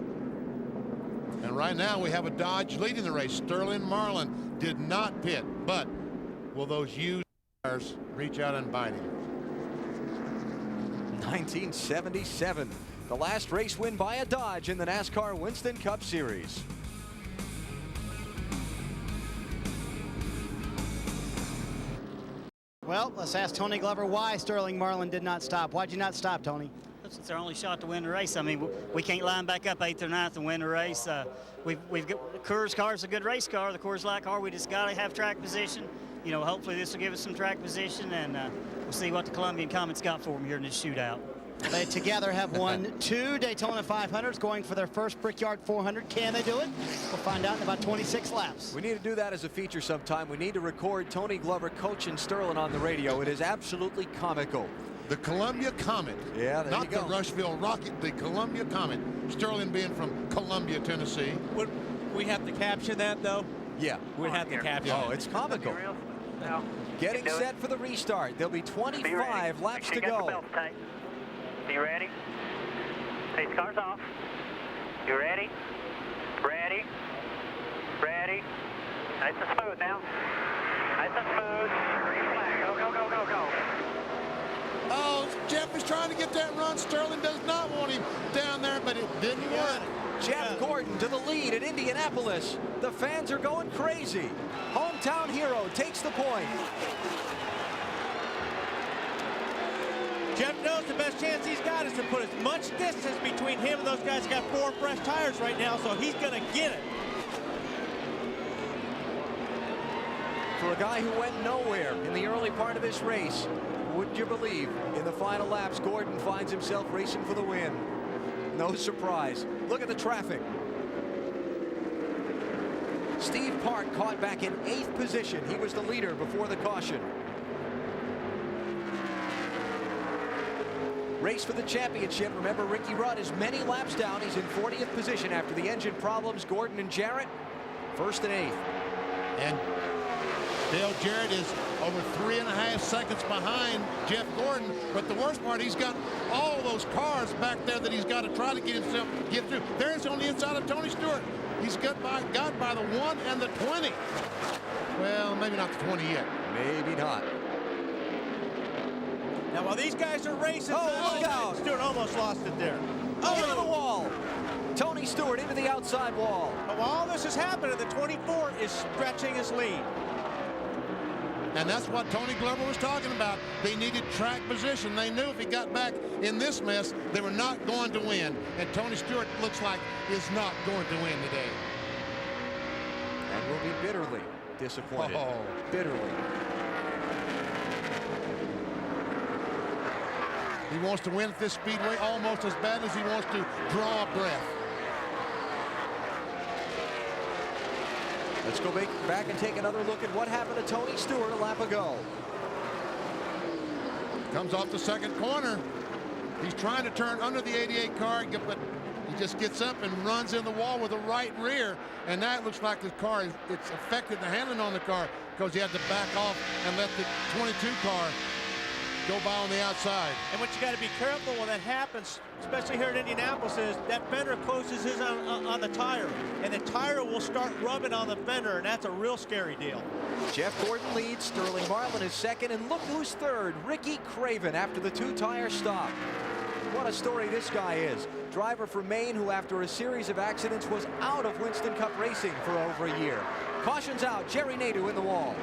And right now we have a Dodge leading the race. Sterling Marlin did not pit, but will those used cars reach out and bite him? 1977, the last race win by a Dodge in the NASCAR Winston Cup Series. Well, let's ask Tony Glover why Sterling Marlin did not stop. Why'd you not stop, Tony? It's our only shot to win the race. I mean, we can't line back up 8th or 9th and win the race. We've got the Coors car's a good race car. The Coors Light car, we just got to have track position. You know, hopefully this will give us some track position, and we'll see what the Columbian Comets got for them here in this shootout. They together have won 2 Daytona 500s, going for their first Brickyard 400. Can they do it? We'll find out in about 26 laps. We need to do that as a feature sometime. We need to record Tony Glover coaching Sterling on the radio. It is absolutely comical. The Columbia Comet. Yeah, there not you go. the Rushville Rocket, the Columbia Comet. Sterling being from Columbia, Tennessee. Would we have to caption that, though? Yeah. We'd have to caption Oh, it. it's comical. No. Getting set for the restart. There'll be 25 laps to go. You ready? Hey, car's off. You ready? Ready? Ready? Nice and smooth now. Nice and smooth. Green flag. Go, go, go, go, go. Oh, Jeff is trying to get that run. Sterling does not want him down there, but it didn't work. Jeff Gordon to the lead at Indianapolis. The fans are going crazy. Hometown hero takes the point. Jeff knows the best chance he's got is to put as much distance between him and those guys. Got 4 fresh tires right now, so he's going to get it. For a guy who went nowhere in the early part of this race, wouldn't you believe, in the final laps, Gordon finds himself racing for the win. No surprise. Look at the traffic. Steve Park caught back in 8th position. He was the leader before the caution. Race for the championship. Remember, Ricky Rudd is many laps down. He's in 40th position after the engine problems. Gordon and Jarrett, 1st and 8th. And Dale Jarrett is over 3.5 seconds behind Jeff Gordon. But the worst part, he's got all those cars back there that he's got to try to get through. There's on the inside of Tony Stewart. He's got by the 1 and the 20. Well, maybe not the 20 yet. Maybe not. Now, while these guys are racing, look out! Stewart almost lost it there. Over the wall. Tony Stewart into the outside wall. But while all this is happening, the 24 is stretching his lead. And that's what Tony Glover was talking about. They needed track position. They knew if he got back in this mess, they were not going to win. And Tony Stewart looks like is not going to win today. And will be bitterly disappointed. Oh. Bitterly. He wants to win at this speedway almost as bad as he wants to draw a breath. Let's go back and take another look at what happened to Tony Stewart a lap ago. Comes off the second corner. He's trying to turn under the 88 car, but he just gets up and runs in the wall with the right rear. And that looks like the car, it's affected the handling on the car because he had to back off and let the 22 car go by on the outside. And what you got to be careful when that happens, especially here in Indianapolis, is that fender closes his on the tire, and the tire will start rubbing on the fender, and that's a real scary deal. Jeff Gordon leads, Sterling Marlin is second, and look who's third, Ricky Craven after the two-tire stop. What a story this guy is. Driver from Maine who after a series of accidents was out of Winston Cup racing for over a year. Cautions out, Jerry Nadeau in the wall.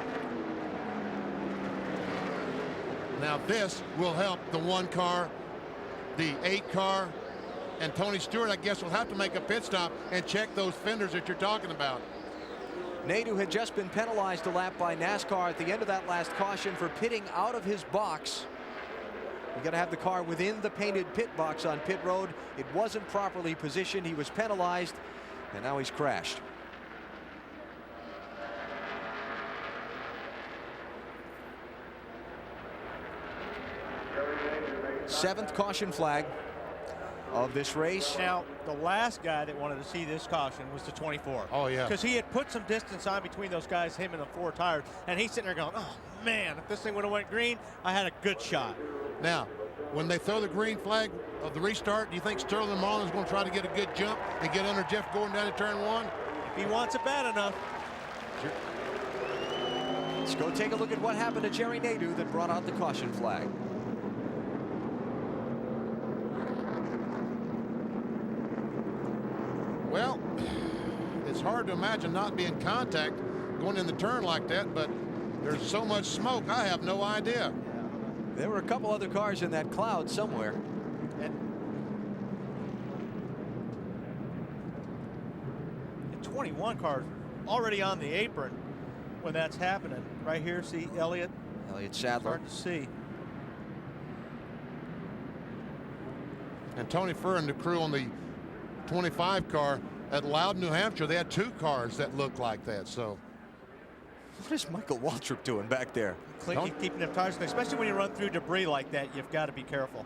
Now this will help the 1 car, the 8 car, and Tony Stewart, I guess, will have to make a pit stop and check those fenders that you're talking about. Nadeau had just been penalized a lap by NASCAR at the end of that last caution for pitting out of his box. You got to have the car within the painted pit box on pit road. It wasn't properly positioned. He was penalized, and now he's crashed. Seventh caution flag of this race. Now, the last guy that wanted to see this caution was the 24. Oh, yeah. Because he had put some distance on between those guys, him and the 4 tires, and he's sitting there going, oh, man, if this thing would have went green, I had a good shot. Now, when they throw the green flag of the restart, do you think Sterling Marlin is going to try to get a good jump and get under Jeff Gordon down to turn 1? If he wants it bad enough. Sure. Let's go take a look at what happened to Jerry Nadeau that brought out the caution flag. Well, it's hard to imagine not being contact going in the turn like that, but there's so much smoke, I have no idea. There were a couple other cars in that cloud somewhere. And 21 cars already on the apron when that's happening. Right here, see Elliott Sadler. Hard to see. And Tony Furr and the crew on the 25 car at Loudon, New Hampshire, they had 2 cars that looked like that. So what is Michael Waltrip doing back there? Keeping them tires, especially when you run through debris like that, you've got to be careful.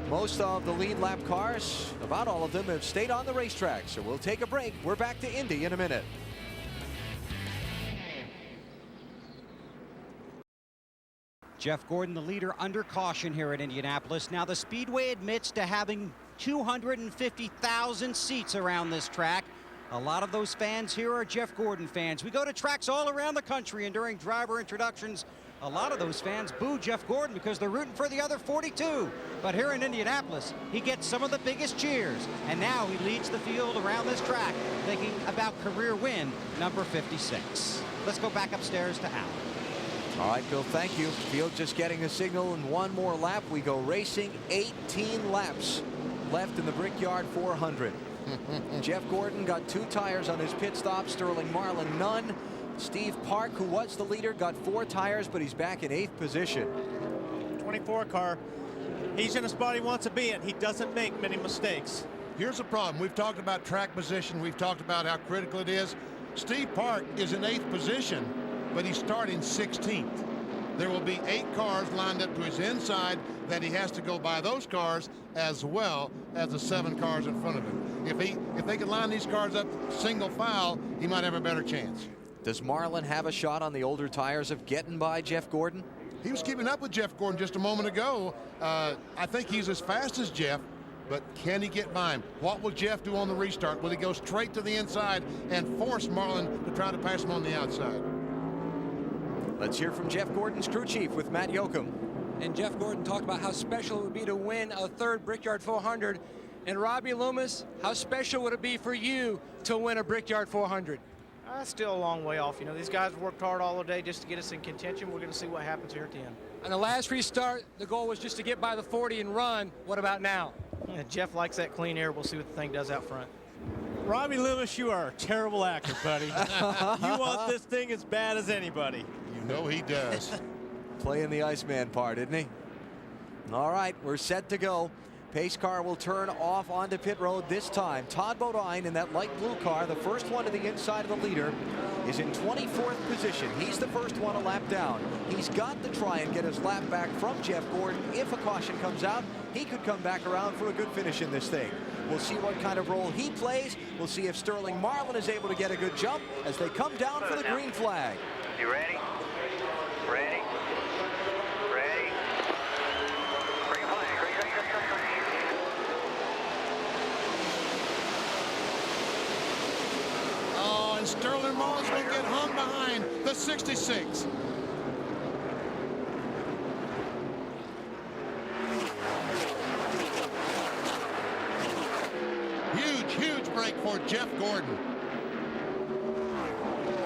Most of the lead lap cars, about all of them, have stayed on the racetrack. So we'll take a break. We're back to Indy in a minute. Jeff Gordon, the leader, under caution here at Indianapolis. Now the Speedway admits to having 250,000 seats around this track. A lot of those fans here are Jeff Gordon fans. We go to tracks all around the country, and during driver introductions, a lot of those fans boo Jeff Gordon because they're rooting for the other 42. But here in Indianapolis, he gets some of the biggest cheers. And now he leads the field around this track, thinking about career win number 56. Let's go back upstairs to Al. All right, Bill, thank you. Field just getting a signal, and one more lap. We go racing. 18 laps left in the Brickyard 400. Jeff Gordon got 2 tires on his pit stop. Sterling Marlin, none. Steve Park, who was the leader, got 4 tires, but he's back in 8th position. 24 car, he's in a spot he wants to be in. He doesn't make many mistakes. here's the problem. We've talked about track position. We've talked about how critical it is. Steve Park is in 8th position, but he's starting 16th. There will be 8 cars lined up to his inside that he has to go by those cars as well as the 7 cars in front of him. If they can line these cars up single file, he might have a better chance. Does Marlin have a shot on the older tires of getting by Jeff Gordon? He was keeping up with Jeff Gordon just a moment ago. I think he's as fast as Jeff, but can he get by him? What will Jeff do on the restart? Will he go straight to the inside and force Marlin to try to pass him on the outside? Let's hear from Jeff Gordon's crew chief with Matt Yoakum. And Jeff Gordon talked about how special it would be to win a 3rd Brickyard 400. And Robbie Loomis, how special would it be for you to win a Brickyard 400? Still a long way off. You know, these guys worked hard all the day just to get us in contention. We're going to see what happens here at the end. On the last restart, the goal was just to get by the 40 and run. What about now? Yeah, Jeff likes that clean air. We'll see what the thing does out front. Robbie Loomis, you are a terrible actor, buddy. You want this thing as bad as anybody. You know he does. Playing the Iceman part, isn't he? All right, we're set to go. Pace car will turn off onto pit road this time. Todd Bodine in that light blue car, the first one to the inside of the leader, is in 24th position. He's the first one a lap down. He's got to try and get his lap back from Jeff Gordon. If a caution comes out, he could come back around for a good finish in this thing. We'll see what kind of role he plays. We'll see if Sterling Marlin is able to get a good jump as they come down for the green flag. You ready? Ready? Ready? Green flag. Green, green, green, green, green. Oh, and Sterling Marlin's going to get hung behind the 66. Huge break for Jeff Gordon.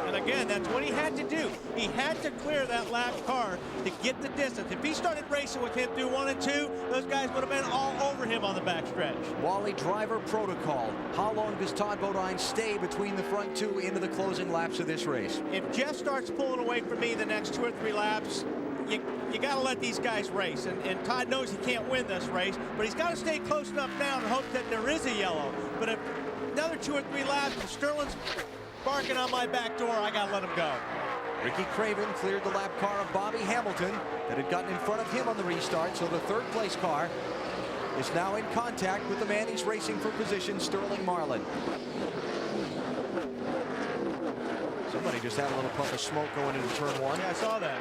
And again, that's what he had to do. He had to clear that last car to get the distance. If he started racing with him through 1 and 2, those guys would have been all over him on the backstretch. Wally, driver protocol. How long does Todd Bodine stay between the front two into the closing laps of this race? If Jeff starts pulling away from me the next 2 or 3 laps, you got to let these guys race. And Todd knows he can't win this race, but he's got to stay close enough down and hope that there is a yellow. But if another 2 or 3 laps and Sterling's barking on my back door, I got to let him go. Ricky Craven cleared the lap car of Bobby Hamilton that had gotten in front of him on the restart, so the third place car is now in contact with the man he's racing for position, Sterling Marlin. Somebody just had a little puff of smoke going into turn 1. Yeah, I saw that.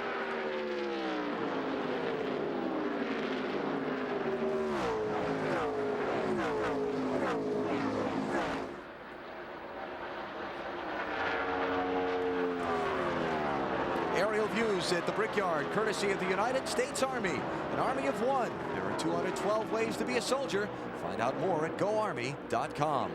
Aerial views at the Brickyard, courtesy of the United States Army, an army of one. There are 212 ways to be a soldier. Find out more at GoArmy.com.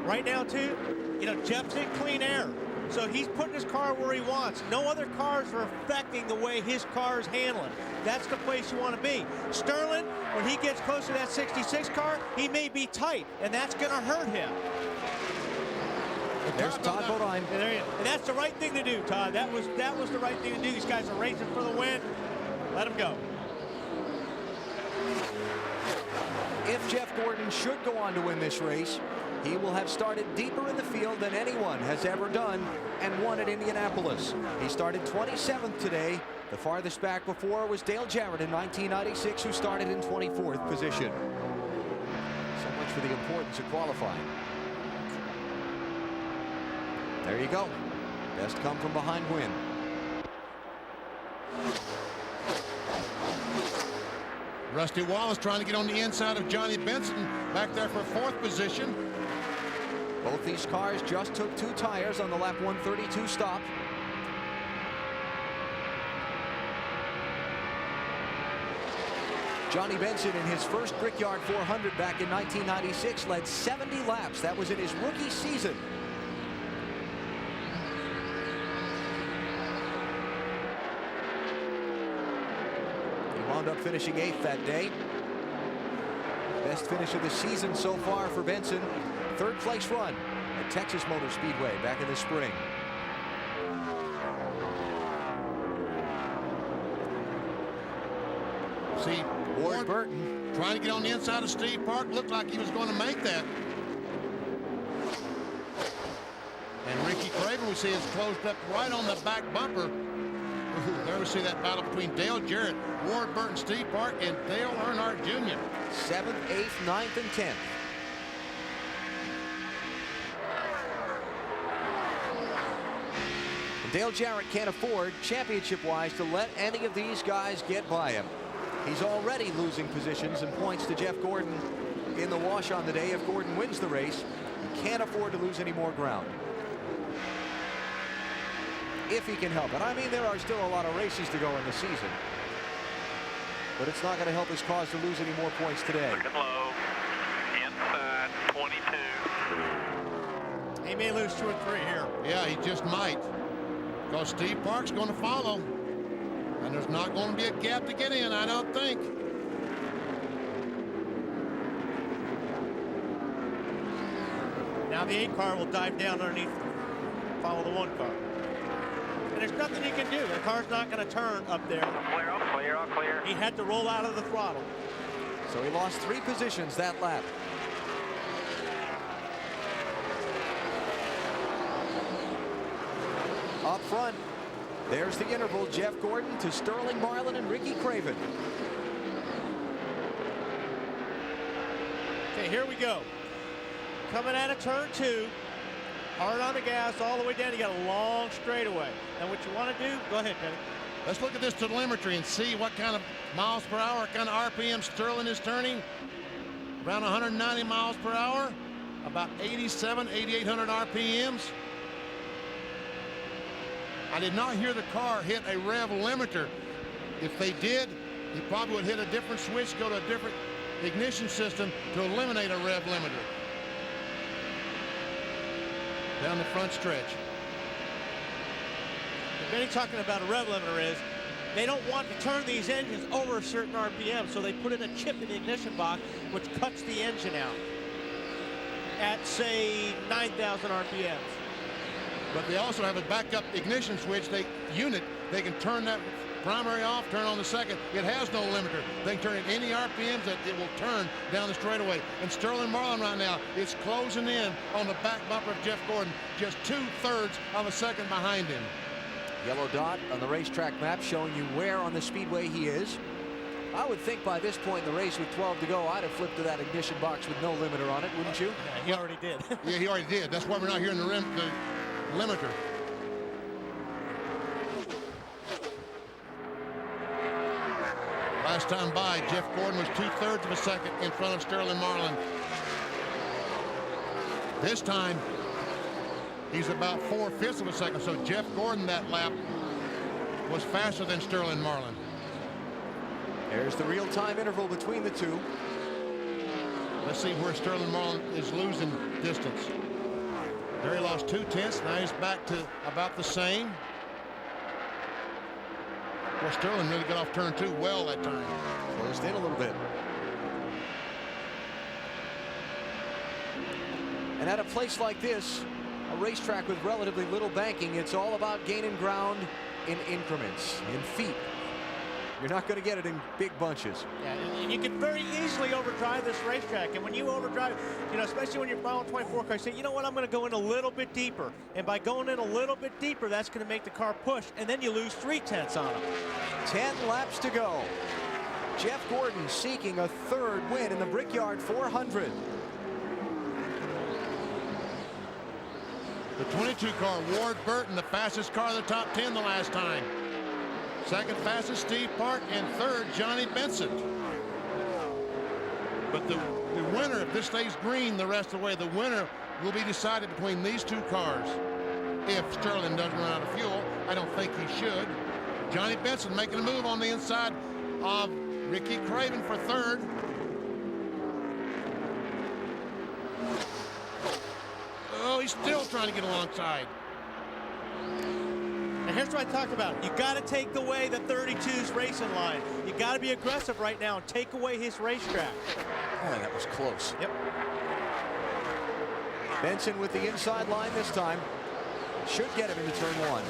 Right now, too, you know, Jeff's in clean air, so he's putting his car where he wants. No other cars are affecting the way his car is handling. That's the place you want to be. Sterling, when he gets close to that 66 car, he may be tight, and that's going to hurt him. There's Todd Bodine. And that's the right thing to do, Todd. That was the right thing to do. These guys are racing for the win. Let them go. If Jeff Gordon should go on to win this race, he will have started deeper in the field than anyone has ever done and won at Indianapolis. He started 27th today. The farthest back before was Dale Jarrett in 1996, who started in 24th position. So much for the importance of qualifying. There you go. Best come from behind win. Rusty Wallace trying to get on the inside of Johnny Benson, back there for 4th position. Both these cars just took 2 tires on the lap 132 stop. Johnny Benson in his first Brickyard 400 back in 1996 led 70 laps. That was in his rookie season. Wound up finishing 8th that day. Best finish of the season so far for Benson. 3rd place run at Texas Motor Speedway back in the spring. See, Ward Burton trying to get on the inside of Steve Park. Looked like he was going to make that. And Ricky Craven, we see, is closed up right on the back bumper. There we see that battle between Dale Jarrett, Ward Burton, Steve Park, and Dale Earnhardt Jr. 7th, 8th, 9th, and 10th. And Dale Jarrett can't afford, championship-wise, to let any of these guys get by him. He's already losing positions and points to Jeff Gordon in the wash on the day. If Gordon wins the race, he can't afford to lose any more ground. If he can help it. I mean, there are still a lot of races to go in the season. but it's not going to help his cause to lose any more points today. Looking low. Inside 22. He may lose 2 or 3 here. Yeah, he just might. Because Steve Park's going to follow. And there's not going to be a gap to get in, I don't think. Now the 8 car will dive down underneath, follow the 1 car. And there's nothing he can do. The car's not going to turn up there. Clear, all clear, all clear. He had to roll out of the throttle. So he lost 3 positions that lap. Up front, there's the interval. Jeff Gordon to Sterling Marlin and Ricky Craven. Okay, here we go. Coming out of turn 2, hard on the gas all the way down. You got a long straightaway. And what you want to do, go ahead, Kenny. Let's look at this telemetry and see what kind of miles per hour, what kind of RPM Sterling is turning. Around 190 miles per hour, about 8,800 RPMs. I did not hear the car hit a rev limiter. If they did, he probably would hit a different switch, go to a different ignition system to eliminate a rev limiter. Down the front stretch. What Benny talking about a rev limiter is they don't want to turn these engines over a certain RPM, so they put in a chip in the ignition box which cuts the engine out at, say, 9,000 RPMs. But they also have a backup ignition switch. They can turn that primary off, turn on the second. It has no limiter. They can turn it any RPMs that it will turn down the straightaway. And Sterling Marlin right now is closing in on the back bumper of Jeff Gordon, just 2/3 of a second behind him. Yellow dot on the racetrack map showing you where on the speedway he is. I would think by this point in the race with 12 to go, I'd have flipped to that ignition box with no limiter on it, wouldn't you? Yeah, he already did. Yeah, he already did. That's why we're not hearing the limiter. Last time by, Jeff Gordon was 2/3 of a second in front of Sterling Marlin. This time, he's about 4/5 of a second. So Jeff Gordon that lap was faster than Sterling Marlin. There's the real-time interval between the two. Let's see where Sterling Marlin is losing distance. There he lost 2/10. Now he's back to about the same. Well, Sterling really got off turn 2 well that time. Closed in a little bit. And at a place like this, a racetrack with relatively little banking, it's all about gaining ground in increments, in feet. You're not going to get it in big bunches. Yeah, and you can very easily overdrive this racetrack. And when you overdrive, you know, especially when you're following 24 cars, say, you know what, I'm going to go in a little bit deeper. And by going in a little bit deeper, that's going to make the car push. And then you lose 3/10 on them. 10 laps to go. Jeff Gordon seeking a 3rd win in the Brickyard 400. The 22 car, Ward Burton, the fastest car of the top 10 the last time. Second fastest, Steve Park, and 3rd, Johnny Benson. But the winner, if this stays green the rest of the way, the winner will be decided between these 2 cars. If Sterling doesn't run out of fuel, I don't think he should. Johnny Benson making a move on the inside of Ricky Craven for 3rd. Oh, he's still trying to get alongside. And here's what I talked about. You got to take away the 32's racing line. You got to be aggressive right now and take away his racetrack. Oh, that was close. Yep. Benson with the inside line this time. Should get him into turn 1.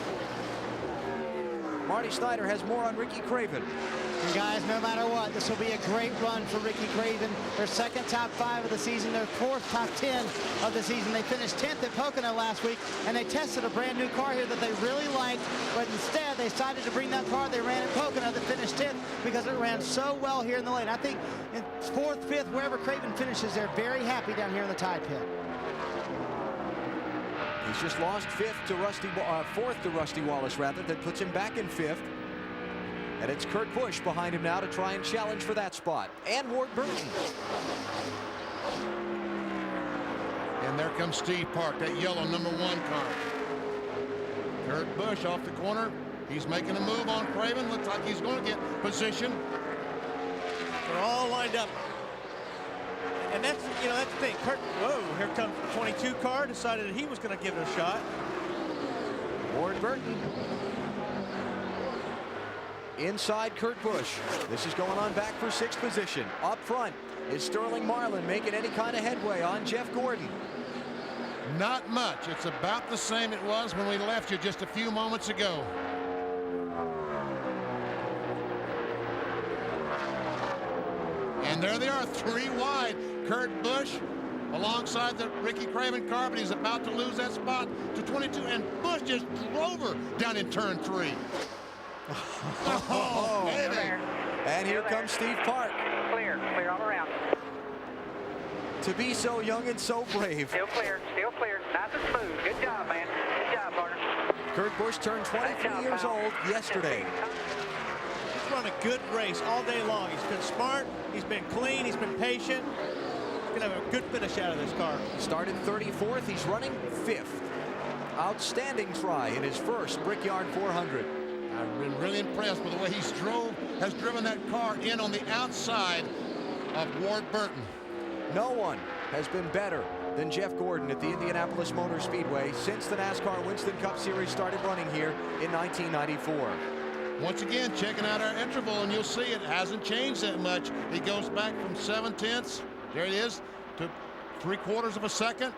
Marty Snyder has more on Ricky Craven. And guys, no matter what, this will be a great run for Ricky Craven. Their 2nd top 5 of the season, their 4th top 10 of the season. They finished 10th at Pocono last week, and they tested a brand new car here that they really liked, but instead they decided to bring that car they ran at Pocono that finished 10th because it ran so well here in the lane. I think in 4th, 5th, wherever Craven finishes, they're very happy down here in the Tide Pit. He's just lost 4th to Rusty Wallace, rather. That puts him back in 5th. And it's Kurt Busch behind him now to try and challenge for that spot. And Ward Burton. And there comes Steve Park, that yellow number 1 car. Kurt Busch off the corner. He's making a move on Craven. Looks like he's going to get position. They're all lined up. And that's, you know, that's the thing. Kurt, whoa, here comes the 22 car, decided that he was going to give it a shot. Ward Burton. Inside Kurt Busch. This is going on back for 6th position. Up front is Sterling Marlin making any kind of headway on Jeff Gordon. Not much. It's about the same it was when we left you just a few moments ago. And there they are, 3 wide. Kurt Busch alongside the Ricky Craven car, but he's about to lose that spot to 22, and Busch just drove her down in turn 3. Oh, baby. And here comes Steve Park. Clear all around. To be so young and so brave. Still clear. Nice and smooth. Good job, man. Good job, partner. Kurt Busch turned 23 years old yesterday. He's run a good race all day long. He's been smart, he's been clean, he's been patient. He's gonna have a good finish out of this car. Started 34th, he's running 5th. Outstanding try in his first Brickyard 400. I've been really impressed with the way he's driven that car in on the outside of Ward Burton. No one has been better than Jeff Gordon at the Indianapolis Motor Speedway since the NASCAR Winston Cup Series started running here in 1994. Once again, checking out our interval, and you'll see it hasn't changed that much. He goes back from 7/10, there it is, to 3/4 of a second.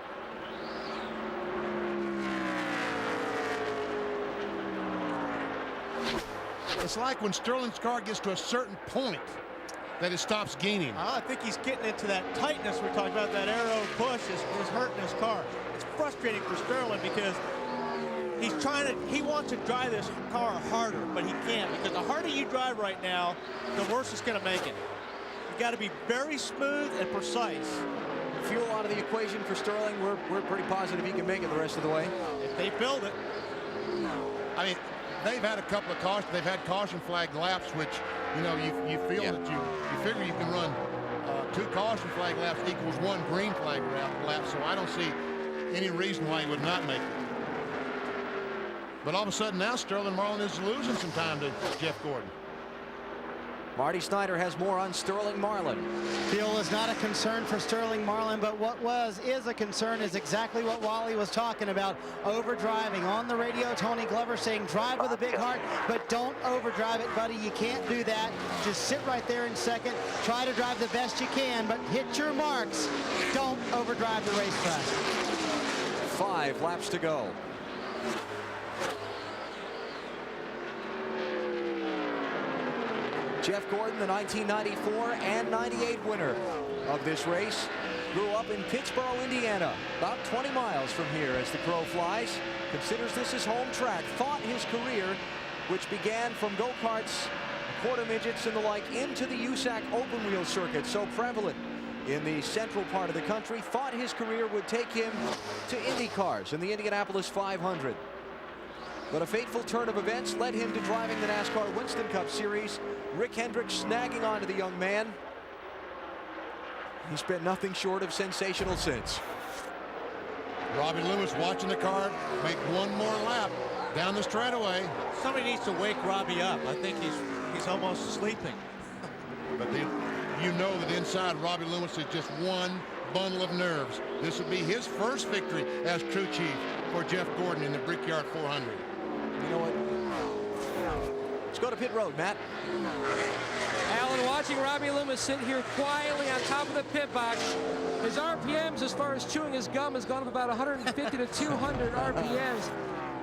It's like when Sterling's car gets to a certain point that it stops gaining. I think he's getting into that tightness we're talking about. That aero push is hurting his car. It's frustrating for Sterling because he wants to drive this car harder, but he can't, because the harder you drive right now, the worse it's going to make it. You got to be very smooth and precise. Fuel out of the equation for Sterling. We're pretty positive he can make it the rest of the way. If they build it. I mean, they've had a couple of cautions. They've had caution flag laps, which, you know, you feel that you figure you can run 2 caution flag laps equals 1 green flag lap. So I don't see any reason why he would not make it. But all of a sudden now Sterling Marlin is losing some time to Jeff Gordon. Marty Snyder has more on Sterling Marlin. Fuel is not a concern for Sterling Marlin, but what is a concern is exactly what Wally was talking about, overdriving. On the radio, Tony Glover saying drive with a big heart, but don't overdrive it, buddy. You can't do that. Just sit right there in second. Try to drive the best you can, but hit your marks. Don't overdrive the racetrack. 5 laps to go. Jeff Gordon, the 1994 and 98 winner of this race, grew up in Pittsboro, Indiana, about 20 miles from here as the crow flies. Considers this his home track. Fought his career, which began from go-karts, quarter midgets and the like, into the USAC open wheel circuit, so prevalent in the central part of the country. Thought his career would take him to Indy cars in the Indianapolis 500. But a fateful turn of events led him to driving the NASCAR Winston Cup Series. Rick Hendricks snagging onto the young man. He's been nothing short of sensational since. Robbie Loomis watching the car make one more lap down the straightaway. Somebody needs to wake Robbie up. I think he's almost sleeping. But you know that inside Robbie Loomis is just one bundle of nerves. This would be his first victory as crew chief for Jeff Gordon in the Brickyard 400. You know what? Let's go to pit road, Matt. Alan, watching Robbie Loomis sit here quietly on top of the pit box, his RPMs as far as chewing his gum has gone up about 150 to 200 RPMs.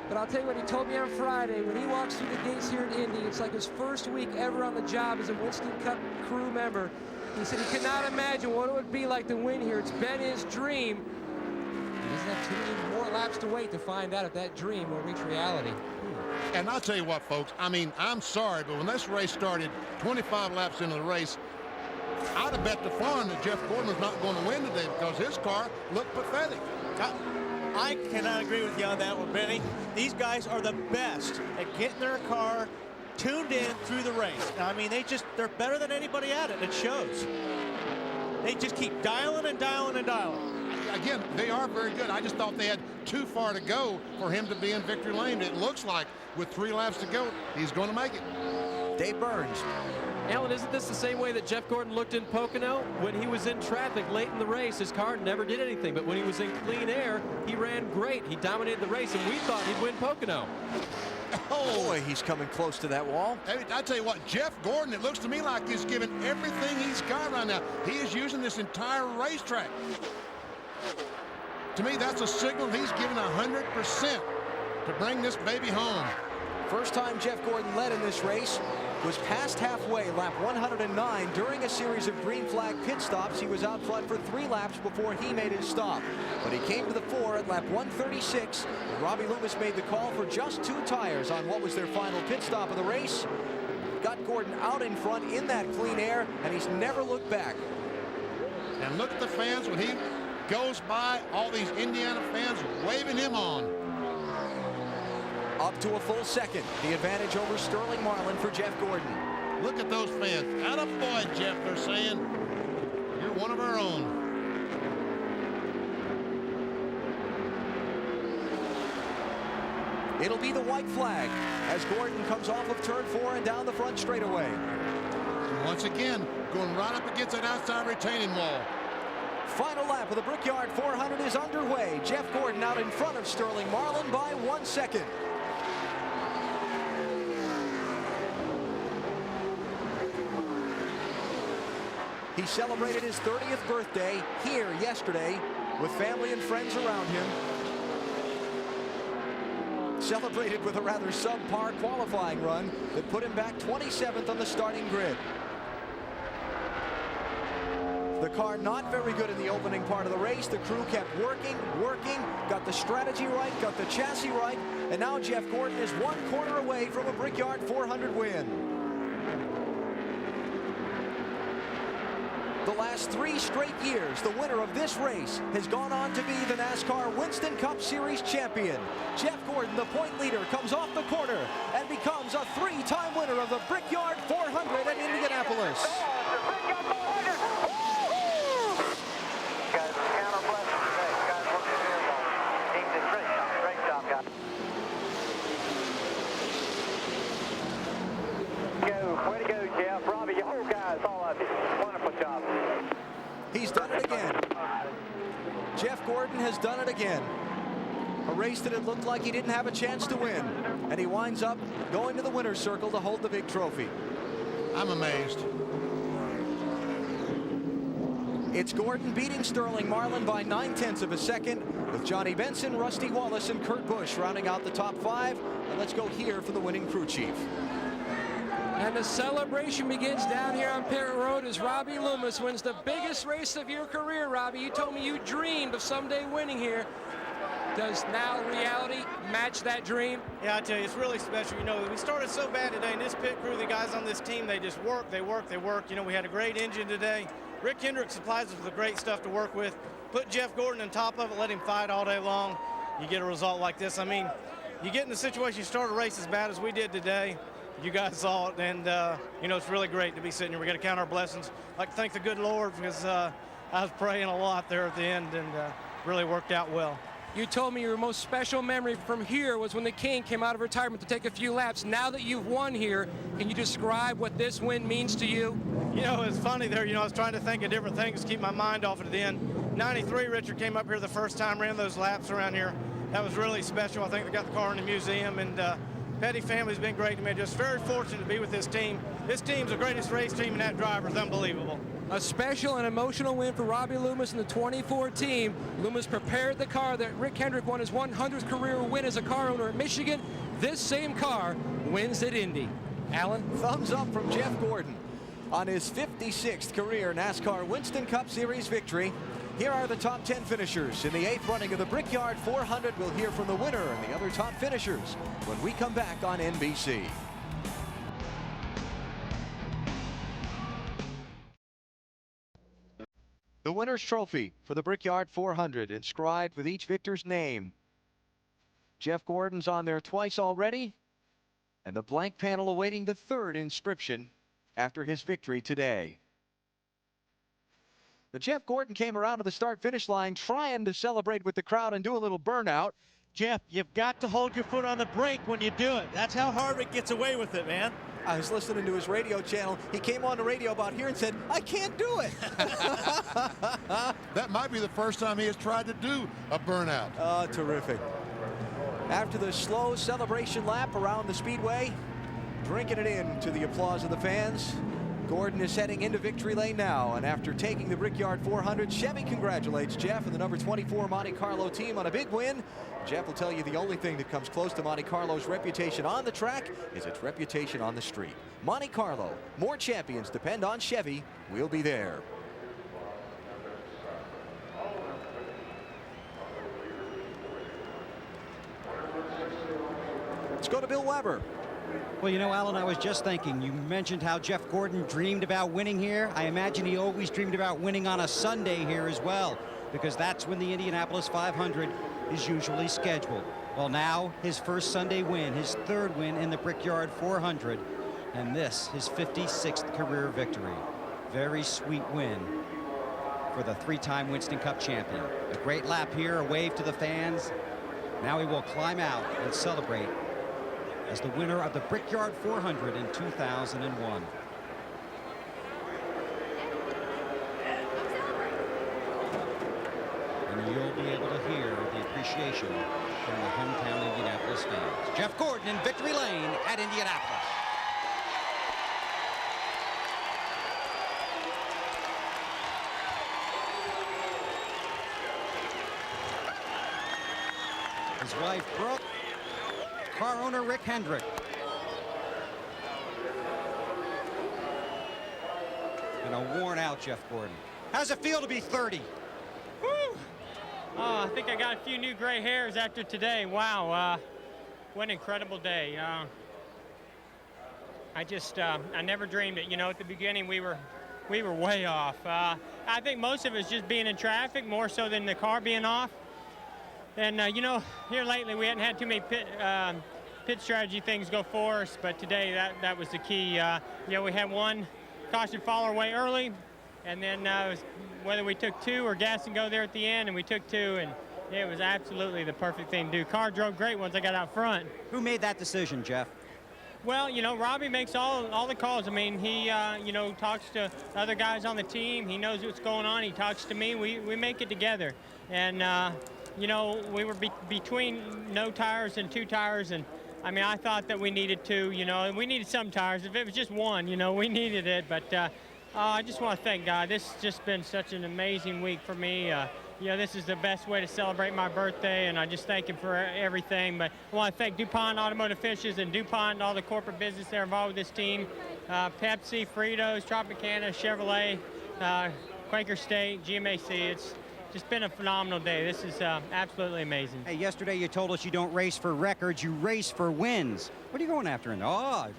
But I'll tell you what he told me on Friday, when he walks through the gates here at Indy, it's like his first week ever on the job as a Winston Cup crew member. He said he could not imagine what it would be like to win here. It's been his dream. He doesn't have too many more laps to wait to find out if that dream will reach reality. And I'll tell you what, folks, I mean, I'm sorry, but when this race started 25 laps into the race, I'd have bet the farm that Jeff Gordon was not going to win today because his car looked pathetic. I cannot agree with you on that one, Benny. These guys are the best at getting their car tuned in through the race. I mean, they're better than anybody at it. It shows. They just keep dialing and dialing and dialing. Again, they are very good. I just thought they had too far to go for him to be in victory lane. It looks like with 3 laps to go, he's going to make it. Dave Burns. Alan, isn't this the same way that Jeff Gordon looked in Pocono? When he was in traffic late in the race, his car never did anything. But when he was in clean air, he ran great. He dominated the race, and we thought he'd win Pocono. Oh, boy, he's coming close to that wall. Hey, I tell you what, Jeff Gordon, it looks to me like he's giving everything he's got right now. He is using this entire racetrack. To me, that's a signal he's giving 100% to bring this baby home. First time Jeff Gordon led in this race was past halfway, lap 109. During a series of green flag pit stops, he was out front for 3 laps before he made his stop. But he came to the fore at lap 136 when Robbie Loomis made the call for just 2 tires on what was their final pit stop of the race. Got Gordon out in front in that clean air, and he's never looked back. And look at the fans when he goes by, all these Indiana fans waving him on. Up to a full second, the advantage over Sterling Marlin for Jeff Gordon. Look at those fans. Attaboy, Jeff, they're saying. You're one of our own. It'll be the white flag as Gordon comes off of turn 4 and down the front straightaway. And once again, going right up against that outside retaining wall. Final lap of the Brickyard 400 is underway. Jeff Gordon out in front of Sterling Marlin by 1 second. He celebrated his 30th birthday here yesterday with family and friends around him. Celebrated with a rather subpar qualifying run that put him back 27th on the starting grid. The car not very good in the opening part of the race. The crew kept working, got the strategy right, got the chassis right, and now Jeff Gordon is 1 corner away from a Brickyard 400 win. The last 3 straight years, the winner of this race has gone on to be the NASCAR Winston Cup Series champion. Jeff Gordon, the point leader, comes off the corner and becomes a 3-time winner of the Brickyard 400 at Indianapolis. Way to go, Jeff. Robbie, your whole guys, all of you. Wonderful job. He's done it again. Jeff Gordon has done it again. A race that it looked like he didn't have a chance to win. And he winds up going to the winner's circle to hold the big trophy. I'm amazed. It's Gordon beating Sterling Marlin by 9/10 of a second, with Johnny Benson, Rusty Wallace, and Kurt Busch rounding out the top 5. And let's go hear from the winning crew chief. And the celebration begins down here on pit road as Robbie Loomis wins the biggest race of your career, Robbie. You told me you dreamed of someday winning here. Does now reality match that dream? Yeah, I tell you, it's really special. You know, we started so bad today, and this pit crew, the guys on this team, they just work, they work, they work. You know, we had a great engine today. Rick Hendrick supplies us with the great stuff to work with. Put Jeff Gordon on top of it, let him fight all day long. You get a result like this. I mean, you get in the situation, you start a race as bad as we did today. You guys saw it, and you know, it's really great to be sitting here. We're going to count our blessings. I'd like to thank the good Lord because I was praying a lot there at the end, and really worked out well. You told me your most special memory from here was when the King came out of retirement to take a few laps. Now that you've won here, can you describe what this win means to you? You know, it's funny there. You know, I was trying to think of different things to keep my mind off it at the end. 93, Richard came up here the first time, ran those laps around here. That was really special. I think they got the car in the museum, and Petty family's been great to me. Just very fortunate to be with this team. This team's the greatest race team, and that driver's unbelievable. A special and emotional win for Robbie Loomis and the 24 team. Loomis prepared the car that Rick Hendrick won his 100th career win as a car owner at Michigan. This same car wins at Indy. Alan? Thumbs up from Jeff Gordon on his 56th career NASCAR Winston Cup Series victory. Here are the top 10 finishers. In the 8th running of the Brickyard 400, we'll hear from the winner and the other top finishers when we come back on NBC. The winner's trophy for the Brickyard 400, inscribed with each victor's name. Jeff Gordon's on there twice already, and the blank panel awaiting the 3rd inscription after his victory today. But Jeff Gordon came around to the start-finish line trying to celebrate with the crowd and do a little burnout. Jeff, you've got to hold your foot on the brake when you do it. That's how Harvick gets away with it, man. I was listening to his radio channel. He came on the radio about here and said, I can't do it. That might be the first time he has tried to do a burnout. Oh, terrific. After the slow celebration lap around the speedway, drinking it in to the applause of the fans, Gordon is heading into victory lane now, and after taking the Brickyard 400, Chevy congratulates Jeff and the number 24 Monte Carlo team on a big win. Jeff will tell you the only thing that comes close to Monte Carlo's reputation on the track is its reputation on the street. Monte Carlo, more champions depend on Chevy. We'll be there. Let's go to Bill Weber. Well, you know, Alan, I was just thinking, you mentioned how Jeff Gordon dreamed about winning here. I imagine he always dreamed about winning on a Sunday here as well, because that's when the Indianapolis 500 is usually scheduled. Well, now his first Sunday win, his third win in the Brickyard 400, and this, his 56th career victory. Very sweet win for the three-time Winston Cup champion. A great lap here, a wave to the fans. Now he will climb out and celebrate as the winner of the Brickyard 400 in 2001. And you'll be able to hear the appreciation from the hometown Indianapolis fans. Jeff Gordon in victory lane at Indianapolis. His wife, Brooke, car owner Rick Hendrick. And a worn out Jeff Gordon. How's it feel to be 30? Woo! Oh, I think I got a few new gray hairs after today. Wow, what an incredible day. I never dreamed it. You know, at the beginning we were way off. I think most of it's just being in traffic more so than the car being off. And you know, here lately we hadn't had too many pit strategy things go for us, but today that was the key. You know, we had one caution follower way early, and then whether we took two or gas and go there at the end, and we took two, and it was absolutely the perfect thing to do. Car drove great once I got out front. Who made that decision, Jeff? Well, you know, Robbie makes all the calls. I mean, he you know, talks to other guys on the team. He knows what's going on. He talks to me. We make it together, and you know, we were between no tires and two tires, and I mean, I thought that we needed two, you know, and we needed some tires. If it was just one, you know, we needed it. But I just want to thank God. This has just been such an amazing week for me. You know, this is the best way to celebrate my birthday, and I just thank him for everything. But I want to thank DuPont Automotive Finishes and DuPont and all the corporate business that are involved with this team. Pepsi, Fritos, Tropicana, Chevrolet, Quaker State, GMAC. It's just been a phenomenal day. This is absolutely amazing. Hey, yesterday you told us you don't race for records, you race for wins. What are you going after? I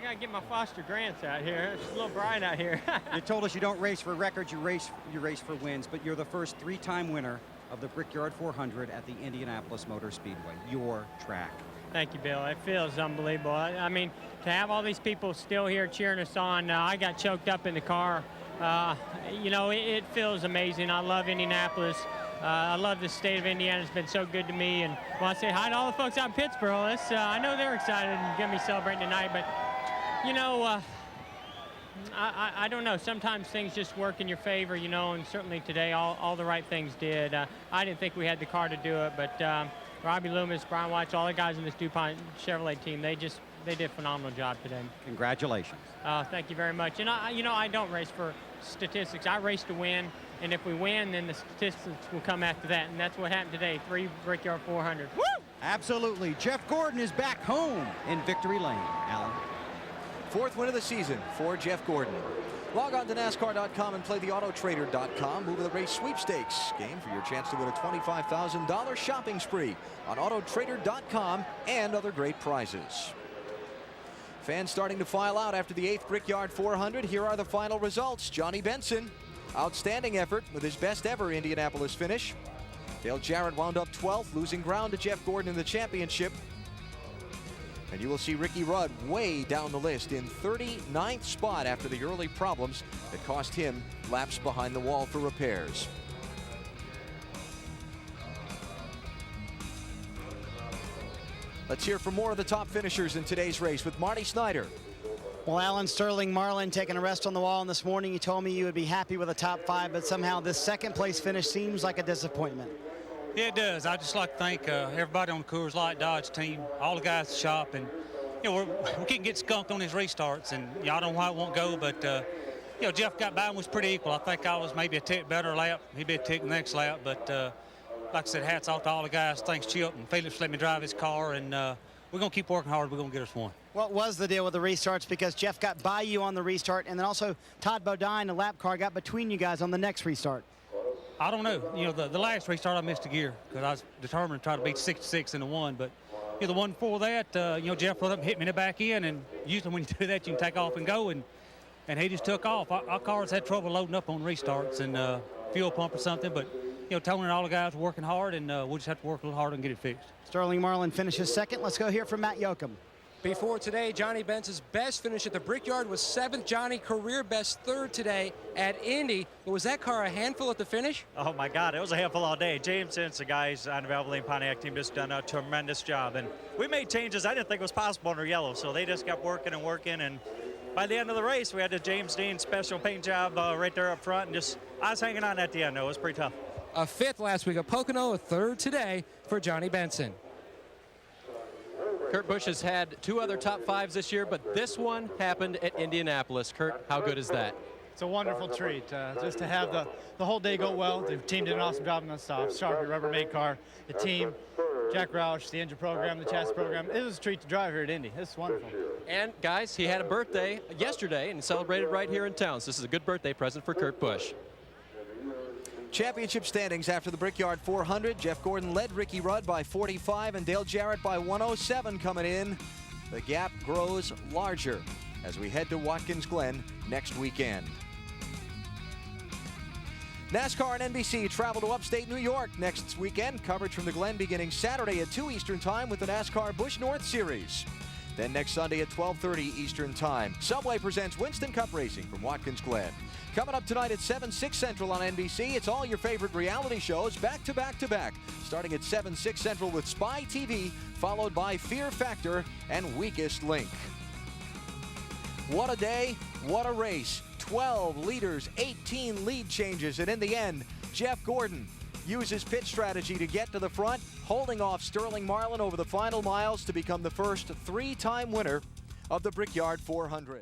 gotta get my foster grants out here. It's a little bright out here. You told us you don't race for records, you race for wins, but you're the first three-time winner of the Brickyard 400 at the Indianapolis Motor Speedway, your track. Thank you, Bill. It feels unbelievable. I mean, to have all these people still here cheering us on, I got choked up in the car. You know, it feels amazing. I love Indianapolis. I love the state of Indiana. It's been so good to me. And I want to say hi to all the folks out in Pittsburgh. I know they're excited and going to be celebrating tonight. But, you know, I don't know. Sometimes things just work in your favor, you know, and certainly today all the right things did. I didn't think we had the car to do it, but Robbie Loomis, Brian Watch, all the guys in this DuPont Chevrolet team, they did a phenomenal job today. Congratulations. Thank you very much. And you know, I don't race for statistics. I race to win, and if we win, then the statistics will come after that, and that's what happened today. 3 Brickyard 400. Woo! Absolutely. Jeff Gordon is back home in victory lane. Alan. Fourth win of the season for Jeff Gordon. Log on to NASCAR.com and play the AutoTrader.com Move of the Race Sweepstakes game for your chance to win a $25,000 shopping spree on AutoTrader.com and other great prizes. Fans starting to file out after the 8th Brickyard 400. Here are the final results. Johnny Benson, outstanding effort with his best ever Indianapolis finish. Dale Jarrett wound up 12th, losing ground to Jeff Gordon in the championship. And you will see Ricky Rudd way down the list in 39th spot after the early problems that cost him laps behind the wall for repairs. Let's hear from more of the top finishers in today's race with Marty Snyder. Well, Alan, Sterling Marlin taking a rest on the wall, and this morning you told me you would be happy with a top 5, but somehow this second place finish seems like a disappointment. Yeah, it does. I'd just like to thank everybody on the Coors Light Dodge team, all the guys at the shop, and we can't get skunked on his restarts, and I don't know why it won't go, but Jeff got by and was pretty equal. I think I was maybe a tick better lap. He'd be a tick the next lap, but like I said, hats off to all the guys. Thanks, Chip, and Felix let me drive his car, and we're going to keep working hard. We're going to get us one. What was the deal with the restarts? Because Jeff got by you on the restart, and then also Todd Bodine, the lap car, got between you guys on the next restart. I don't know. The last restart I missed a gear because I was determined to try to beat 66 in the one. But the one before that, Jeff rode up and hit me in the back end, and usually when you do that, you can take off and go, and he just took off. Our cars had trouble loading up on restarts and fuel pump or something, but Tony and all the guys were working hard, and we'll just have to work a little harder and get it fixed. Sterling Marlin finishes second. Let's go hear from Matt Yoakum. Before today, Johnny Benson's best finish at the Brickyard was 7th. Johnny, career best 3rd today at Indy. But was that car a handful at the finish? Oh my God, it was a handful all day. James and the guys on the Valvoline Pontiac team just done a tremendous job. And we made changes I didn't think was possible under yellow. So they just kept working and working. And by the end of the race, we had the James Dean special paint job right there up front. And I was hanging on at the end, though. It was pretty tough. A 5th last week at Pocono, a 3rd today for Johnny Benson. Kurt Busch has had 2 other top 5s this year, but this one happened at Indianapolis. Kurt, how good is that? It's a wonderful treat just to have the whole day go well. The team did an awesome job on the stop. Sharpie Rubbermaid car, the team, Jack Roush, the engine program, the chassis program. It was a treat to drive here at Indy. It's wonderful. And guys, he had a birthday yesterday and celebrated right here in town. So this is a good birthday present for Kurt Busch. Championship standings after the Brickyard 400. Jeff Gordon led Ricky Rudd by 45 and Dale Jarrett by 107 coming in. The gap grows larger as we head to Watkins Glen next weekend. NASCAR and NBC travel to upstate New York next weekend. Coverage from the Glen beginning Saturday at 2 Eastern Time with the NASCAR Busch North Series. Then next Sunday at 12:30 Eastern Time. Subway presents Winston Cup Racing from Watkins Glen. Coming up tonight at 7, 6 Central on NBC, it's all your favorite reality shows back to back to back. Starting at 7, 6 Central with Spy TV, followed by Fear Factor and Weakest Link. What a day, what a race. 12 leaders, 18 lead changes, and in the end, Jeff Gordon uses pit strategy to get to the front, holding off Sterling Marlin over the final miles to become the first 3-time winner of the Brickyard 400.